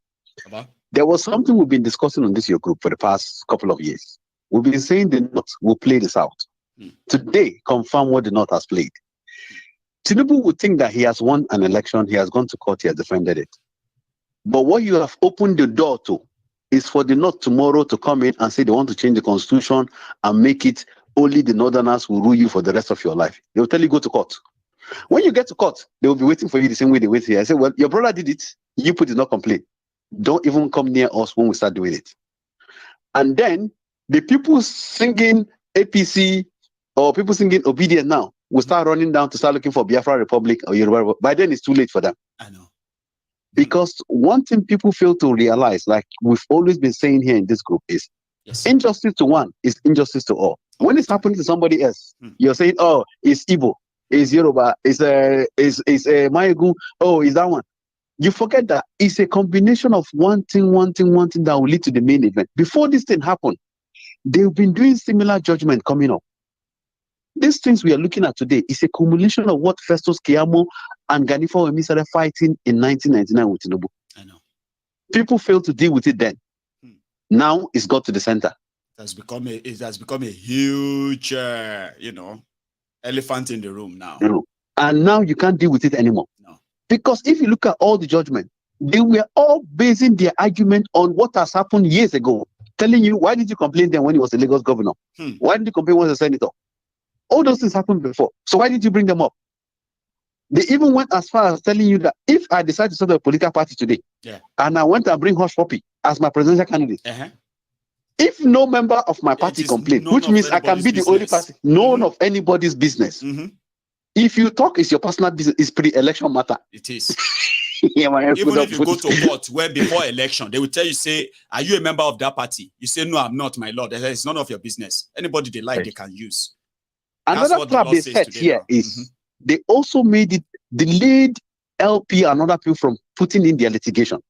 There was something we've been discussing on this your group for the past couple of years. We've been saying the North will play this out. Today, confirm what the North has played. Tinubu would think that he has won an election, he has gone to court, he has defended it. But what you have opened the door to is for the North tomorrow to come in and say they want to change the constitution and make it only the Northerners will rule you for the rest of your life. They will tell you go to court. When you get to court, they will be waiting for you the same way they wait here. I say, well, your brother did it, you put it not complain. Don't even come near us when we start doing it. And then the people singing APC or people singing obedience now will start running down to start looking for Biafra Republic or Yoruba. By then it's too late for them. I know. Because one thing people fail to realize, like we've always been saying here in this group, is injustice to one is injustice to all. When it's happening to somebody else, you're saying, oh, it's Igbo, it's Yoruba, it's Maiyegun, oh, it's that one. You forget that it's a combination of one thing that will lead to the main event. Before this thing happened, they've been doing similar judgment coming up. These things we are looking at today is a culmination of what Festus Keyamo and Ganifa Wemi started fighting in 1999 with Tinubu. I know. People failed to deal with it then. Now it's got to the center. It has become a huge, elephant in the room now. And now you can't deal with it anymore. No. Because if you look at all the judgment, they were all basing their argument on what has happened years ago, telling you, why did you complain then when he was a Lagos governor? Why did you complain when he was a senator? All those things happened before. So why did you bring them up? They even went as far as telling you that if I decide to start a political party today, and I went and bring Hush Puppy as my presidential candidate, if no member of my party complains, which means I can be the only party, none of anybody's business. If you talk, it's your personal business, it's pre-election matter. It is. Even if you go to court where before election, they will tell you, say, are you a member of that party? You say, no, I'm not, my lord. It's none of your business. Anybody they like, they can use. Another trap they set here is they also made it delayed LP and other people from putting in their litigation,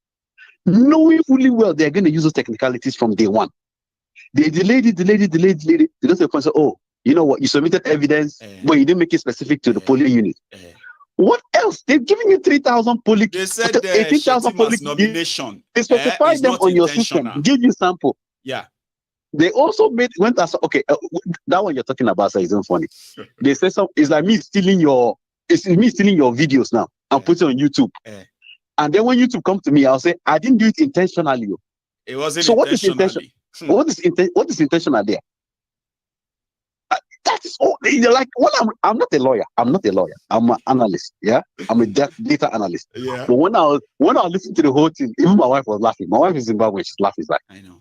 knowing fully well they're going to use those technicalities from day one. They delayed it. They don't say, oh, you know what? You submitted evidence, but you didn't make it specific to the polling unit. What else? They've given you 3,000 polling. They said 18,000 polling nomination. They specify them on your system. Give you sample. Yeah. They also went as that one you're talking about sir, isn't funny. They say it's like me stealing your videos now and put it on YouTube. And then when YouTube come to me, I'll say I didn't do it intentionally. It wasn't So what is intention? intentionally. What is intentional there? That's all. You're like, well, I'm not a lawyer. I'm an analyst. Yeah, I'm a data analyst. Yeah. But when I listened to the whole thing, even my wife was laughing. My wife is Zimbabwean. She's laughing. She's like, I know.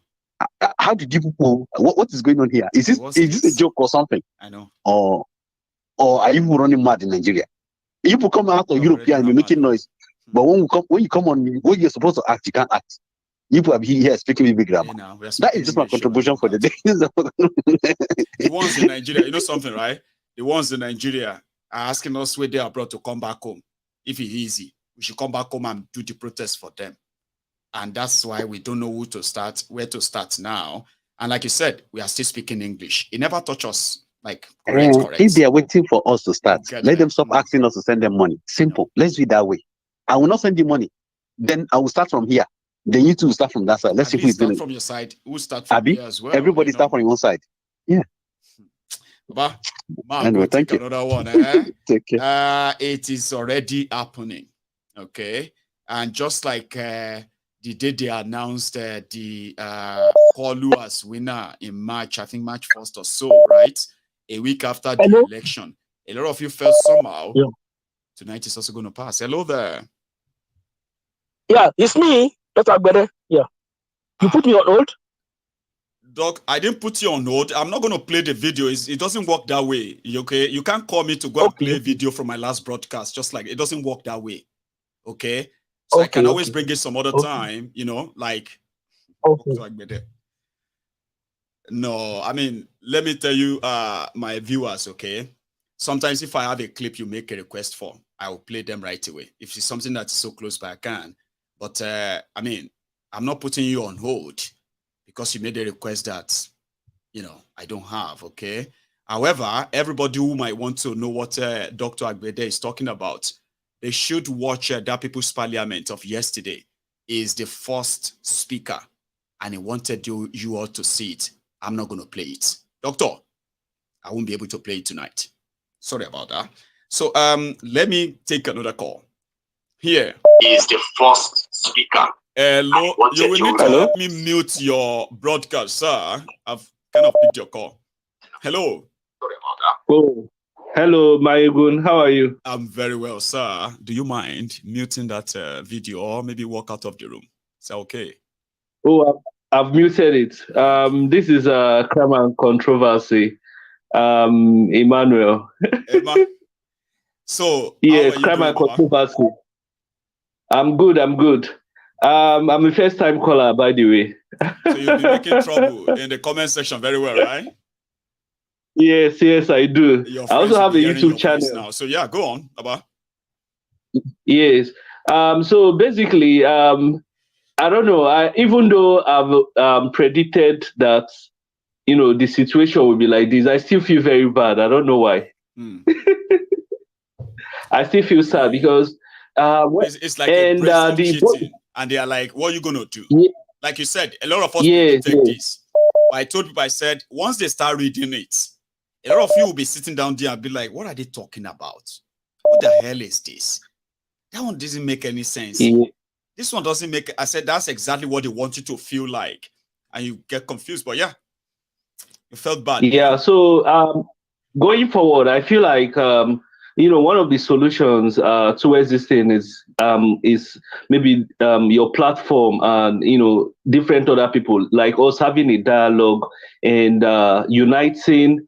How did you people? What is going on here? Is this a joke or something? I know. Or are you running mad in Nigeria? You people come out of Europe and you're making noise. But when you come on, when you're supposed to act, you can't act. You people are here speaking with big grammar. That is just my contribution for the day. The ones in Nigeria, you know something, right? The ones in Nigeria are asking us where they are abroad to come back home. If it's easy, we should come back home and do the protest for them. And that's why we don't know where to start now. And like you said, we are still speaking English. It never touched us like correct. If they are waiting for us to start, let them stop asking us to send them money. Simple. Let's do it that way. I will not send you money. Then I will start from here. Then you two will start from that side. Let's see who is start from your side. We'll start from here as well. Everybody start from your own side. Yeah. Baba, anyway, thank you. Another one. Take care. It is already happening. Okay. And just like the day they announced the Kolu as winner in March, I think March 1st or so, right? A week after the election. A lot of you felt somehow. Yeah. Tonight is also going to pass. Hello there. Yeah, it's me. That's better. Yeah. You put me on hold? Doc, I didn't put you on hold. I'm not going to play the video. It doesn't work that way. Okay? You can't call me to go and play a video from my last broadcast. Just like it doesn't work that way. Okay? So I can always bring it some other time, you know, like. No, I mean, let me tell you, my viewers, okay? Sometimes if I have a clip you make a request for, I will play them right away. If it's something that's so close by, I can. But, I mean, I'm not putting you on hold because you made a request that, you know, I don't have, okay? However, everybody who might want to know what Dr. Agbede is talking about, they should watch that People's Parliament of yesterday. Is the first speaker, and he wanted you all to see it. I'm not going to play it. Doctor, I won't be able to play it tonight. Sorry about that. So let me take another call. Here is the first speaker. Hello, you will need to help me mute your broadcast, sir. I've kind of picked your call. Hello. Sorry about that. Oh, hello, Maiyegun. How are you? I'm very well, sir. Do you mind muting that video or maybe walk out of the room? Is that okay? Oh, I've muted it. This is a crime and controversy. Emmanuel. So yes, crime and controversy. I'm good. I'm a first-time caller, by the way. So you'll be making trouble in the comment section very well, right? Yes, I do. I also have a YouTube channel now. So yeah, go on, Abba. Yes. So basically, I don't know. Even though I've predicted that, you know, the situation will be like this, I still feel very bad. I don't know why. I still feel sad because it's like a cheating, and they are like, "What are you gonna do?" Yeah. Like you said, a lot of us take this. But I told people, I said, once they start reading it, a lot of you will be sitting down there and be like, "What are they talking about? What the hell is this? That one doesn't make any sense. Yeah. This one doesn't make." I said, "That's exactly what they want you to feel like," and you get confused. But yeah, you felt bad. Yeah. So going forward, I feel like you know, one of the solutions towards this thing is maybe your platform and, you know, different other people like us having a dialogue and uniting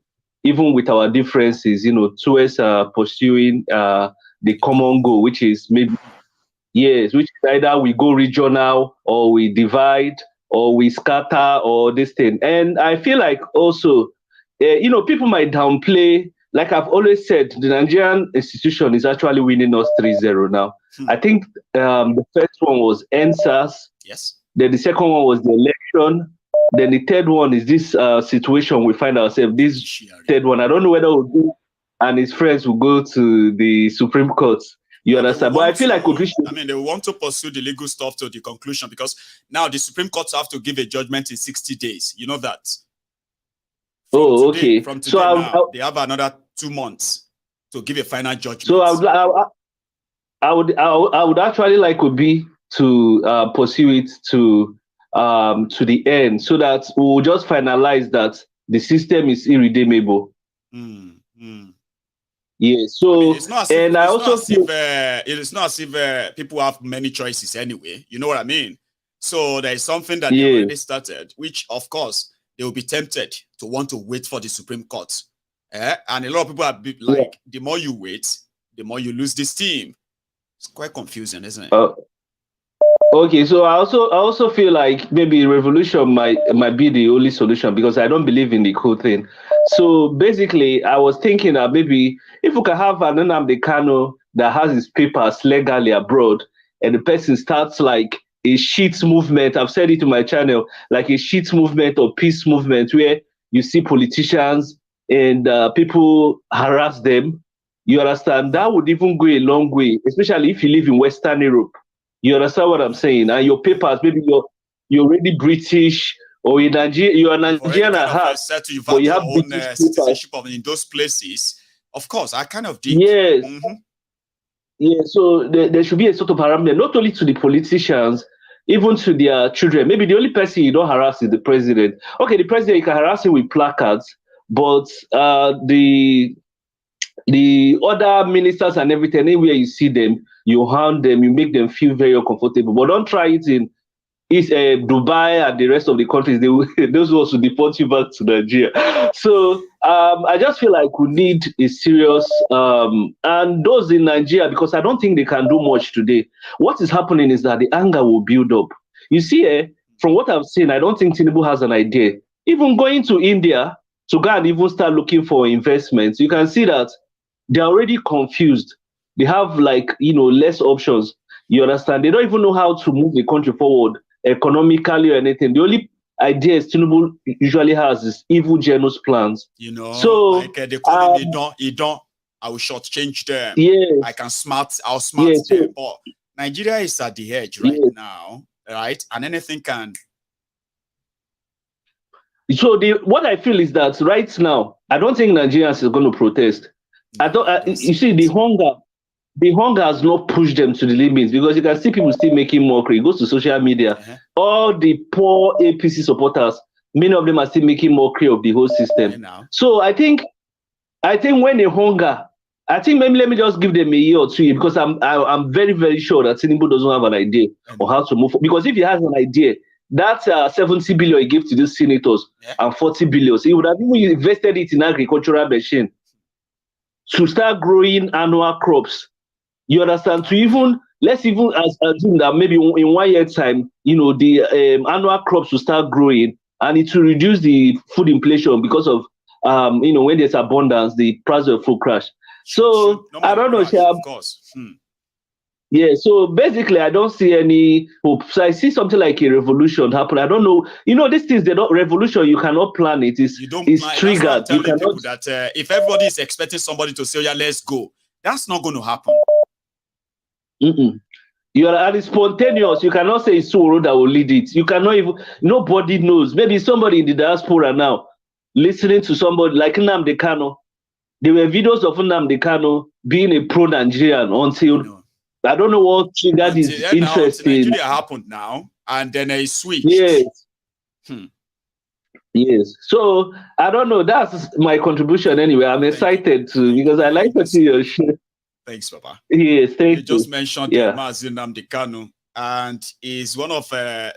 even with our differences, you know, towards pursuing the common goal, which is maybe, yes, which is either we go regional or we divide or we scatter or this thing. And I feel like also, you know, people might downplay. Like I've always said, the Nigerian institution is actually winning us 3-0 now. I think the first one was NSAS. Yes. Then the second one was the election. Then the third one is this situation we find ourselves. This third one, I don't know whether we'll do, and his friends will go to the Supreme Court. You understand? But I feel like I mean, they want to pursue the legal stuff to the conclusion because now the Supreme Court have to give a judgment in 60 days. You know that. Okay. From today now, they have another 2 months to give a final judgment. So I would actually like Obi to pursue it to to the end, so that we'll just finalize that the system is irredeemable. Yeah. So, it's not as if, and I also feel it's not as if people have many choices anyway. You know what I mean? So there is something that they already started, which of course they will be tempted to want to wait for the Supreme Court. And a lot of people are like, the more you wait, the more you lose this team. It's quite confusing, isn't it? Okay, so I also feel like maybe revolution might be the only solution, because I don't believe in the whole thing. So basically, I was thinking that maybe if we can have an Nnamdi Kanu that has his papers legally abroad, and the person starts like a shit movement, I've said it to my channel, like a shit movement or peace movement, where you see politicians and people harass them. You understand? That would even go a long way, especially if you live in Western Europe. You understand what I'm saying? And your papers, maybe you're already British, or in Nigeria, you're a Nigerian at heart, but you have British citizenship in those places. Of course, I kind of did. Yes. Yeah, so there should be a sort of parameter, not only to the politicians, even to their children. Maybe the only person you don't harass is the president. Okay, the president, you can harass him with placards, but the other ministers and everything, anywhere you see them, you hound them, you make them feel very uncomfortable. But don't try it in Dubai and the rest of the countries. Those who also deport you back to Nigeria. So I just feel like we need a serious, and those in Nigeria, because I don't think they can do much today. What is happening is that the anger will build up. You see, from what I've seen, I don't think Tinubu has an idea. Even going to India to go and even start looking for investments, you can see that they're already confused. They have less options. You understand? They don't even know how to move the country forward economically or anything. The only idea Tinubu usually has is evil Janus plans. You know, so like they call him Idon. I will shortchange them. Yes. I'll smart them. But Nigeria is at the edge right now, right? And anything can. So what I feel is that right now, I don't think Nigerians is going to protest. You see, the hunger has not pushed them to the limits, because you can see people still making mockery. It goes to social media. All the poor APC supporters, many of them are still making mockery of the whole system. So I think when they hunger, I think maybe let me just give them a year or 2 years, because I'm very, very sure that Tinubu doesn't have an idea on how to move forward. Because if he has an idea, that 70 billion he gave to these senators and 40 billion, he would have even invested it in agricultural machine to start growing annual crops. You understand? Let's even assume that maybe in 1 year time, the annual crops will start growing, and it will reduce the food inflation, because of when there's abundance, the price of food crash. So I don't know, of course. Yeah, so basically I don't see any hope. So I see something like a revolution happen. I don't know. These things, they're not revolution. You cannot plan it. It's triggered. You cannot. That if everybody is expecting somebody to say, "Yeah, let's go," that's not going to happen. And it's spontaneous. You cannot say it's Soro that will lead it. You cannot even. Nobody knows. Maybe somebody in the diaspora now listening to somebody like Nnamdi Kanu. There were videos of Nnamdi Kanu being a pro-Nigerian until. I don't know what triggered his interest in. Nigeria happened now, and then a switch. Yes. Yes. So I don't know. That's my contribution anyway. I'm excited too, because I like to see your shit. Thanks, Papa. Yes, thank you. You just mentioned Mazi Nnamdi Kanu, and is one of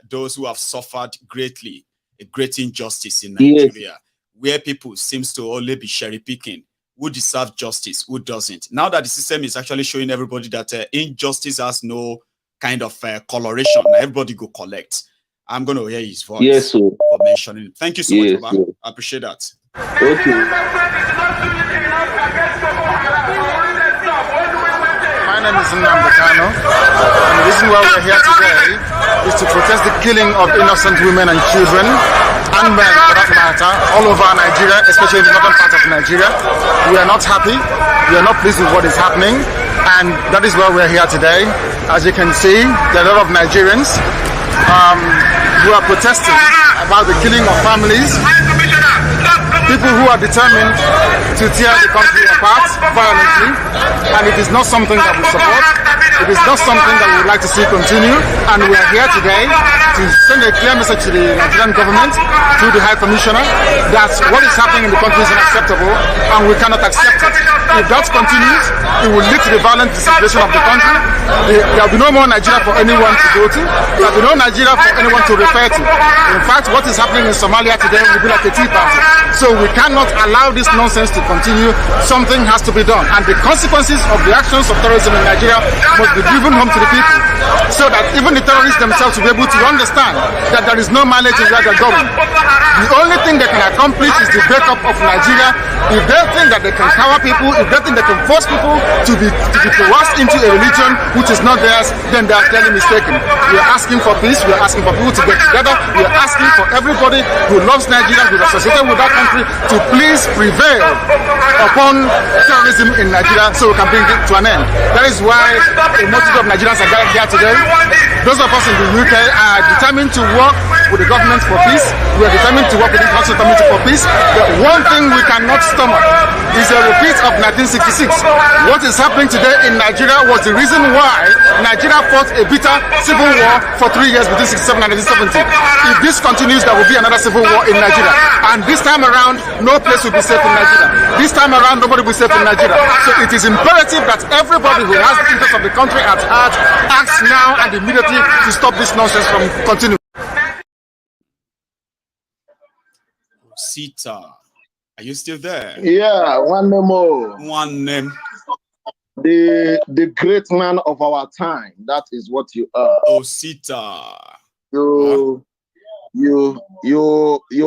those who have suffered greatly a great injustice in Nigeria, where people seems to only be cherry picking. Who deserves justice, who doesn't. Now that the system is actually showing everybody that injustice has no kind of coloration, everybody go collect. I'm going to hear his voice for mentioning it. Thank you so much, Baba. I appreciate that. My name is Nnamdi Kanu, and the reason why we're here today is to protest the killing of innocent women and children, and men for that matter, all over Nigeria, especially in the northern part of Nigeria. We are not happy, we are not pleased with what is happening, and that is why we're here today. As you can see, there are a lot of Nigerians who are protesting about the killing of families. people who are determined to tear the country apart violently, and it is not something that we support. It is not something that we would like to see continue, and we are here today to send a clear message to the Nigerian government, through the High Commissioner, that what is happening in the country is unacceptable, and we cannot accept it. If that continues, it will lead to the violent disintegration of the country. There will be no more Nigeria for anyone to go to. There will be no Nigeria for anyone to refer to. In fact, what is happening in Somalia today will be like a tea party. So we cannot allow this nonsense to continue. Something has to be done, and the consequences of the actions of terrorism in Nigeria must be driven home to the people, so that even the terrorists themselves will be able to understand that there is no mileage in where they're going. The only thing they can accomplish is the breakup of Nigeria. If they think that they can cower people, if they think they can force people to be coerced into a religion which is not theirs, then they are clearly mistaken. We are asking for peace. We are asking for people to get together. We are asking for everybody who loves Nigeria, who is associated with that country, to please prevail upon terrorism in Nigeria so we can bring it to an end. That is why a multitude of Nigerians are gathered here today. Those of us in the UK are determined to work with the government for peace. We are determined to work with the Council Committee for peace. But one thing we cannot stomach is a repeat of 1966. What is happening today in Nigeria was the reason why Nigeria fought a bitter civil war for 3 years between 1967 and 1970. If this continues, there will be another civil war in Nigeria. And this time around, no place will be safe in Nigeria. This time around, nobody will be safe in Nigeria. So it is imperative that everybody who has the interest of the country at heart acts now and immediately to stop this nonsense from continuing. Sita, are you still there? Yeah, one more. One name. The great man of our time. That is what you are. Oh, Sita. You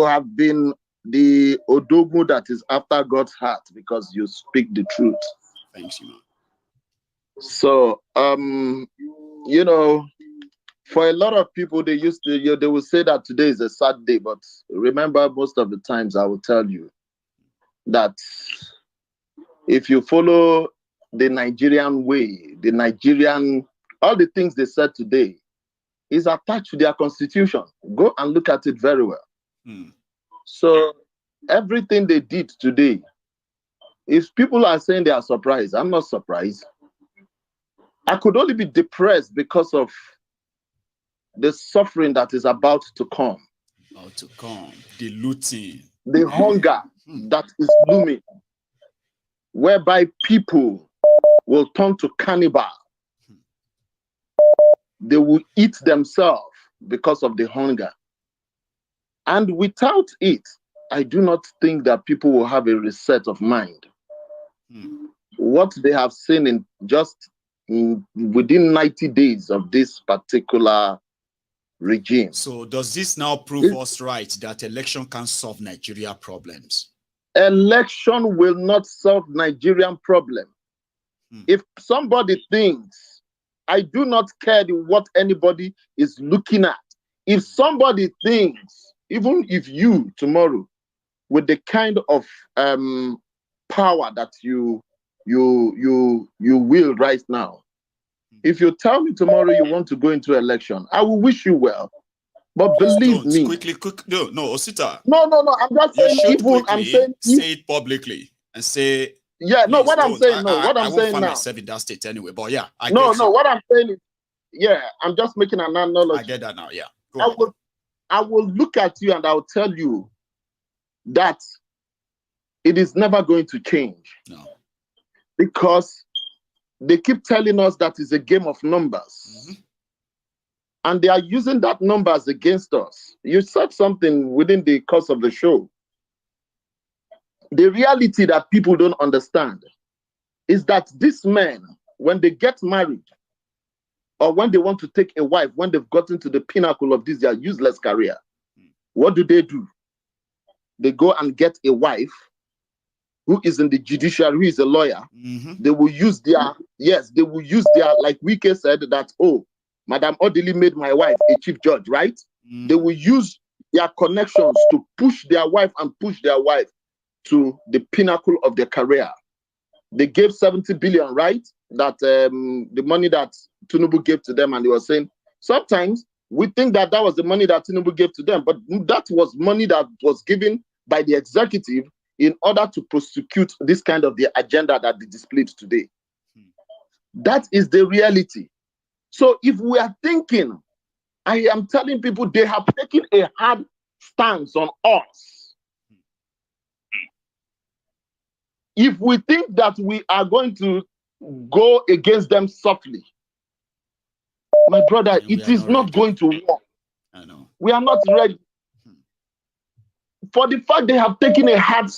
have been the Odogu that is after God's heart because you speak the truth. Thanks, you. So, you know, for a lot of people, they will say that today is a sad day, but remember, most of the times I will tell you that if you follow the Nigerian way, all the things they said today is attached to their constitution. Go and look at it very well. So everything they did today, if people are saying they are surprised, I'm not surprised. I could only be depressed because of the suffering that is about to come. The looting. The hunger that is looming, whereby people will turn to cannibal. They will eat themselves because of the hunger. And without it, I do not think that people will have a reset of mind. What they have seen in within 90 days of this particular regime. So does this now prove us right that election can solve Nigeria problems? Election will not solve Nigerian problem. If somebody thinks, I do not care what anybody is looking at. If somebody thinks, even if you tomorrow, with the kind of power that you will right now, if you tell me tomorrow you want to go into election, I will wish you well. But believe me. No, Osita. No. I'm just saying. Even I'm saying. Say it publicly and say. Yeah. No. What I'm saying. No. What I'm saying now. I won't find myself in that state anyway. But yeah. No. What I'm saying is. Yeah. I'm just making an analogy. I get that now. Yeah. I will look at you and I will tell you that it is never going to change. No. Because they keep telling us that it's a game of numbers. And they are using that numbers against us. You said something within the course of the show. The reality that people don't understand is that these men, when they get married, or when they want to take a wife, when they've gotten to the pinnacle of this their useless career, what do? They go and get a wife who is in the judiciary, who is a lawyer. They will use their, like Wike said, that, oh, Madam Odili made my wife a chief judge, right? They will use their connections to push their wife to the pinnacle of their career. They gave 70 billion, right? That the money that Tinubu gave to them, and they were saying, sometimes we think that was the money that Tinubu gave to them, but that was money that was given by the executive in order to prosecute this kind of the agenda that they displayed today. That is the reality. So if we are thinking, I am telling people they have taken a hard stance on us. If we think that we are going to go against them softly, my brother, it is not going to work. I know. We are not ready. For the fact they have taken a hard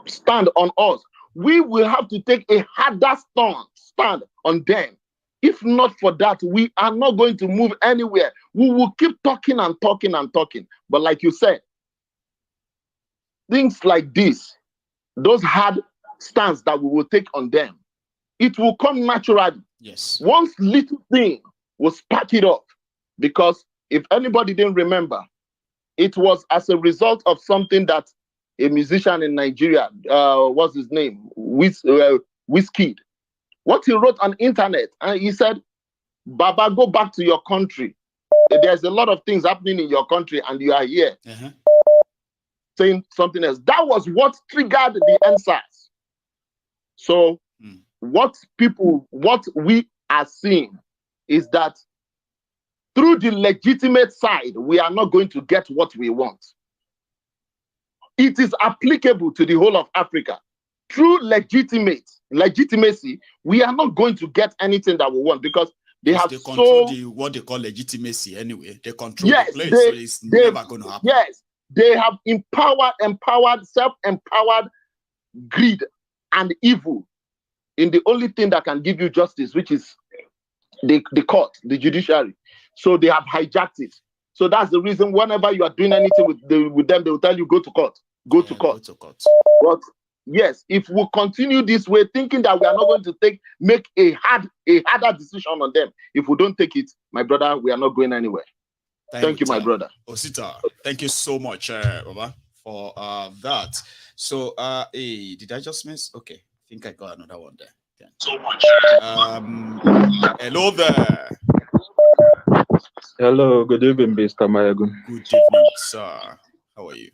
stand on us, we will have to take a harder stand on them. If not for that, we are not going to move anywhere. We will keep talking and talking and talking. But like you said, things like this, those hard stands that we will take on them, it will come naturally. Yes. One little thing will spark it up. Because if anybody didn't remember, it was as a result of something that a musician in Nigeria, what's his name? Wizkid. What he wrote on internet, and he said, Baba, go back to your country. There's a lot of things happening in your country and you are here saying something else. That was what triggered the answers. So what we are seeing is that through the legitimate side, we are not going to get what we want. It is applicable to the whole of Africa. Through legitimacy, we are not going to get anything that we want because they have control what they call legitimacy anyway. They control the place, so it's never going to happen. Yes, they have self-empowered greed and evil in the only thing that can give you justice, which is the court, the judiciary. So they have hijacked it. So that's the reason whenever you are doing anything with them, they will tell you, go to court. Go to court. But yes, if we continue this way, thinking that we are not going to make a harder decision on them, if we don't take it, my brother, we are not going anywhere. Thank you, my brother. Osita, thank you so much, Baba, for that. So, hey, did I just miss? Okay, I think I got another one there. Yeah. So much. Hello there. Hello, good evening, Mr. Maiyegun. Good evening, sir. How are you?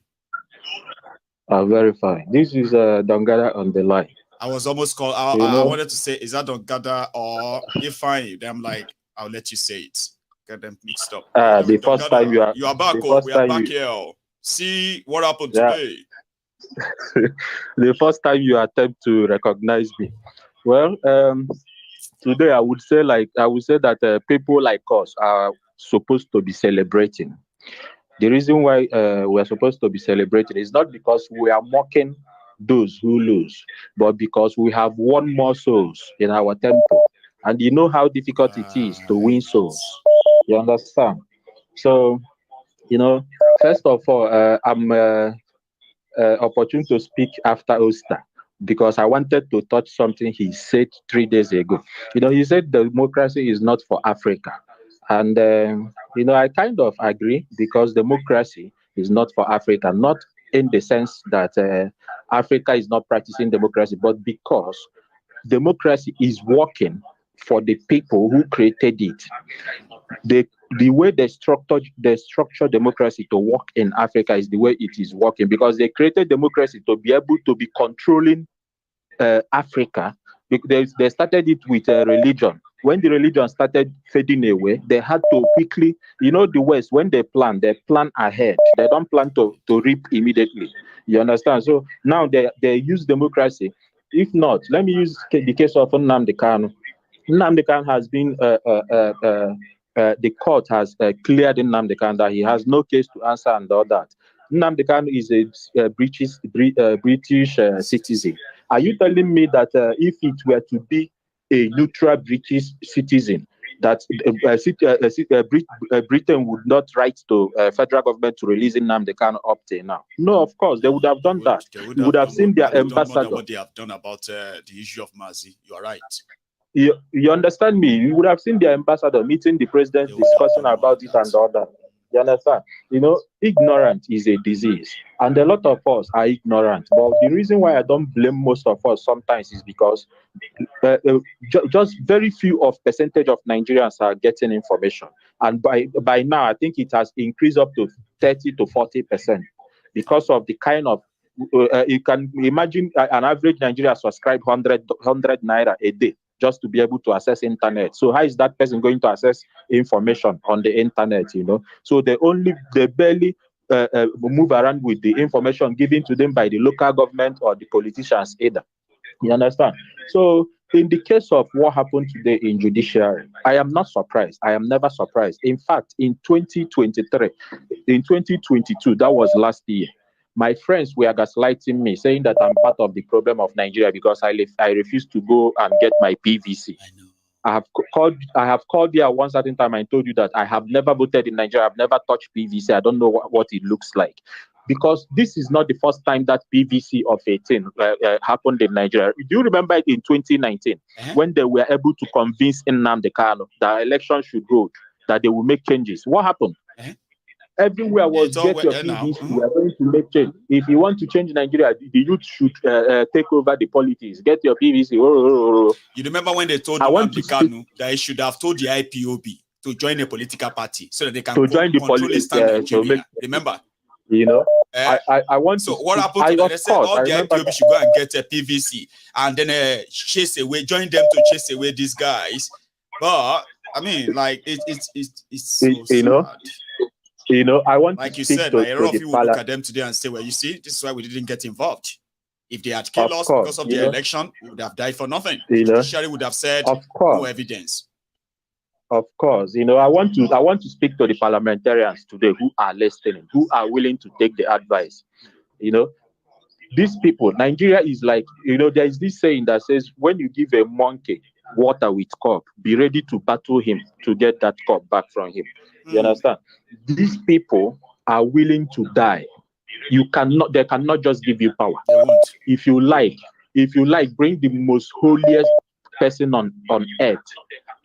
Very fine. This is Dongada on the line. I was almost called. I wanted to say, is that Dongada or Ifeanyi? Then I'm like, I'll let you say it. Get them mixed up. The first time you are back. We are back here. See what happened today. The first time you attempt to recognize me. Well, today I would say that people like us are supposed to be celebrating. The reason why we are supposed to be celebrating is not because we are mocking those who lose, but because we have won more souls in our temple. And you know how difficult it is to win souls. You understand? So, first of all, I'm opportune to speak after Oster because I wanted to touch something he said 3 days ago. He said democracy is not for Africa. And, I kind of agree because democracy is not for Africa, not in the sense that Africa is not practicing democracy, but because democracy is working for the people who created it. The way they structure democracy to work in Africa is the way it is working because they created democracy to be able to be controlling Africa. They started it with religion. When the religion started fading away, they had to quickly, the West, when they plan ahead. They don't plan to reap immediately. You understand? So now they use democracy. If not, let me use the case of Nnamdi Kanu. Nnamdi Kanu has been, the court has cleared Nnamdi Kanu that he has no case to answer and all that. Nnamdi Kanu is a British citizen. Are you telling me that if it were to be a neutral British citizen, that Britain would not write to federal government to release Nnamdi Kanu up till now? No, of course, they would have done that. You would have seen their ambassador. What they have done about the issue of Mazi. You are right. You understand me? You would have seen their ambassador meeting the president, discussing about it and all that. You understand? Ignorance is a disease, and a lot of us are ignorant. But the reason why I don't blame most of us sometimes is because just very few of percentage of Nigerians are getting information, and by now I think it has increased up to 30 to 40% because of the kind of you can imagine an average Nigerian subscribe 100 naira a day just to be able to access internet. So how is that person going to access information on the internet? You know, so they barely move around with the information given to them by the local government or the politicians either. You understand? So in the case of what happened today in judiciary, I am not surprised. I am never surprised. In fact, in 2023, in 2022, that was last year, my friends were gaslighting me, saying that I'm part of the problem of Nigeria because I refuse to go and get my PVC. I have called here one certain time and told you that I have never voted in Nigeria. I've never touched PVC. I don't know what it looks like. Because this is not the first time that PVC of 18 happened in Nigeria. Do you remember it in 2019 when they were able to convince Nnamdi Kanu that election should hold, that they will make changes? What happened? Everywhere was get your PVC. We are going to make change. If you want to change Nigeria, the youth should take over the politics. Get your PVC. You remember when they told Nnamdi Kanu that he should have told the IPOB to join a political party so that they can join the politics? Remember? You know, I want. So what happened? They said all the IPOB should go and get a PVC and then chase away, join them to chase away these guys. But I mean, like it's so sad. You know, I want like to you speak said, to, like, a lot of the people look at them today and say, well, you see, this is why we didn't get involved. If they had killed us because of the election, we would have died for nothing. The judiciary would have said no evidence. Of course, you know, I want to speak to the parliamentarians today who are listening, who are willing to take the advice. You know, these people, Nigeria is like, you know, there is this saying that says, when you give a monkey water with cup, be ready to battle him to get that cup back from him. You understand? These people are willing to die. They cannot just give you power. If you like, bring the most holiest person on earth.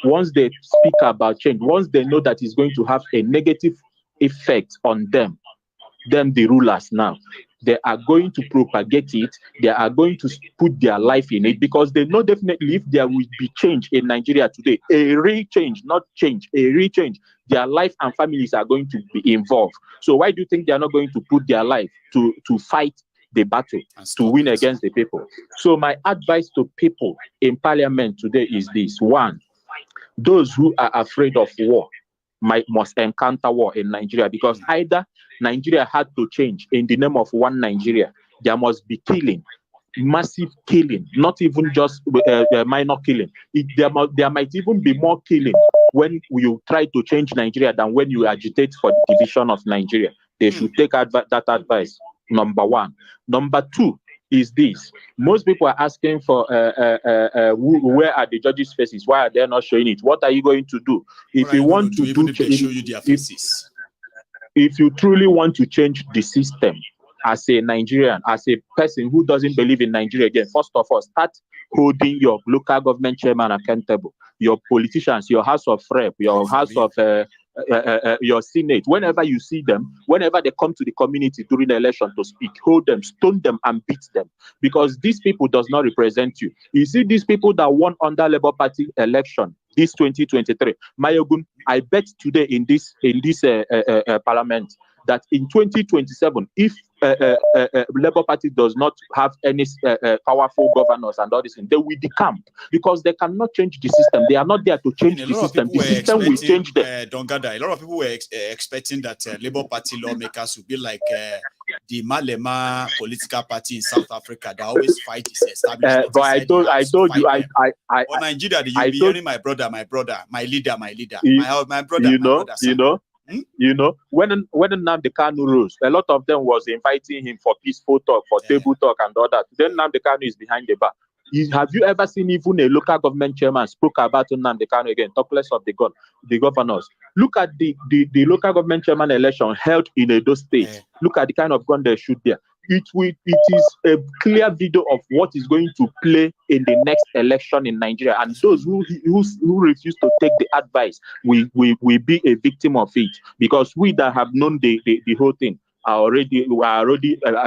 Once they speak about change, once they know that it's going to have a negative effect on them, the rulers now, they are going to propagate it. They are going to put their life in it because they know definitely if there will be change in Nigeria today, a real change, not change, a real change, their life and families are going to be involved. So why do you think they are not going to put their life to fight the battle, to win against the people? So my advice to people in parliament today is this. One, those who are afraid of war must encounter war in Nigeria, because either Nigeria had to change in the name of one Nigeria. There must be killing, massive killing, not even just minor killing. There might even be more killing when you try to change Nigeria than when you agitate for the division of Nigeria. They should take that advice, number one. Number two is this. Most people are asking for where are the judges' faces? Why are they not showing it? What are you going to do? If you want to do, if they show you their faces. If you truly want to change the system as a Nigerian, as a person who doesn't believe in Nigeria again, first of all, start holding your local government chairman accountable, your politicians, your House of Rep, your House of your Senate. Whenever you see them, whenever they come to the community during the election to speak, hold them, stone them, and beat them, because these people does not represent you. You see, these people that won under Labour Party election, this 2023, Maiyegun, I bet today in this parliament that in 2027, if Labour Party does not have any powerful governors and all this, they will decamp because they cannot change the system. They are not there to change the system. The system will change them. A lot of people were expecting that Labour Party lawmakers would be like the Malema political party in South Africa that always fight this establishment. But I told you, Nigeria, you'll be hearing my brother, my leader, my brother, You know, when Nnamdi Kanu rose, a lot of them was inviting him for peaceful talk, for table talk and all that. Then Nnamdi Kanu is behind the bar. Have you ever seen even a local government chairman spoke about Nnamdi Kanu again, talk less of the governors? Look at the local government chairman election held in Edo State. Look at the kind of gun they shoot there. It is a clear video of what is going to play in the next election in Nigeria, and those who refuse to take the advice will be a victim of it, because we that have known the whole thing are already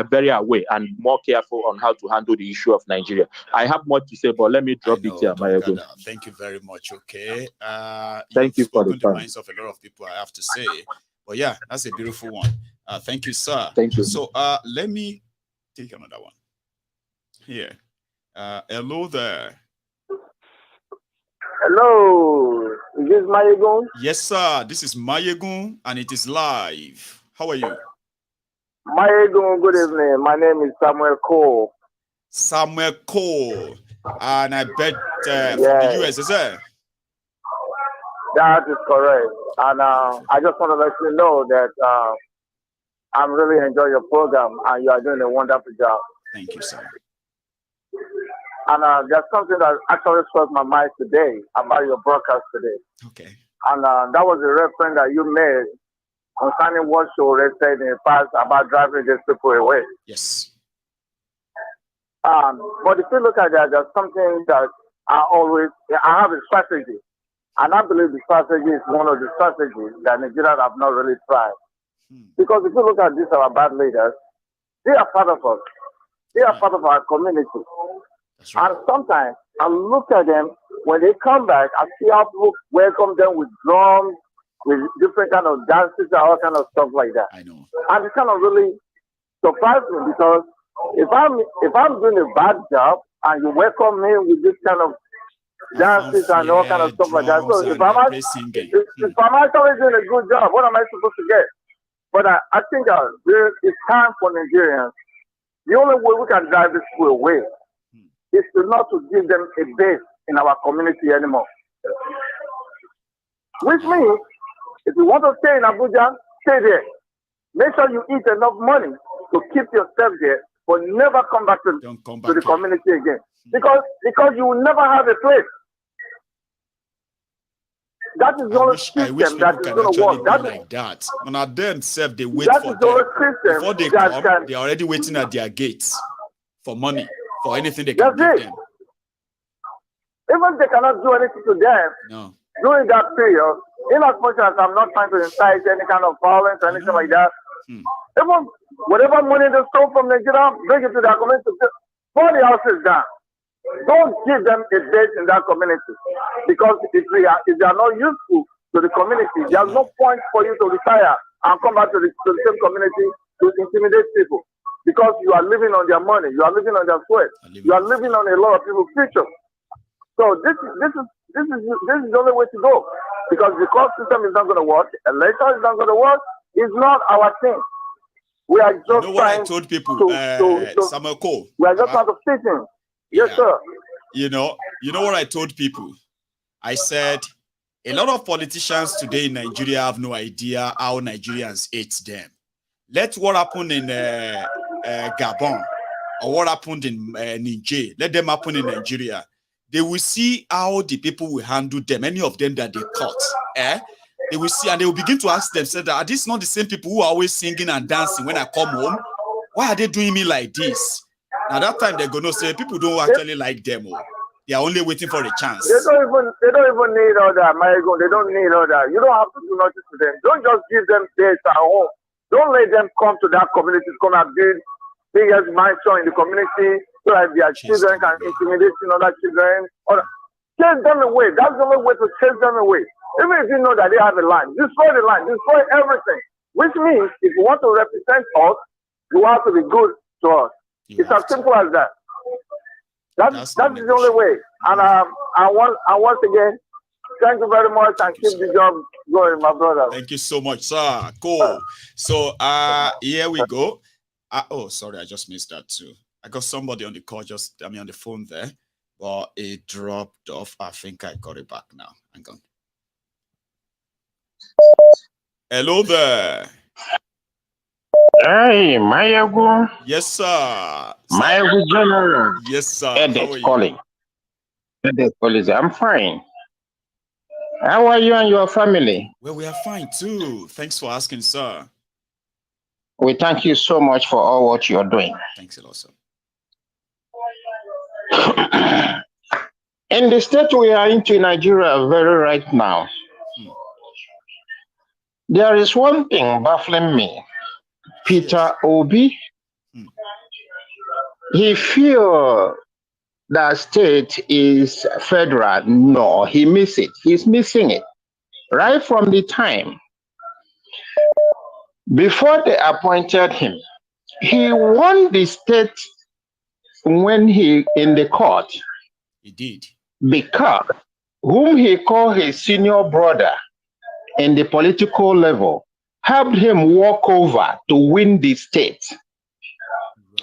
very aware and more careful on how to handle the issue of Nigeria. I have more to say, but let me drop it here, Maiyegun. Thank you very much. Okay, thank you for the time. Minds of a lot of people, I have to say, but yeah, that's a beautiful one. Thank you, sir. Thank you. So let me take another one. Here. Hello there. Hello. Is this Maiyegun? Yes, sir. This is Maiyegun, and it is live. How are you? Maiyegun, good evening. My name is Samuel Cole. Samuel Cole. And I bet from the US, is it? That is correct. And I just want to let you know that I'm really enjoying your program and you are doing a wonderful job. Thank you, sir. And there's something that actually struck my mind today about your broadcast today. Okay. And that was a reference that you made concerning what Charade said in the past about driving these people away. Yes. But if you look at that, there's something that I have a strategy. And I believe the strategy is one of the strategies that Nigerians have not really tried. Because if you look at these, our bad leaders, they are part of us. They are part of our community. Right. And sometimes I look at them, when they come back, I see how people welcome them with drums, with different kind of dances and all kind of stuff like that. I know. And it's kind of really surprised me because if I'm doing a bad job and you welcome me with this kind of dances and all kind of stuff like that, so if I'm actually doing a good job, what am I supposed to get? But I think it's time for Nigerians. The only way we can drive this people away is not to give them a base in our community anymore. Which means, if you want to stay in Abuja, stay there. Make sure you eat enough money to keep yourself there, but never come back to the community again. Because you will never have a place. That is the only system that is going to work. That like that. When I themselves, they wait for them. Before they come, they are already waiting at their gates for money, for anything they can give them. Even they cannot do anything to them during that period, in as much as I'm not trying to incite any kind of violence or anything like that. Even whatever money they stole from Nigeria, bring it to their community. Burn the houses down. Don't give them a base in that community. Because if they are not useful to the community, there's no point for you to retire and come back to the same community to intimidate people. Because you are living on their money, you are living on their sweat, you are living on a lot of people's future. So this is the only way to go. Because the court system is not going to work, election is not going to work, it's not our thing. We are just trying I told people, Samuel Cole, we are just trying to fit in. Yes, sir. You know what I told people? I said, a lot of politicians today in Nigeria have no idea how Nigerians hate them. Let what happened in Gabon or what happened in Niger, let them happen in Nigeria. They will see how the people will handle them, any of them that they caught. They will see and they will begin to ask themselves, are these not the same people who are always singing and dancing when I come home? Why are they doing me like this? Now that time they're gonna say people don't actually like them. They are only waiting for a chance. They don't even need all that, Maiyegun. They don't need all that. You don't have to do nothing to them. Don't just give them days at home. Don't let them come to that community to come and build biggest mansion in the community so that their children can intimidate other children. Chase them away. That's the only way to chase them away. Even if you know that they have a land, destroy the land, destroy everything. Which means if you want to represent us, you have to be good to us. It's as simple as that. That's the only way. And once again, thank you very much and keep the job going, my brother. Thank you so much, sir. Cool. So here we go. Oh, sorry, I just missed that too. I got somebody on the call, on the phone there, but it dropped off. I think I got it back now. Hang on. Hello there. Hey, Maiyegun. Yes, sir. Maiyegun General. Yes, sir. Edit calling. I'm fine. How are you and your family? Well, we are fine too. Thanks for asking, sir. We thank you so much for all what you're doing. Thanks a lot, sir. In the state we are into Nigeria very right now, there is one thing baffling me. Peter Obi, he feels that state is federal. No, he misses it. He's missing it. Right from the time before they appointed him, He won the state when he in the court. He did. Because whom he called his senior brother in the political level helped him walk over to win the state.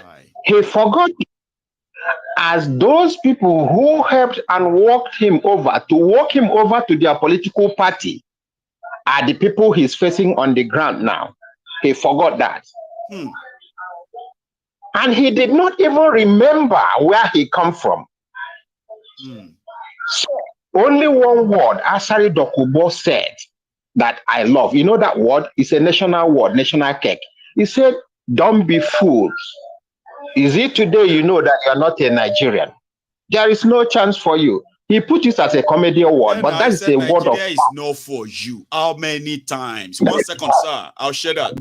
Right. He forgot, as those people who helped and walked him over to their political party are the people he's facing on the ground now. He forgot that. And he did not even remember where he come from. So only one word Asari Dokubo said that I love. You know that word? It's a national word, national cake. He said, don't be fools. Is it today you know that you're not a Nigerian? There is no chance for you. He put it as a comedy word, but that is a word of... Nigeria is not for you. How many times? 1 second, sir. I'll share that.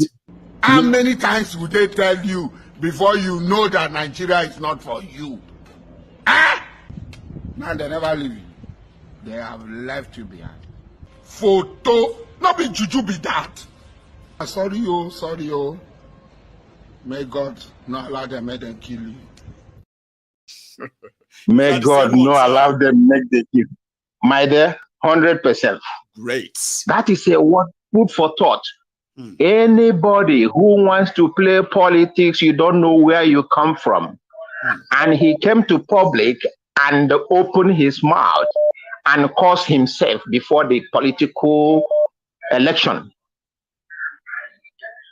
How many times would they tell you before you know that Nigeria is not for you? Now they never leave you. They have left you behind. Photo, not be juju be that. Sorry, oh. May God not allow them make them kill you. May God not allow them make them kill you. My dear, 100%. Great. That is a word food for thought. Anybody who wants to play politics, you don't know where you come from. And he came to public and opened his mouth and caused himself before the political election.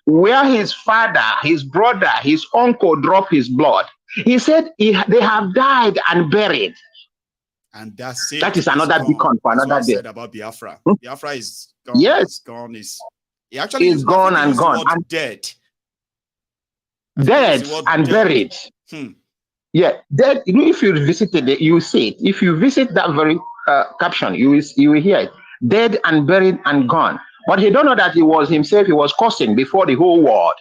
Where his father, his brother, his uncle dropped his blood, he said they have died and buried. And that's it. That is another beacon for another day. Said about Biafra. Biafra is gone. Yes. It's gone. He actually is gone and gone. And dead. Dead and buried. Yeah, dead. If you visited it, you see it. If you visit that very caption, you will hear it. Dead and buried and gone. But he don't know that he was himself, he was cursing before the whole world.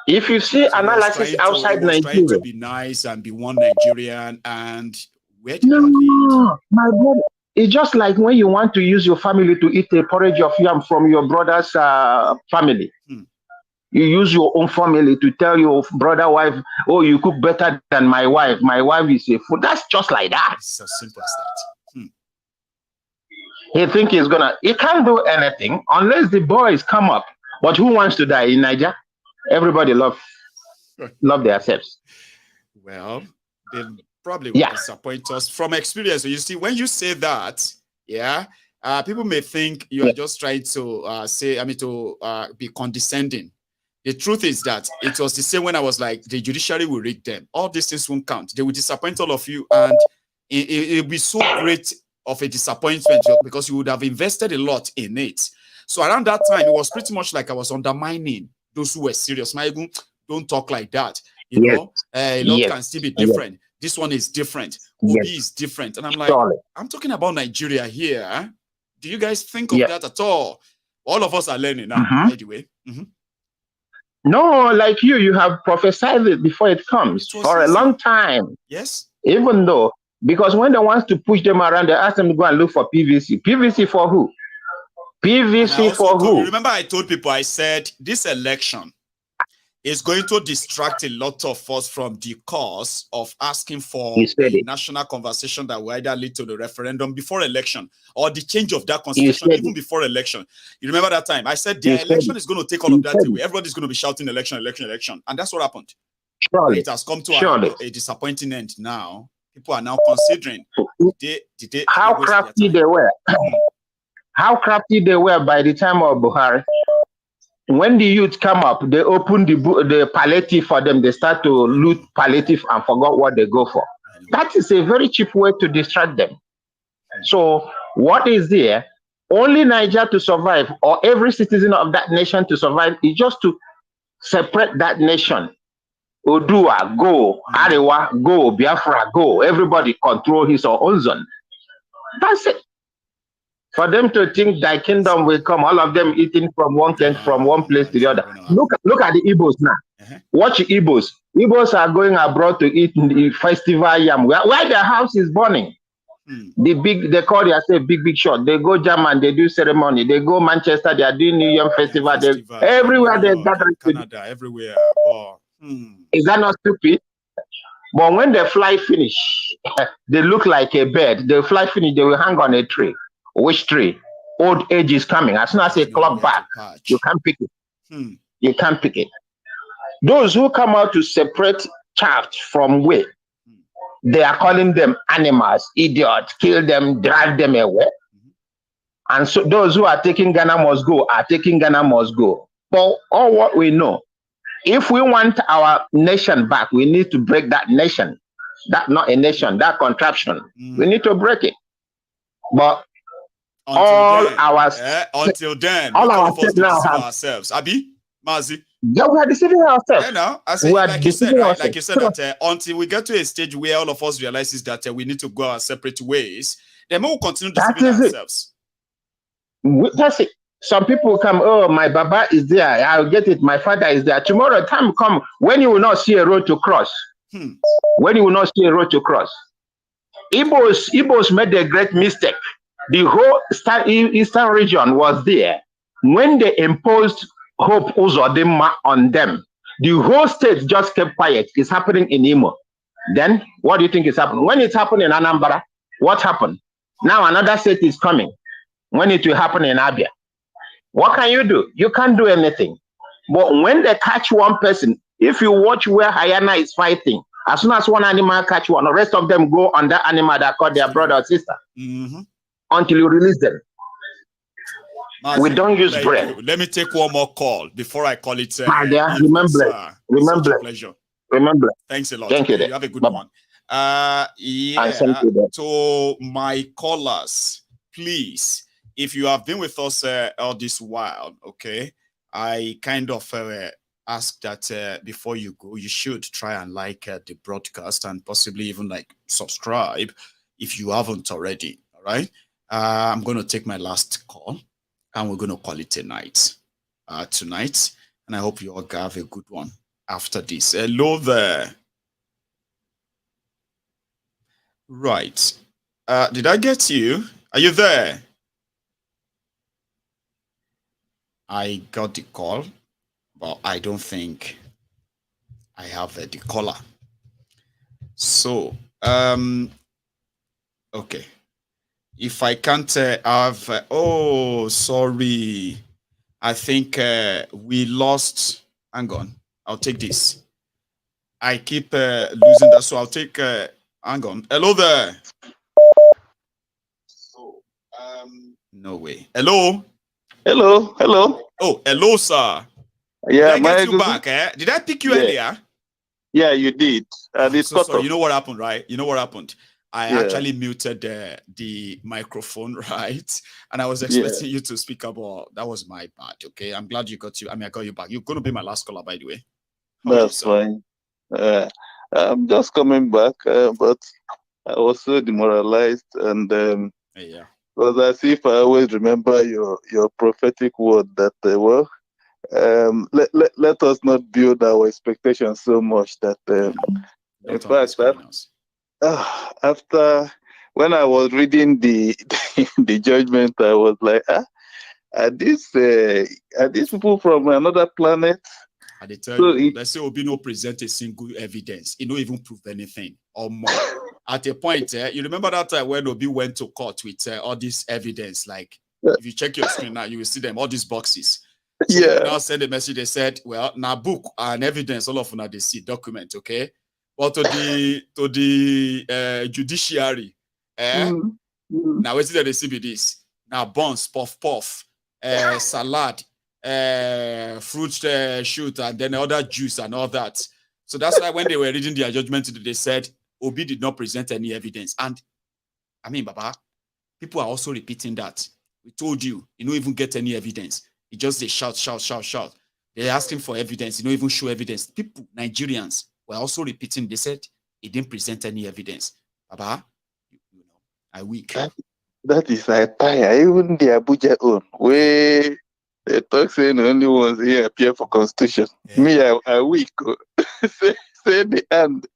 If you see analysis outside Nigeria. Trying to be nice and be one Nigerian, and where did no, my brother. It's just like when you want to use your family to eat a porridge of yam from your brother's family. You use your own family to tell your brother wife, oh, you cook better than my wife. My wife is a food. That's just like that. It's as simple as that. He think he can't do anything unless the boys come up. But who wants to die in Niger? Everybody love themselves. Well, they probably will disappoint us from experience. So you see, when you say that, people may think you are just trying to be condescending. The truth is that it was the same when I was like, the judiciary will rig them. All these things won't count. They will disappoint all of you, and it will be so great of a disappointment because you would have invested a lot in it. So around that time, it was pretty much like I was undermining those who were serious. Maiyegun, don't talk like that. You know, a lot can still be different. This one is different. Obi is different. And I'm like, I'm talking about Nigeria here. Do you guys think of that at all? All of us are learning now, by the way. No, like you have prophesied it before it comes for a long time. Yes. Even though, because when they want to push them around, they ask them to go and look for PVC. PVC for who? PVC for who? Remember, I told people, I said, this election is going to distract a lot of us from the cause of asking for a national conversation that will either lead to the referendum before election or the change of that constitution even before election. You remember that time? I said the election is going to take all of that away. Everybody's going to be shouting election, election, election. And that's what happened. It has come to a disappointing end now. People are now considering how crafty they were. How crafty they were by the time of Buhari. When the youth come up, they open the palliative for them. They start to loot palliative and forgot what they go for. That is a very cheap way to distract them. So what is there? Only Niger to survive, or every citizen of that nation to survive, is just to separate that nation. Odua, go. Arewa, go. Biafra, go. Everybody control his or own zone. That's it. For them to think thy kingdom will come, all of them eating from one place to the other. Look at the Igbos now. Watch the Igbos. Igbos are going abroad to eat in the festival yam. Why their house is burning? They call themselves big shot. They go German, they do ceremony. They go Manchester, they are doing New Year festival. Everywhere they gather. Canada, everywhere. Is that not stupid? But when they fly finish, they look like a bird. They fly finish, they will hang on a tree. Which tree? Old age is coming. As soon as a clock back, you can't pick it. You can't pick it. Those who come out to separate chaff from wheat, they are calling them animals, idiots, kill them, drive them away. And so those who are taking Ghana must go are taking Ghana must go. For all what we know, if we want our nation back, we need to break that nation. That not a nation, that contraption. We need to break it. But until then, all our steps now have ourselves. Abi, Mazi. Yeah, we are deceiving ourselves. Yeah, no, I say, like you said, right? Like you said that until we get to a stage where all of us realizes that we need to go our separate ways, then we will continue deceiving ourselves. That's it. Some people will come, oh, my Baba is there, I'll get it, my father is there. Tomorrow time come when you will not see a road to cross. When you will not see a road to cross. Igbos made a great mistake. The whole eastern region was there. When they imposed Hope Uzodimma on them, the whole state just kept quiet. It's happening in Imo. Then, what do you think is happening? When it's happening in Anambra, what happened? Now another state is coming. When it will happen in Abia. What can you do? You can't do anything. But when they catch one person, if you watch where hyena is fighting, as soon as one animal catch one, the rest of them go on that animal that caught their brother or sister. Until you release them. We don't use bread. Let me take one more call before I call it. Remember. Pleasure. Remember. Thanks a lot. Thank you. You have a good one. To my callers, please, if you have been with us all this while, okay, I kind of ask that before you go, you should try and like the broadcast and possibly even like subscribe if you haven't already. All right. I'm going to take my last call. And we're going to call it a night tonight. And I hope you all have a good one after this. Hello there. Right. Did I get you? Are you there? I got the call, but I don't think I have the caller. So, okay. If I can't have, oh, sorry. I think we lost. Hang on. I'll take this. I keep losing that, so I'll take, hang on. Hello there. So, no way. Hello. Hello. Oh, hello, sir. Yeah, did I get you back, eh? Did I pick you earlier? Yeah, you did. So sorry. You know what happened, right? You know what happened? I actually muted the microphone, right? And I was expecting you to speak about, that was my bad, okay? I'm glad you got you. I mean, I got you back. You're going to be my last caller, by the way. That's fine. I'm just coming back, but I was so demoralized. And it was as if I always remember your prophetic word that, let us not build our expectations so much that, in fact, after when I was reading the the judgment, I was like, are these people from another planet? And they tell you, let's say Obi no present a single evidence. He don't even prove anything or more. At a point, you remember that time when Obi went to court with all this evidence? Like, if you check your screen now, you will see them, all these boxes. So now send a message. They said, well, now book and evidence, all of them they see document, okay? But to the judiciary, now what's the see this? Now buns, puff, salad, fruit shoot, and then other juice and all that. So that's why when they were reading their judgment today, they said Obi did not present any evidence. And I mean, Baba, people are also repeating that. We told you, you don't even get any evidence. You just they shout. They're asking for evidence. You don't even show evidence. People, Nigerians, were also repeating. They said he didn't present any evidence. Baba, you know, I weak. That is a tire. Even the Abuja own, where they talk saying the only ones here appear for constitution. Me, I weak. say the and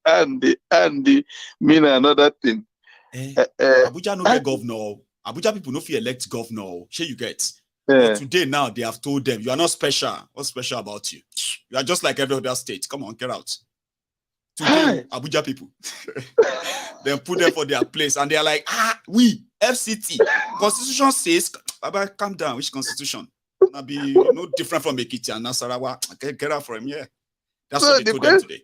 the mean another thing. Abuja no get governor. Abuja people no fit elect governor. Sure you get. But today now they have told them you are not special. What's special about you? You are just like every other state. Come on, get out. Today, Abuja people. Then put them for their place and they are like, we FCT. Constitution says, Baba, calm down. Which constitution? Gonna be no different from Ekiti and Nasarawa. Okay, get out from here. That's what they told them today.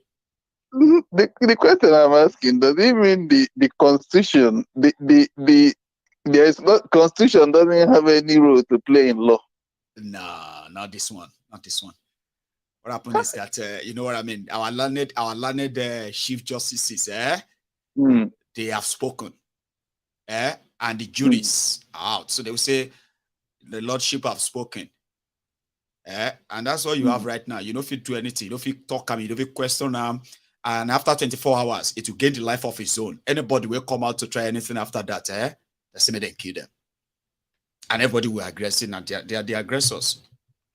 The question I'm asking, does it mean the constitution, there is not constitution doesn't have any role to play in law? Nah, not this one. Not this one. What happened is that you know what I mean. Our learned chief justices, they have spoken, and the juries are out. So they will say the lordship have spoken, and that's what you have right now. You don't fit do anything. You don't fit talk them. You don't fit question them. And after 24 hours, it will gain the life of its own. Anybody will come out to try anything after that, the same they kill them. And everybody will aggressing, and they are the aggressors.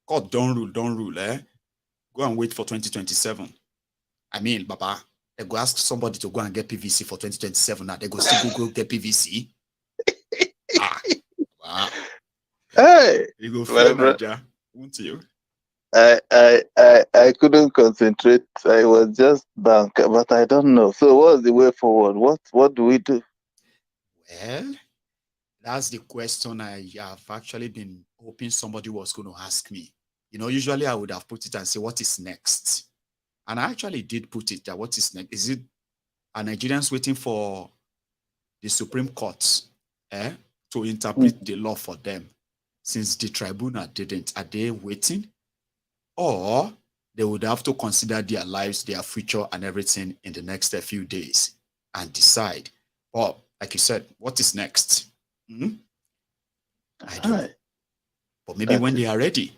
God don't rule, Go and wait for 2027. I mean, Baba, they go ask somebody to go and get PVC for 2027 now. They go still go get PVC. Wow. Hey, you go fail Nigeria, won't you? I couldn't concentrate. I was just blank, but I don't know. So what's the way forward? What do we do? Well, that's the question I have actually been hoping somebody was going to ask me. You know, usually I would have put it and say, what is next? And I actually did put it that what is next? Is it are Nigerians waiting for the Supreme Court to interpret the law for them? Since the tribunal didn't, are they waiting? Or they would have to consider their lives, their future, and everything in the next few days and decide. Well, like you said, what is next? I don't know. But maybe when they are ready,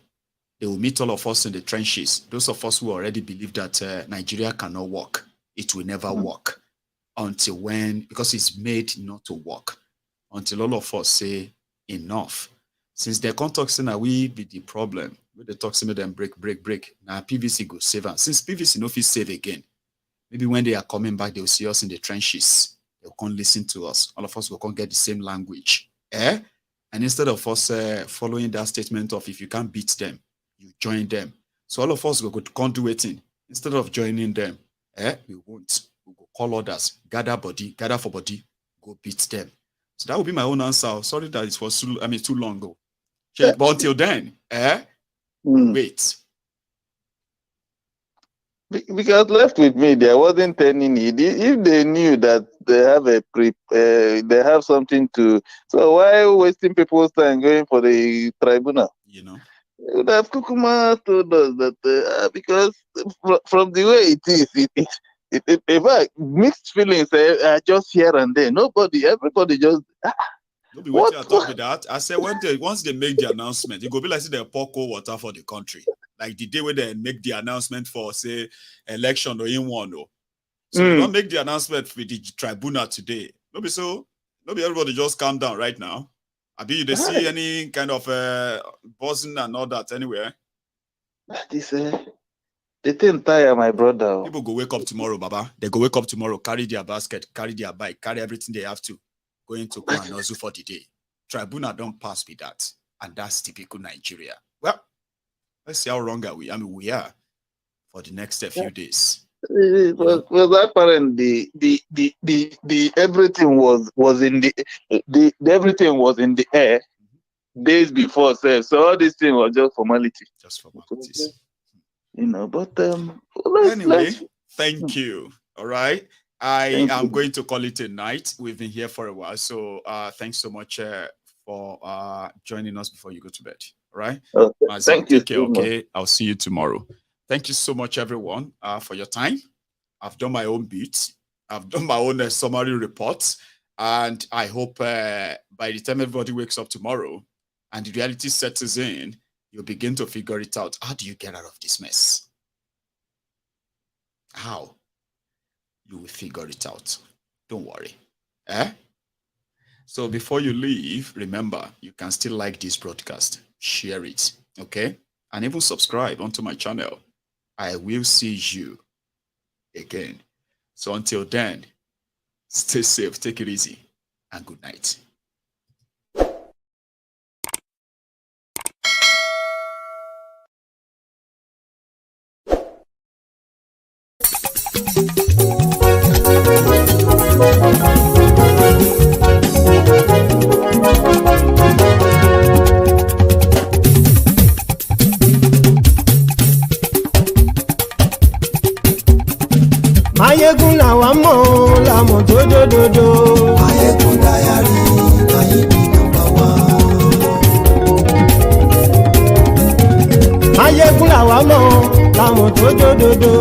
they will meet all of us in the trenches. Those of us who already believe that Nigeria cannot work, it will never work until when, because it's made not to work, until all of us say enough. Since they can't talk, say, we be the problem. With the talk, say, them break. Now PVC go save us. Since PVC no fit save again, maybe when they are coming back, they will see us in the trenches. They'll come listen to us. All of us will come get the same language. And instead of us following that statement of if you can't beat them, you join them. So all of us will come do it. Instead of joining them, we won't. We'll go call others, gather for body, go beat them. So that would be my own answer. Sorry that it was too long ago. But until then, wait. Because left with me, there wasn't any need. If they knew that they have they have something to, so why wasting people's time going for the tribunal? You know, they would have Kukuma told us that because from the way it is, in fact, mixed feelings are just here and there. Everybody just. Don't be waiting to talk with that. I said once they make the announcement, it go be like they pour cold water for the country. Like the day when they make the announcement for say election or in one. So you don't make the announcement for the tribunal today. Maybe everybody just calm down right now. I mean, they see any kind of buzzing and all that anywhere. They didn't tire my brother. People go wake up tomorrow, Baba. They go wake up tomorrow, carry their basket, carry their bike, carry everything they have to. Going to go and also for the day. Tribunal don't pass with that. And that's typical Nigeria. Well, let's see how wrong are we. I mean, we are for the next few days. Well, apparently the everything was in the everything was in the air days before. So all this thing was just formality. Just formalities. You know, but anyway, thank you. All right. I am going to call it a night. We've been here for a while. So thanks so much for joining us before you go to bed. All right. Thank you. Take care, okay. I'll see you tomorrow. Thank you so much, everyone, for your time. I've done my own beats. I've done my own summary reports. And I hope by the time everybody wakes up tomorrow and the reality settles in, you'll begin to figure it out. How do you get out of this mess? How? You will figure it out. Don't worry. So before you leave, remember, you can still like this broadcast. Share it, okay? And even subscribe onto my channel. I will see you again. So until then, stay safe. Take it easy. and good night. Maiyegun làwa mọ̀ làmọ̀ tó dòdòdò. MaiyegunDiary Maiyegun number one. Maiyegun làwa mọ̀ làmọ̀ tó dòdòdò.